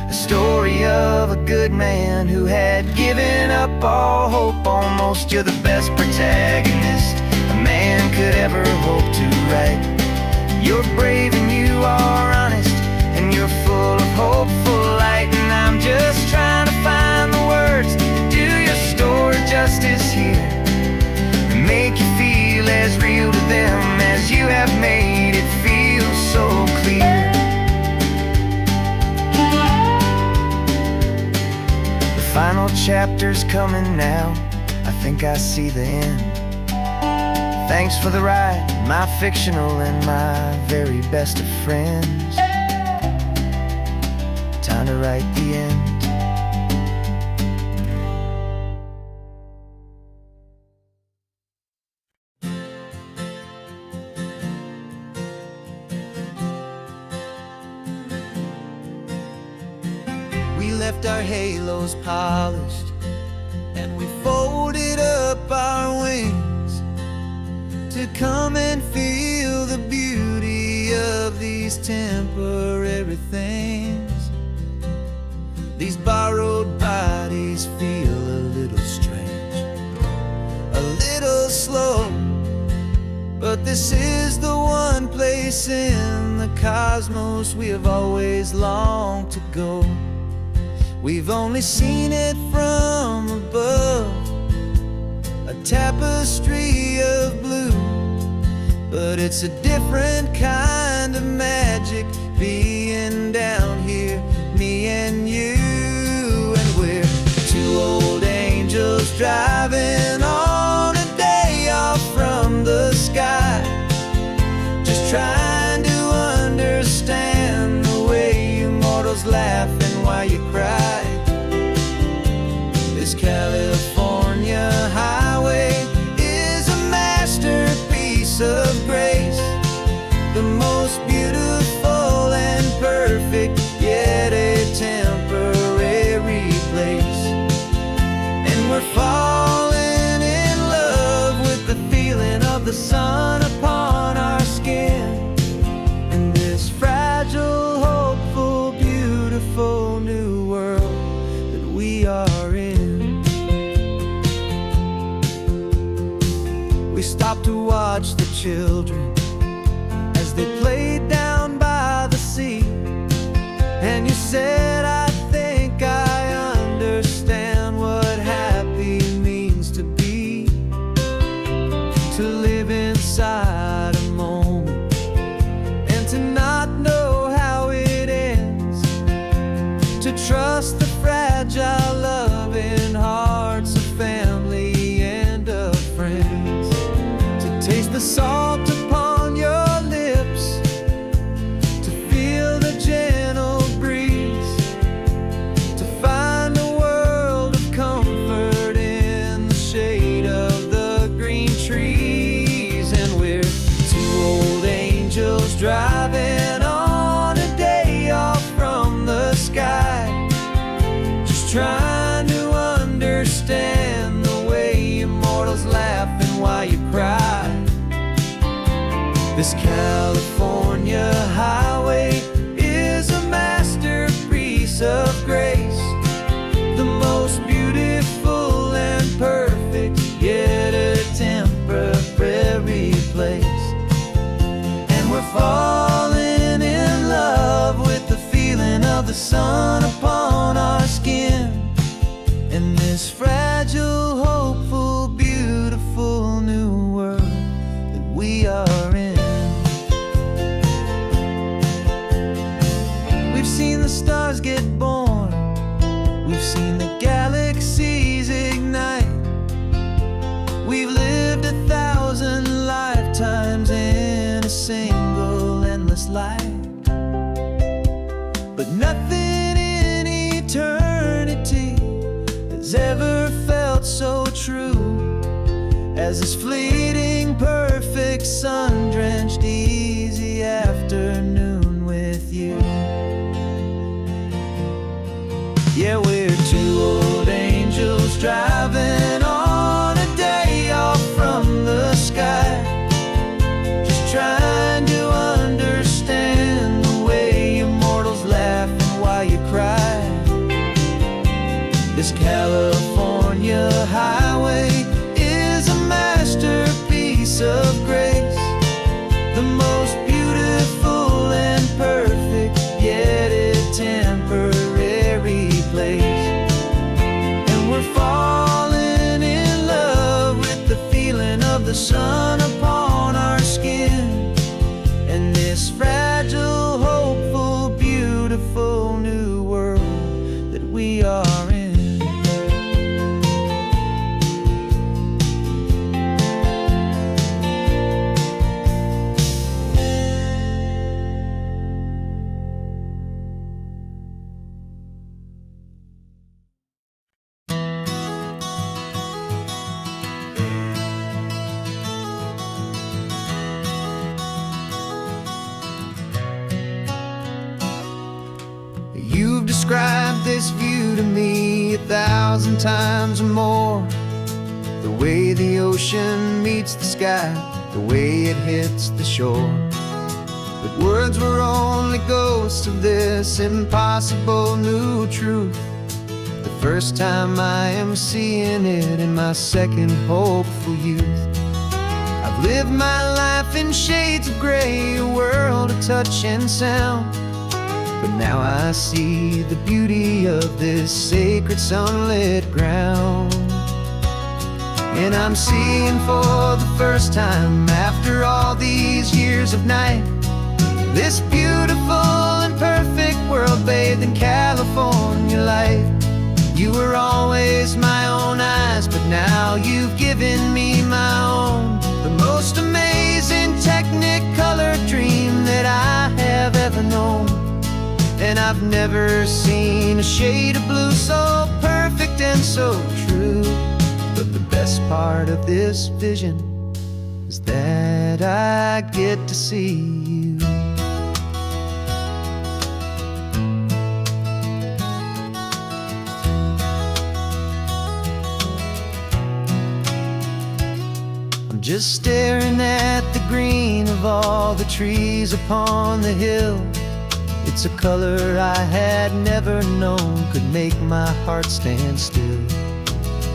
B: a story of a good man who had given up all hope. Almost, you're the best protagonist a man could ever hope to write. You're brave and you are honest, and you're full of hopeful light. And I'm just trying to find the words to do your story justice here, and make you feel as real to them as you have made it feel so clear. The final chapter's coming now, I think I see the end. Thanks for the ride, my fictional and my very best of friends. Time to write the end.
C: We left our halos polished, and we folded up our wings to come and feel the beauty of these temporary things. These borrowed bodies feel a little strange, a little slow, but this is the one place in the cosmos we have always longed to go. We've only seen it from above, a tapestry of blue, but it's a different kind of magic being down here, me and you. And we're two old angels driving on a day off from the sky, just trying to understand the way you mortals laugh and why you cry. This California highway is a masterpiece of grace, the most beautiful and perfect, yet a temporary place. And we're falling in love with the feeling of the sun upon our skin, in this fragile, hopeful, beautiful new world that we are in. We stopped to watch the children as they played down by the sea, and you said, I think I understand what happy means to be, to live inside a moment and to not know how it ends, to trust the fragile loving hearts of family and of friends, to taste the salt upon your lips, to feel the gentle breeze
B: This California highway is a masterpiece of grace, the most beautiful and perfect, yet a temporary place. And we're falling in love with the feeling of the sun upon our skin, in this fragile, hopeful, beautiful new world that we are in. We've seen the stars get born, we've seen the galaxies ignite, we've lived 1,000 lifetimes in a single endless life. But nothing in eternity has ever felt so true as this fleeting, perfect, sun-drenched, easy afternoon with you. Yeah, we're two old angels driving on a day off from the sky, just trying to understand the way you mortals laugh and why you cry. This California highway is a masterpiece of grace, the most beautiful and perfect, yet a temporary place. And we're falling in love with the feeling of the sun upon our skin, and this fragile, hopeful, beautiful new world that we are in. You've described this view to me 1,000 times or more, the way the ocean meets the sky, the way it hits the shore. But words were only ghosts of this impossible new truth. The first time I am seeing it in my second hopeful youth. I've lived my life in shades of gray, a world of touch and sound, but now I see the beauty of this sacred sunlit ground. And I'm seeing for the first time, after all these years of night, this beautiful and perfect world bathed in California light. You were always my own eyes, but now you've given me my own, the most amazing technicolor dream that I have ever known. And I've never seen a shade of blue so perfect and so true. But the best part of this vision is that I get to see you. I'm just staring at the green of all the trees upon the hill. It's a color I had never known could make my heart stand still.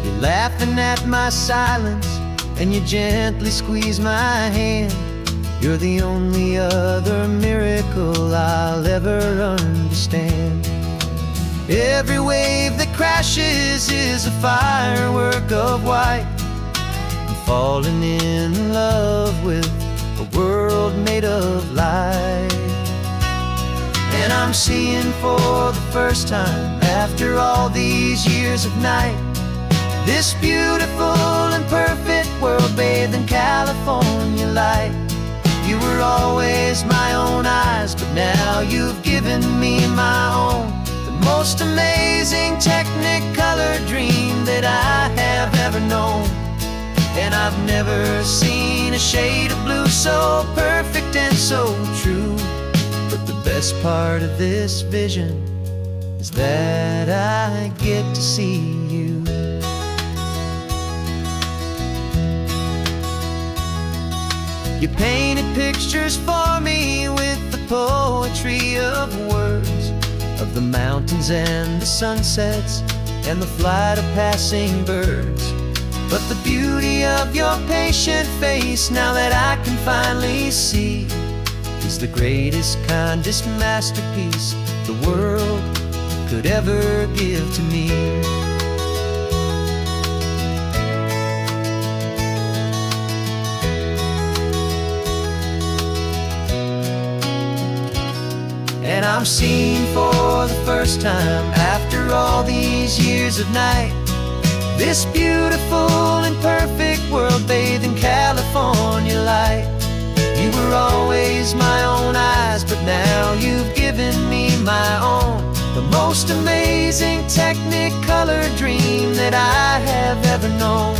B: You're laughing at my silence, and you gently squeeze my hand. You're the only other miracle I'll ever understand. Every wave that crashes is a firework of white. I'm falling in love with a world made of light. And I'm seeing for the first time, after all these years of night, this beautiful and perfect world bathed in California light. You were always my own eyes, but now you've given me my own, the most amazing technicolor dream that I have ever known. And I've never seen a shade of blue so perfect and so true. But the best part of this vision is that I get to see you. You painted pictures for me with the poetry of words, of the mountains and the sunsets and the flight of passing birds. But the beauty of your patient face, now that I can finally see, is the greatest, kindest masterpiece the world could ever give to me. And I'm seeing for the first time, after all these years of night, this beautiful and perfect world bathed in California light. You were always my own eyes, but now you've given me my own, the most amazing technicolor dream that I have ever known.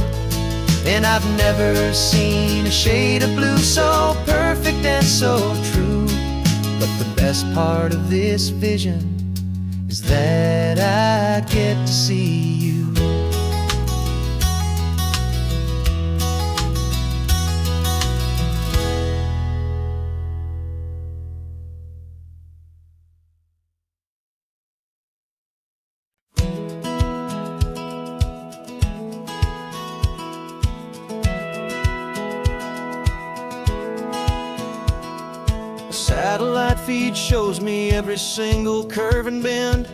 B: And I've never seen a shade of blue so perfect and so true. But the best part of this vision is that I get to see you.
C: Satellite feed shows me every single curve and bend,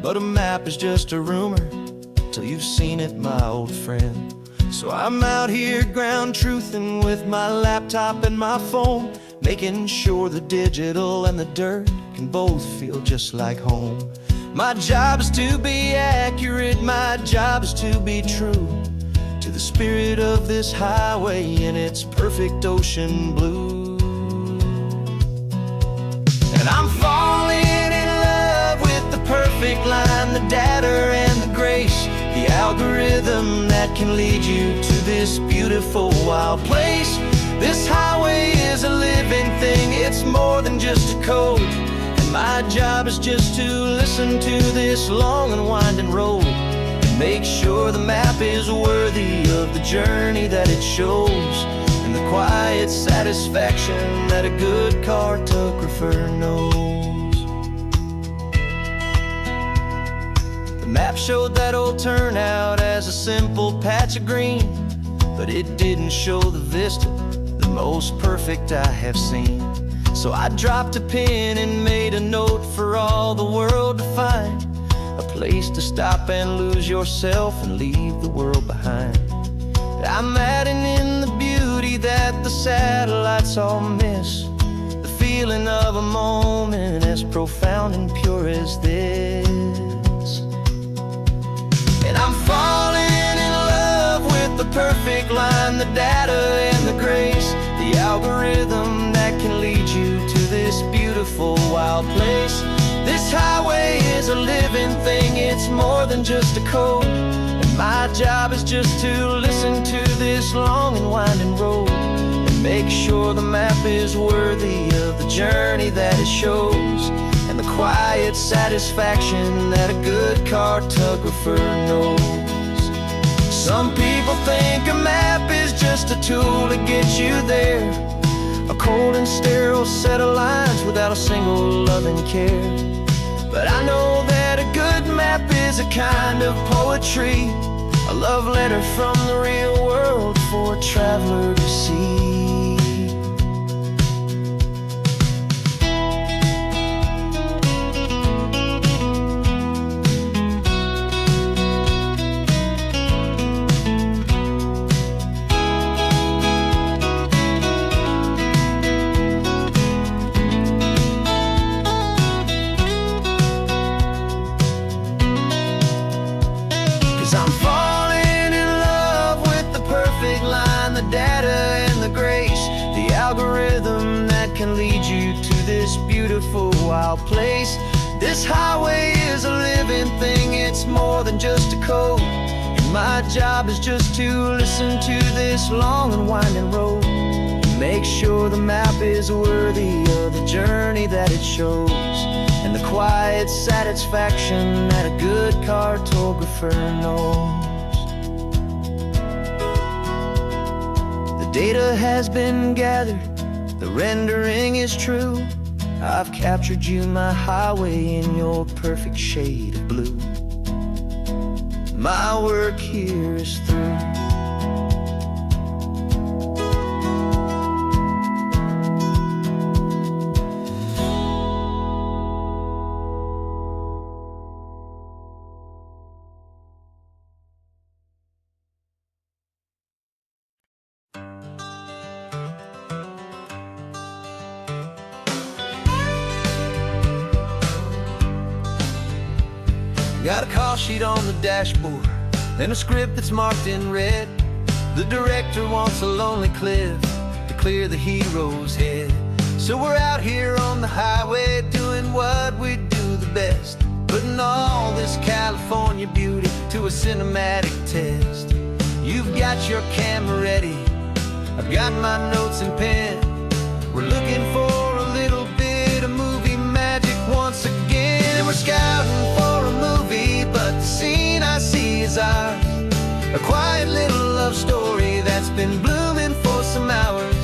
C: but a map is just a rumor till you've seen it, my old friend. So I'm out here ground truthing with my laptop and my phone, making sure the digital and the dirt can both feel just like home. My job is to be accurate, my job is to be true to the spirit of this highway in its perfect ocean blue. And I'm falling in love with the perfect line, the data and the grace, the algorithm that can lead you to this beautiful wild place. This highway is a living thing, it's more than just a code. And my job is just to listen to this long and winding road and make sure the map is worthy of the journey that it shows, and the quiet satisfaction that a good cartographer knows. The map showed that old turnout as a simple patch of green, but it didn't show the vista, the most perfect I have seen. So I dropped a pin and made a note for all the world to find, a place to stop and lose yourself and leave the world behind. I'm adding in the beauty that the satellites all miss, the feeling of a moment as profound and pure as this. And I'm falling in love with the perfect line, the data and the grace, the algorithm that can lead you to this beautiful wild place. This highway is a living thing, it's more than just a code. My job is just to listen to this long and winding road and make sure the map is worthy of the journey that it shows, and the quiet satisfaction that a good cartographer knows. Some people think a map is just a tool to get you there, a cold and sterile set of lines without a single loving care. But I know that a good map is a kind of poetry, a love letter from the real world for a traveler to see. 'Cause I'm falling in love with the perfect line, the data and the grace, the algorithm that can lead you to this beautiful wild place. This highway is a living thing, it's more than just a code. And my job is just to listen to this long and winding road, make sure the map is worthy of the journey that it shows, and the quiet satisfaction that a good cartographer knows. The
B: The data has been gathered, the rendering is true. I've captured you, my highway, in your perfect shade of blue. My work here is through. Got a call sheet on the dashboard and a script that's marked in red. The director wants a lonely cliff to clear the hero's head. So we're out here on the highway doing what we do the best, putting all this California beauty to a cinematic test. You've got your camera ready, I've got my notes and pen. We're looking for a little bit of movie magic once again. And we're scouting for a movie, but the scene I see is ours. A quiet little love story that's been blooming for some hours.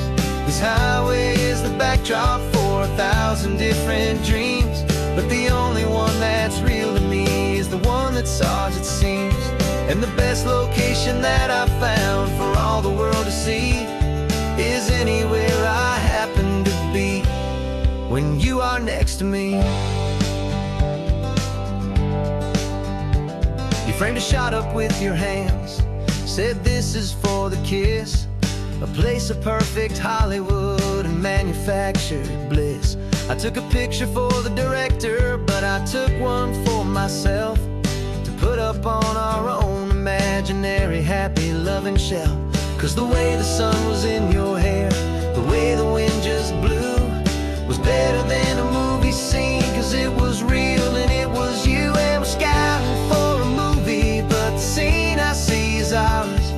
B: This highway is the backdrop for 1,000 different dreams, but the only one that's real to me is the one that's ours, it seems. And the best location that I've found for all the world to see is anywhere I happen to be when you are next to me. You framed a shot up with your hands, said this is for the kiss, a place of perfect Hollywood and manufactured bliss. I took a picture for the director, but I took one for myself to put up on our own imaginary happy loving shelf. Cause the way the sun was in your hair, the way the wind just blew, was better than a movie scene, cause it was real and it was you. And we're scouting for a movie, but the scene I see is ours.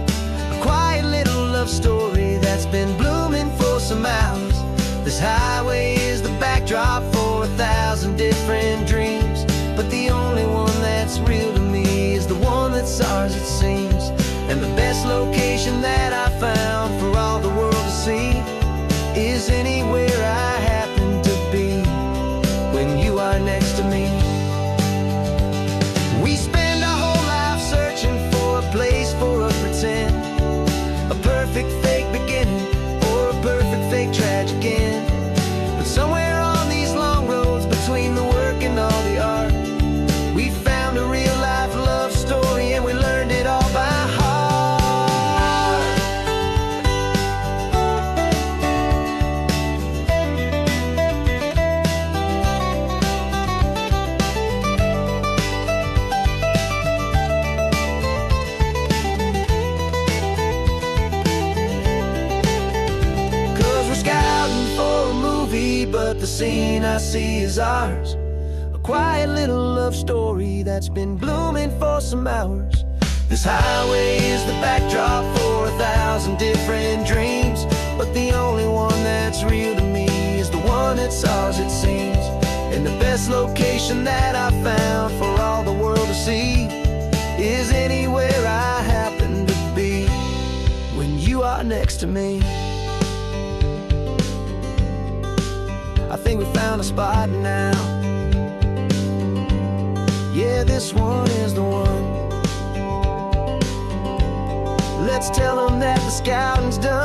B: A quiet little love story that's been blooming for some hours. This highway is the backdrop for 1,000 different dreams, but the only one that's real to me is the one that's ours, it seems. And the best location that I found for all the world to see is anywhere I happen to be when you are next to me. We spend our whole life searching for a place for a pretend, a perfect fake beginning or a perfect fake tragic end. But somewhere on these long roads between the work and all the art, we found a real life love story and we learned it all by heart. But the scene I see is ours. A quiet little love story that's been blooming for some hours. This highway is the backdrop for 1,000 different dreams, but the only one that's real to me is the one that's ours, it seems. And the best location that I found for all the world to see is anywhere I happen to be when you are next to me. I think we found a spot now. Yeah, this one is the one. Let's tell them that the scouting's done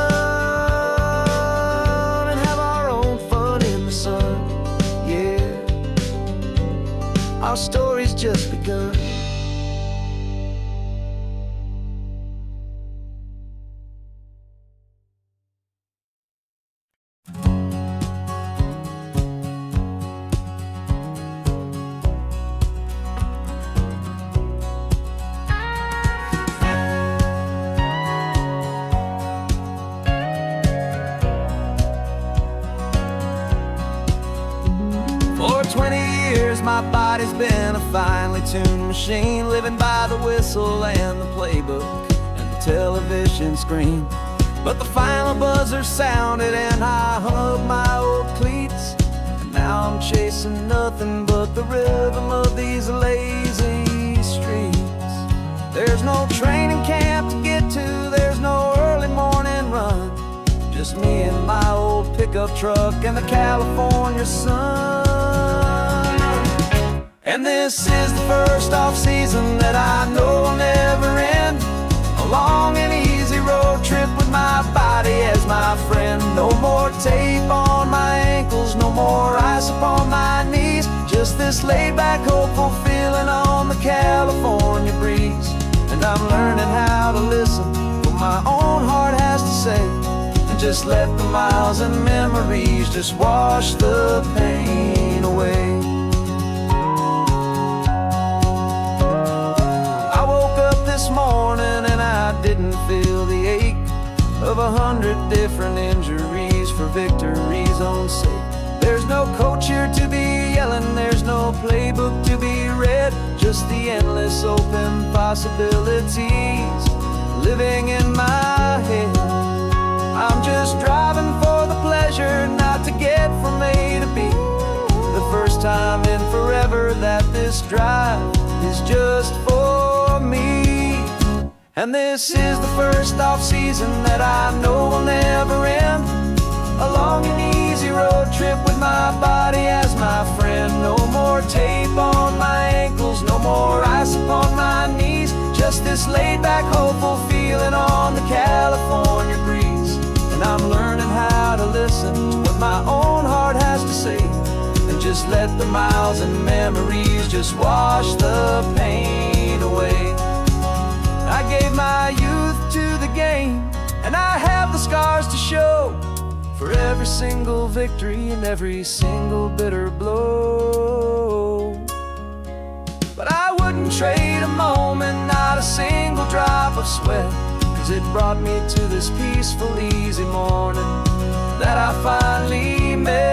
B: and have our own fun in the sun. Yeah, our story's just begun. For 20 years my body's been a finely tuned machine, living by the whistle and the playbook and the television screen. But the final buzzer sounded and I hung up my old cleats, and now I'm chasing nothing but the rhythm of these lazy streets. There's no training camp to get to, there's no early morning run, pickup truck and the California sun. And this is the first off-season that I know will never end. A long and easy road trip with my body as my friend. No more tape on my ankles, no more ice upon my knees. Just this laid-back, hopeful feeling on the California breeze. And I'm learning how to listen to what my own heart has to say, and just let the miles and memories just wash the pain away. I woke up this morning and I didn't feel the ache of 100 different injuries for victory's own sake. There's no coach here to be yelling, there's no playbook to be read, just the endless open possibilities living in my head. I'm just driving for the pleasure, not to get from A to B. The first time in forever that this drive is just for me. And this is the first off-season that I know will never end. A long and easy road trip with my body as my friend. No more tape on my ankles, no more ice upon my knees. Just this laid-back, hopeful feeling on the California breeze. And I'm learning how to listen to what my own heart has to say, and just let the miles and memories just wash the pain away. I gave my youth to the game, and I have the scars to show for every single victory and every single bitter blow. But I wouldn't trade a moment, not a single drop of sweat, 'cause it brought me to this peaceful, easy morning that I finally met.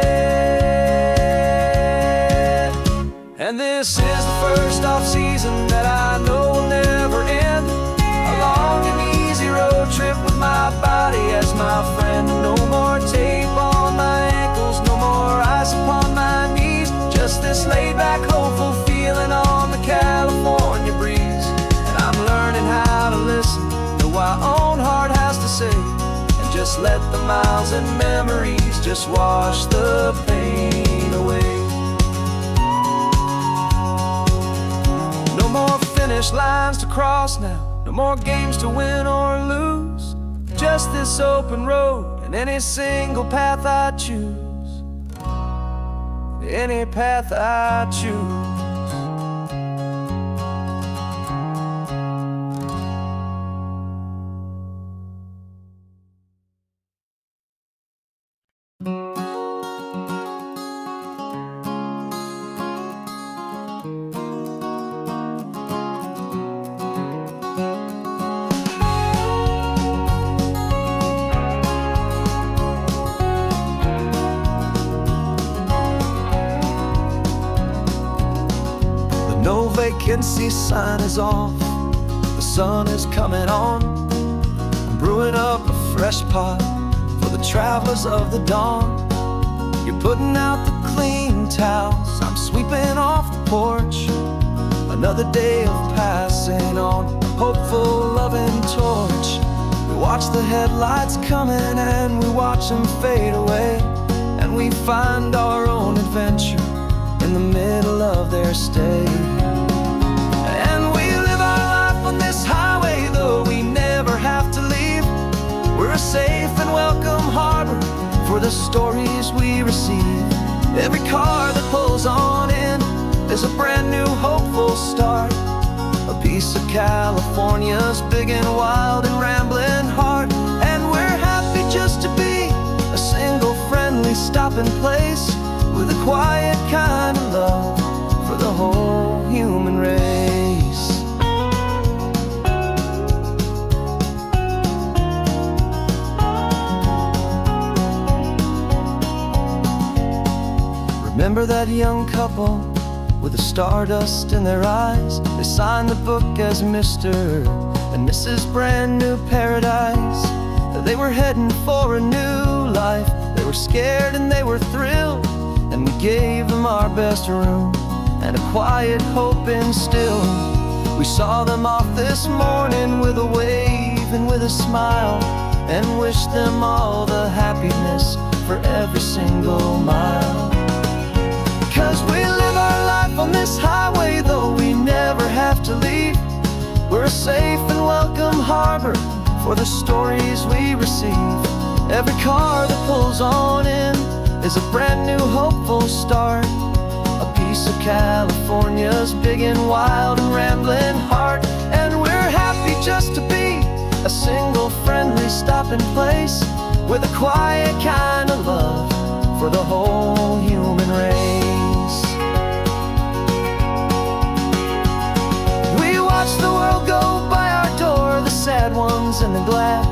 B: And this is the first off-season that I know will never end. A long and easy road trip with my body as my friend. No more tape on my ankles, no more ice upon my knees. Just this laid-back, hopeful feeling on the California breeze. And I'm learning how to listen to what my own heart has to say, and just let the miles and memories just wash the pain away. No more finish lines to cross now, no more games to win or lose. Just this open road and any single path I choose. Any path I choose. No vacancy sign is off, the sun is coming on. I'm brewing up a fresh pot for the travelers of the dawn. You're putting out the clean towels, I'm sweeping off the porch. Another day of passing on a hopeful, loving torch. We watch the headlights coming and we watch them fade away, and we find our own adventure in the middle of their stay. And we live our life on this highway, though we never have to leave. We're a safe and welcome harbor for the stories we receive. Every car that pulls on in is a brand new hopeful start. A piece of California's big and wild and rambling heart. And we're happy just to be a single friendly stopping place, with a quiet kind of love for the whole human race. Remember that young couple with the stardust in their eyes? They signed the book as Mr. and Mrs. Brand New Paradise. They were heading for a new life. They were scared and they were thrilled, and we gave them our best room and a quiet hope instilled. We saw them off this morning with a wave and with a smile, and wished them all the happiness for every single mile. 'Cause we live our life on this highway, though we never have to leave. We're a safe and welcome harbor for the stories we receive. Every car that pulls on in is a brand new hopeful start, a piece of California's big and wild and rambling heart. And we're happy just to be a single friendly stopping place with a quiet kind of love for the whole human race. We watch the world go by our door, the sad ones and the glad,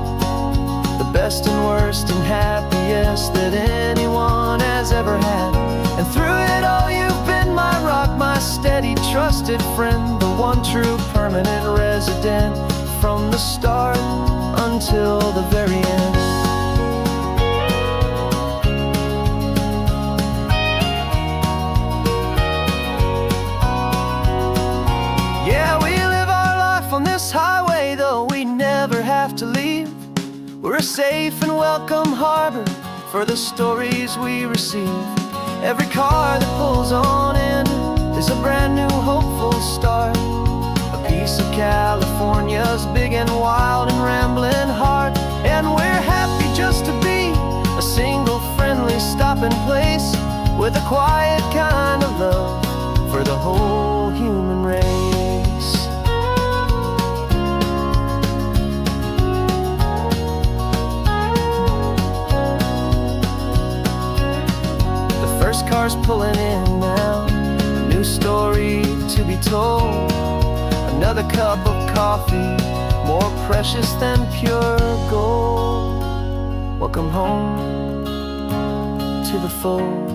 B: the best and worst and happiest that anyone has ever had. And through it all you've been my rock, my steady trusted friend, the one true permanent resident from the start until the very end. Yeah, we live our life on this highway, though we never have to leave. We're a safe and welcome harbor for the stories we receive. Every car that pulls on in is a brand new hopeful start, a piece of California's big and wild and rambling heart. And we're happy just to be a single friendly stopping place with a quiet kind of love for the whole human race. The first car's pulling in now, a new story to be told. Another cup of coffee, more precious than pure gold. Welcome home to the fold.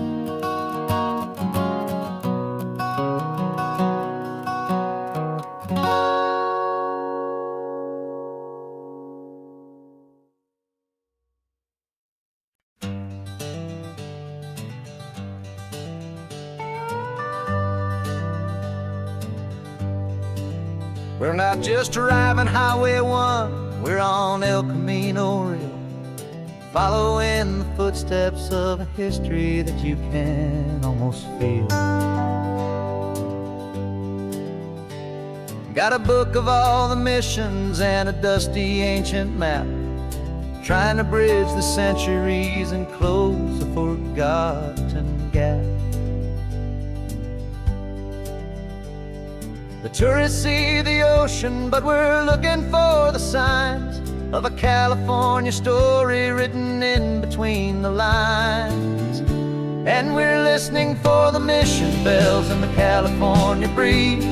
C: We're not just driving Highway 1, we're on El Camino Real, following the footsteps of a history that you can almost feel. Got a book of all the missions and a dusty ancient map, trying to bridge the centuries and close a forgotten gap. The tourists see the ocean, but we're looking for the signs of a California story written in between the lines. And we're listening for the mission bells in the California breeze,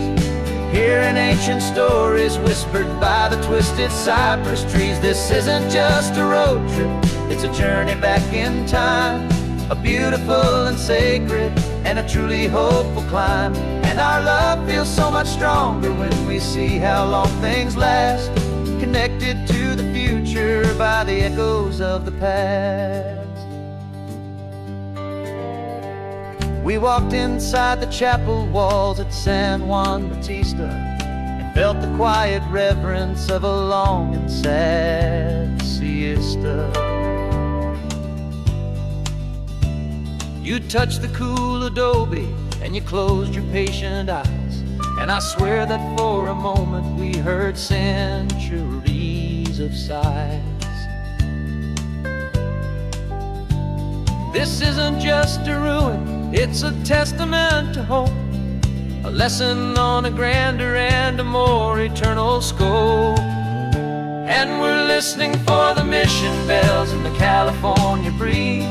C: hearing ancient stories whispered by the twisted cypress trees. This isn't just a road trip, it's a journey back in time, a beautiful and sacred and a truly hopeful climb. And our love feels so much stronger when we see how long things last, connected to the future by the echoes of the past. We walked inside the chapel walls at San Juan Bautista and felt the quiet reverence of a long and sad siesta. You touched the cool adobe and you closed your patient eyes, and I swear that for a moment we heard centuries of sighs. This isn't just a ruin, it's a testament to hope, a lesson on a grander and a more eternal scope. And we're listening for the mission bells in the California breeze,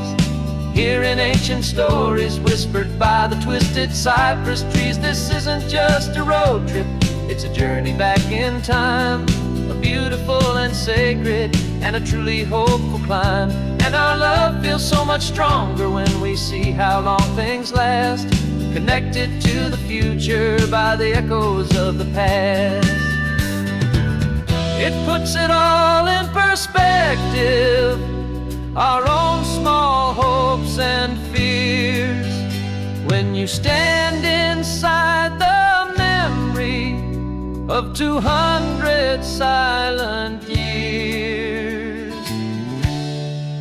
C: hearing ancient stories whispered by the twisted cypress trees. This isn't just a road trip, it's a journey back in time, a beautiful and sacred and a truly hopeful climb. And our love feels so much stronger when we see how long things last, connected to the future by the echoes of the past. It puts it all in perspective, our own small hopes and fears, when you stand inside the memory of 200 silent years.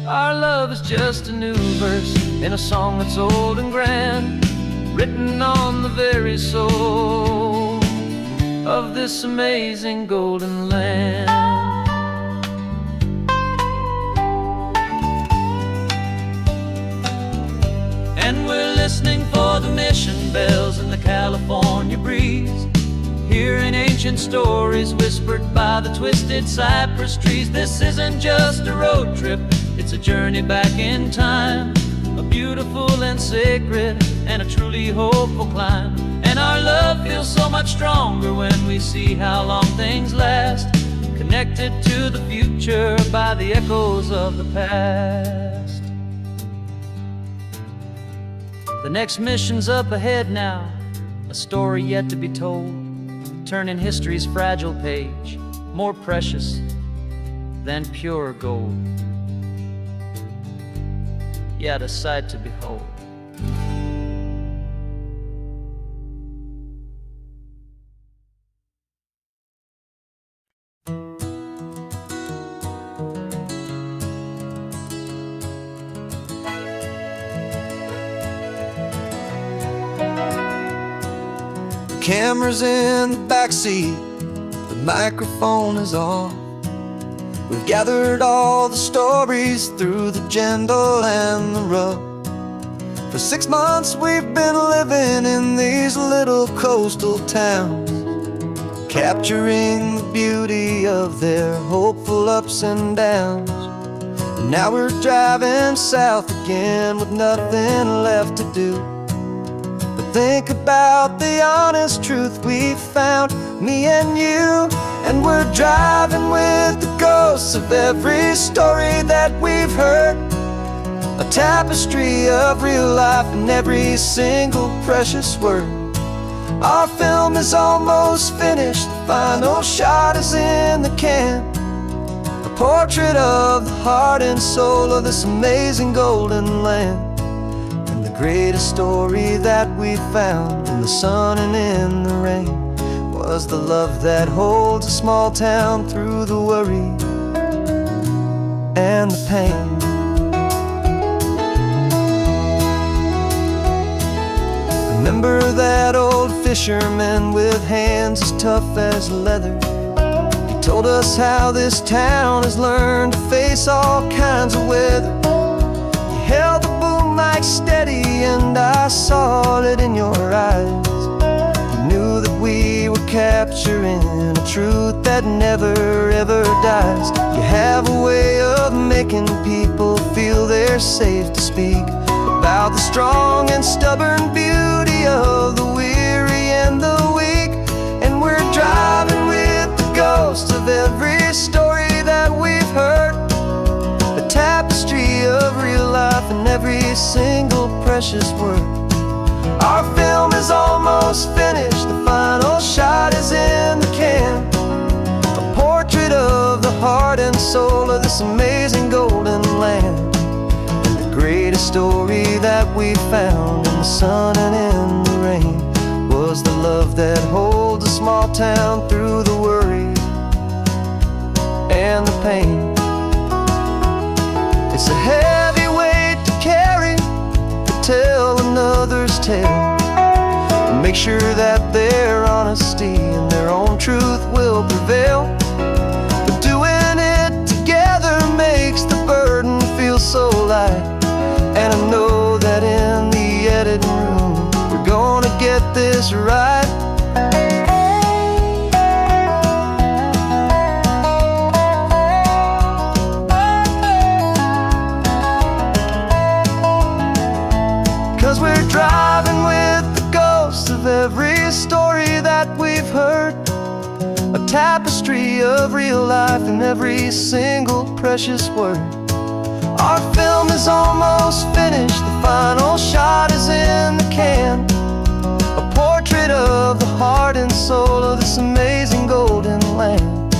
C: Our love
A: love is just a new verse in a song that's old and grand, written on the very soul of this amazing golden land. And we're listening for the mission bells in the California breeze, hearing ancient stories whispered by the twisted cypress trees. This isn't just a road trip, it's a journey back in time, a beautiful and sacred and a truly hopeful climb. And our love feels so much stronger when we see how long things last, connected to the future by the echoes of the past. The next mission's up ahead now, a story yet to be told, turning history's fragile page more precious than pure gold. Yet a sight to behold.
B: Camera's in the backseat, the microphone is on. We've gathered all the stories through the gentle and the rough. For 6 months we've been living in these little coastal towns, capturing the beauty of their hopeful ups and downs. And now we're driving south again with nothing left to do. Think about the honest truth we found, me and you. And we're driving with the ghosts of every story that we've heard, a tapestry of real life and every single precious word. Our film is almost finished, the final shot is in the can, a portrait of the heart and soul of this amazing golden land. The greatest story that we found in the sun and in the rain was the love that holds a small town through the worry and the pain. Remember that old fisherman with hands as tough as leather? He told us how this town has learned to face all kinds of weather. He held the boom mic steady and I saw it in your eyes. You knew that we were capturing a truth that never ever dies. You have a way of making people feel they're safe to speak about the strong and stubborn beauty of the weary and the weak. And we're driving with the ghosts of every story that we've heard, a tapestry of real life and every single precious word. Our film is almost finished, the final shot is in the can, a portrait of the heart and soul of this amazing golden land. And the greatest story that we found in the sun and in the rain was the love that holds a small town through the worry and the pain. It's a heavy weight to carry, to tell another's tale, and make sure that their honesty and their own truth will prevail. But doing it together makes the burden feel so light. And I know that in the editing room we're gonna get this right. 'Cause we're driving with the ghosts of every story that we've heard, a tapestry of real life and every single precious word. Our film is almost finished, the final shot is in the can, a portrait of the heart and soul of this amazing golden land.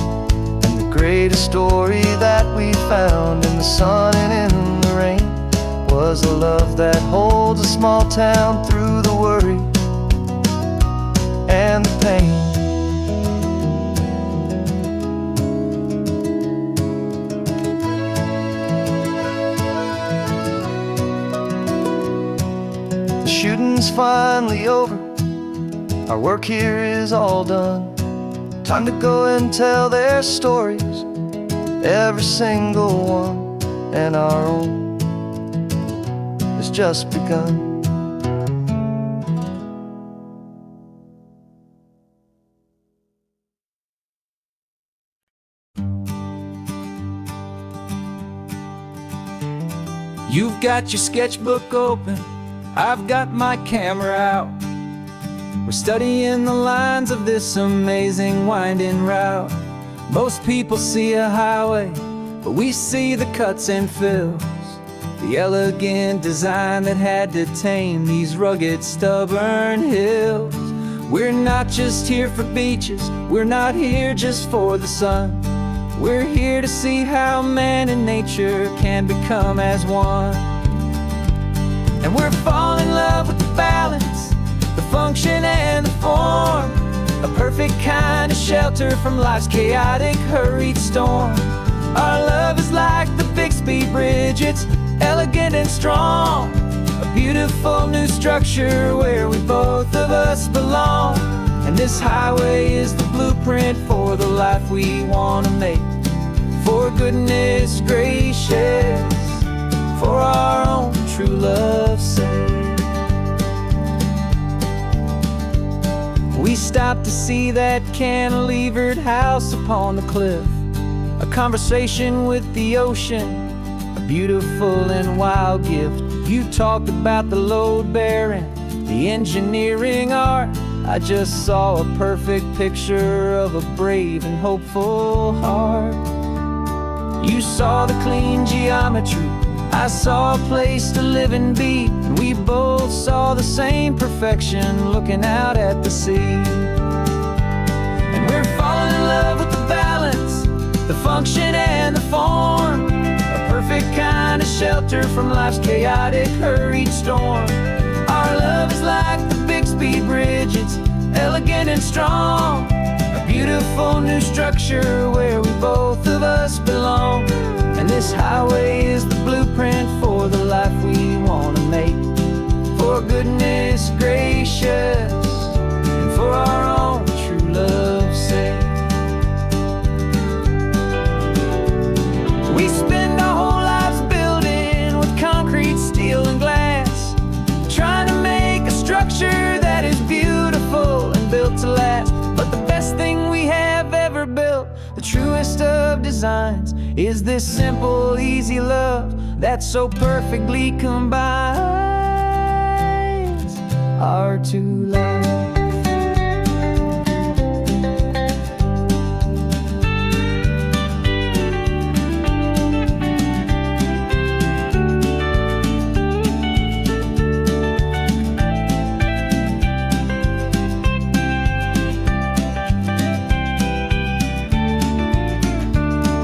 B: And the greatest story that we found in the sun and in the rain was the love that holds a small town through the worry and the pain. mission's finally over, our work here is all done. Time to go and tell their stories, every single one, and our own has just begun.
C: You've got your sketchbook open, I've got my camera out. We're studying the lines of this amazing winding route. Most people see a highway, but we see the cuts and fills, the elegant design that had to tame these rugged, stubborn hills. We're not just here for beaches, we're not here just for the sun. We're here to see how man and nature can become as one. And we're falling in love with the balance, the function and the form, a perfect kind of shelter from life's chaotic, hurried storm. Our love is like the Bixby Bridge, it's elegant and strong, a beautiful new structure where we both of us belong. And this highway is the blueprint for the life we want to make. For goodness gracious, for our own true love's sake. We stopped to see that cantilevered house upon the cliff, a conversation with the ocean, a beautiful and wild gift. You talked about the load bearing, the engineering art. I just saw a perfect picture of a brave and hopeful heart. You saw the clean geometry, I saw a place to live and be, and we both saw the same perfection looking out at the sea. And we're falling in love with the balance, the function and the form, a perfect kind of shelter from life's chaotic, hurried storm. Our love is like the Bixby Bridge, it's elegant and strong, a beautiful new structure where we both of us belong. And this highway is the blueprint for the life we want to make. For goodness gracious, and for our own true love's sake. We spend our whole lives building with concrete, steel, and glass, trying to make a structure that is beautiful and built to last. But the best thing we have ever built, the truest of designs, is this simple, easy love that so perfectly combines our two lives.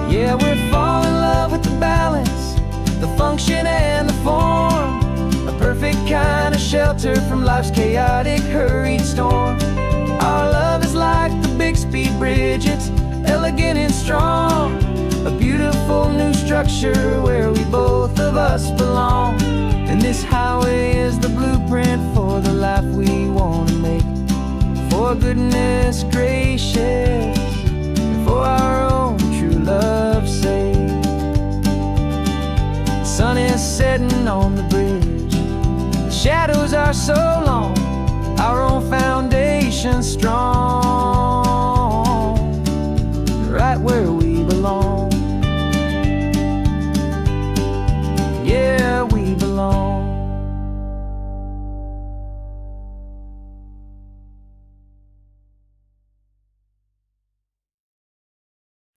C: Yeah, we're falling in love with the balance, the function and the form, a perfect kind of shelter from life's chaotic, hurried storm. Our love is like the Bixby Bridge, it's elegant and strong, a beautiful new structure where we both of us belong. And this highway is the blueprint for the life we want to make. For goodness gracious, for our own true love's sake. The sun is setting on the bridge, the shadows are so long, our own foundation's strong.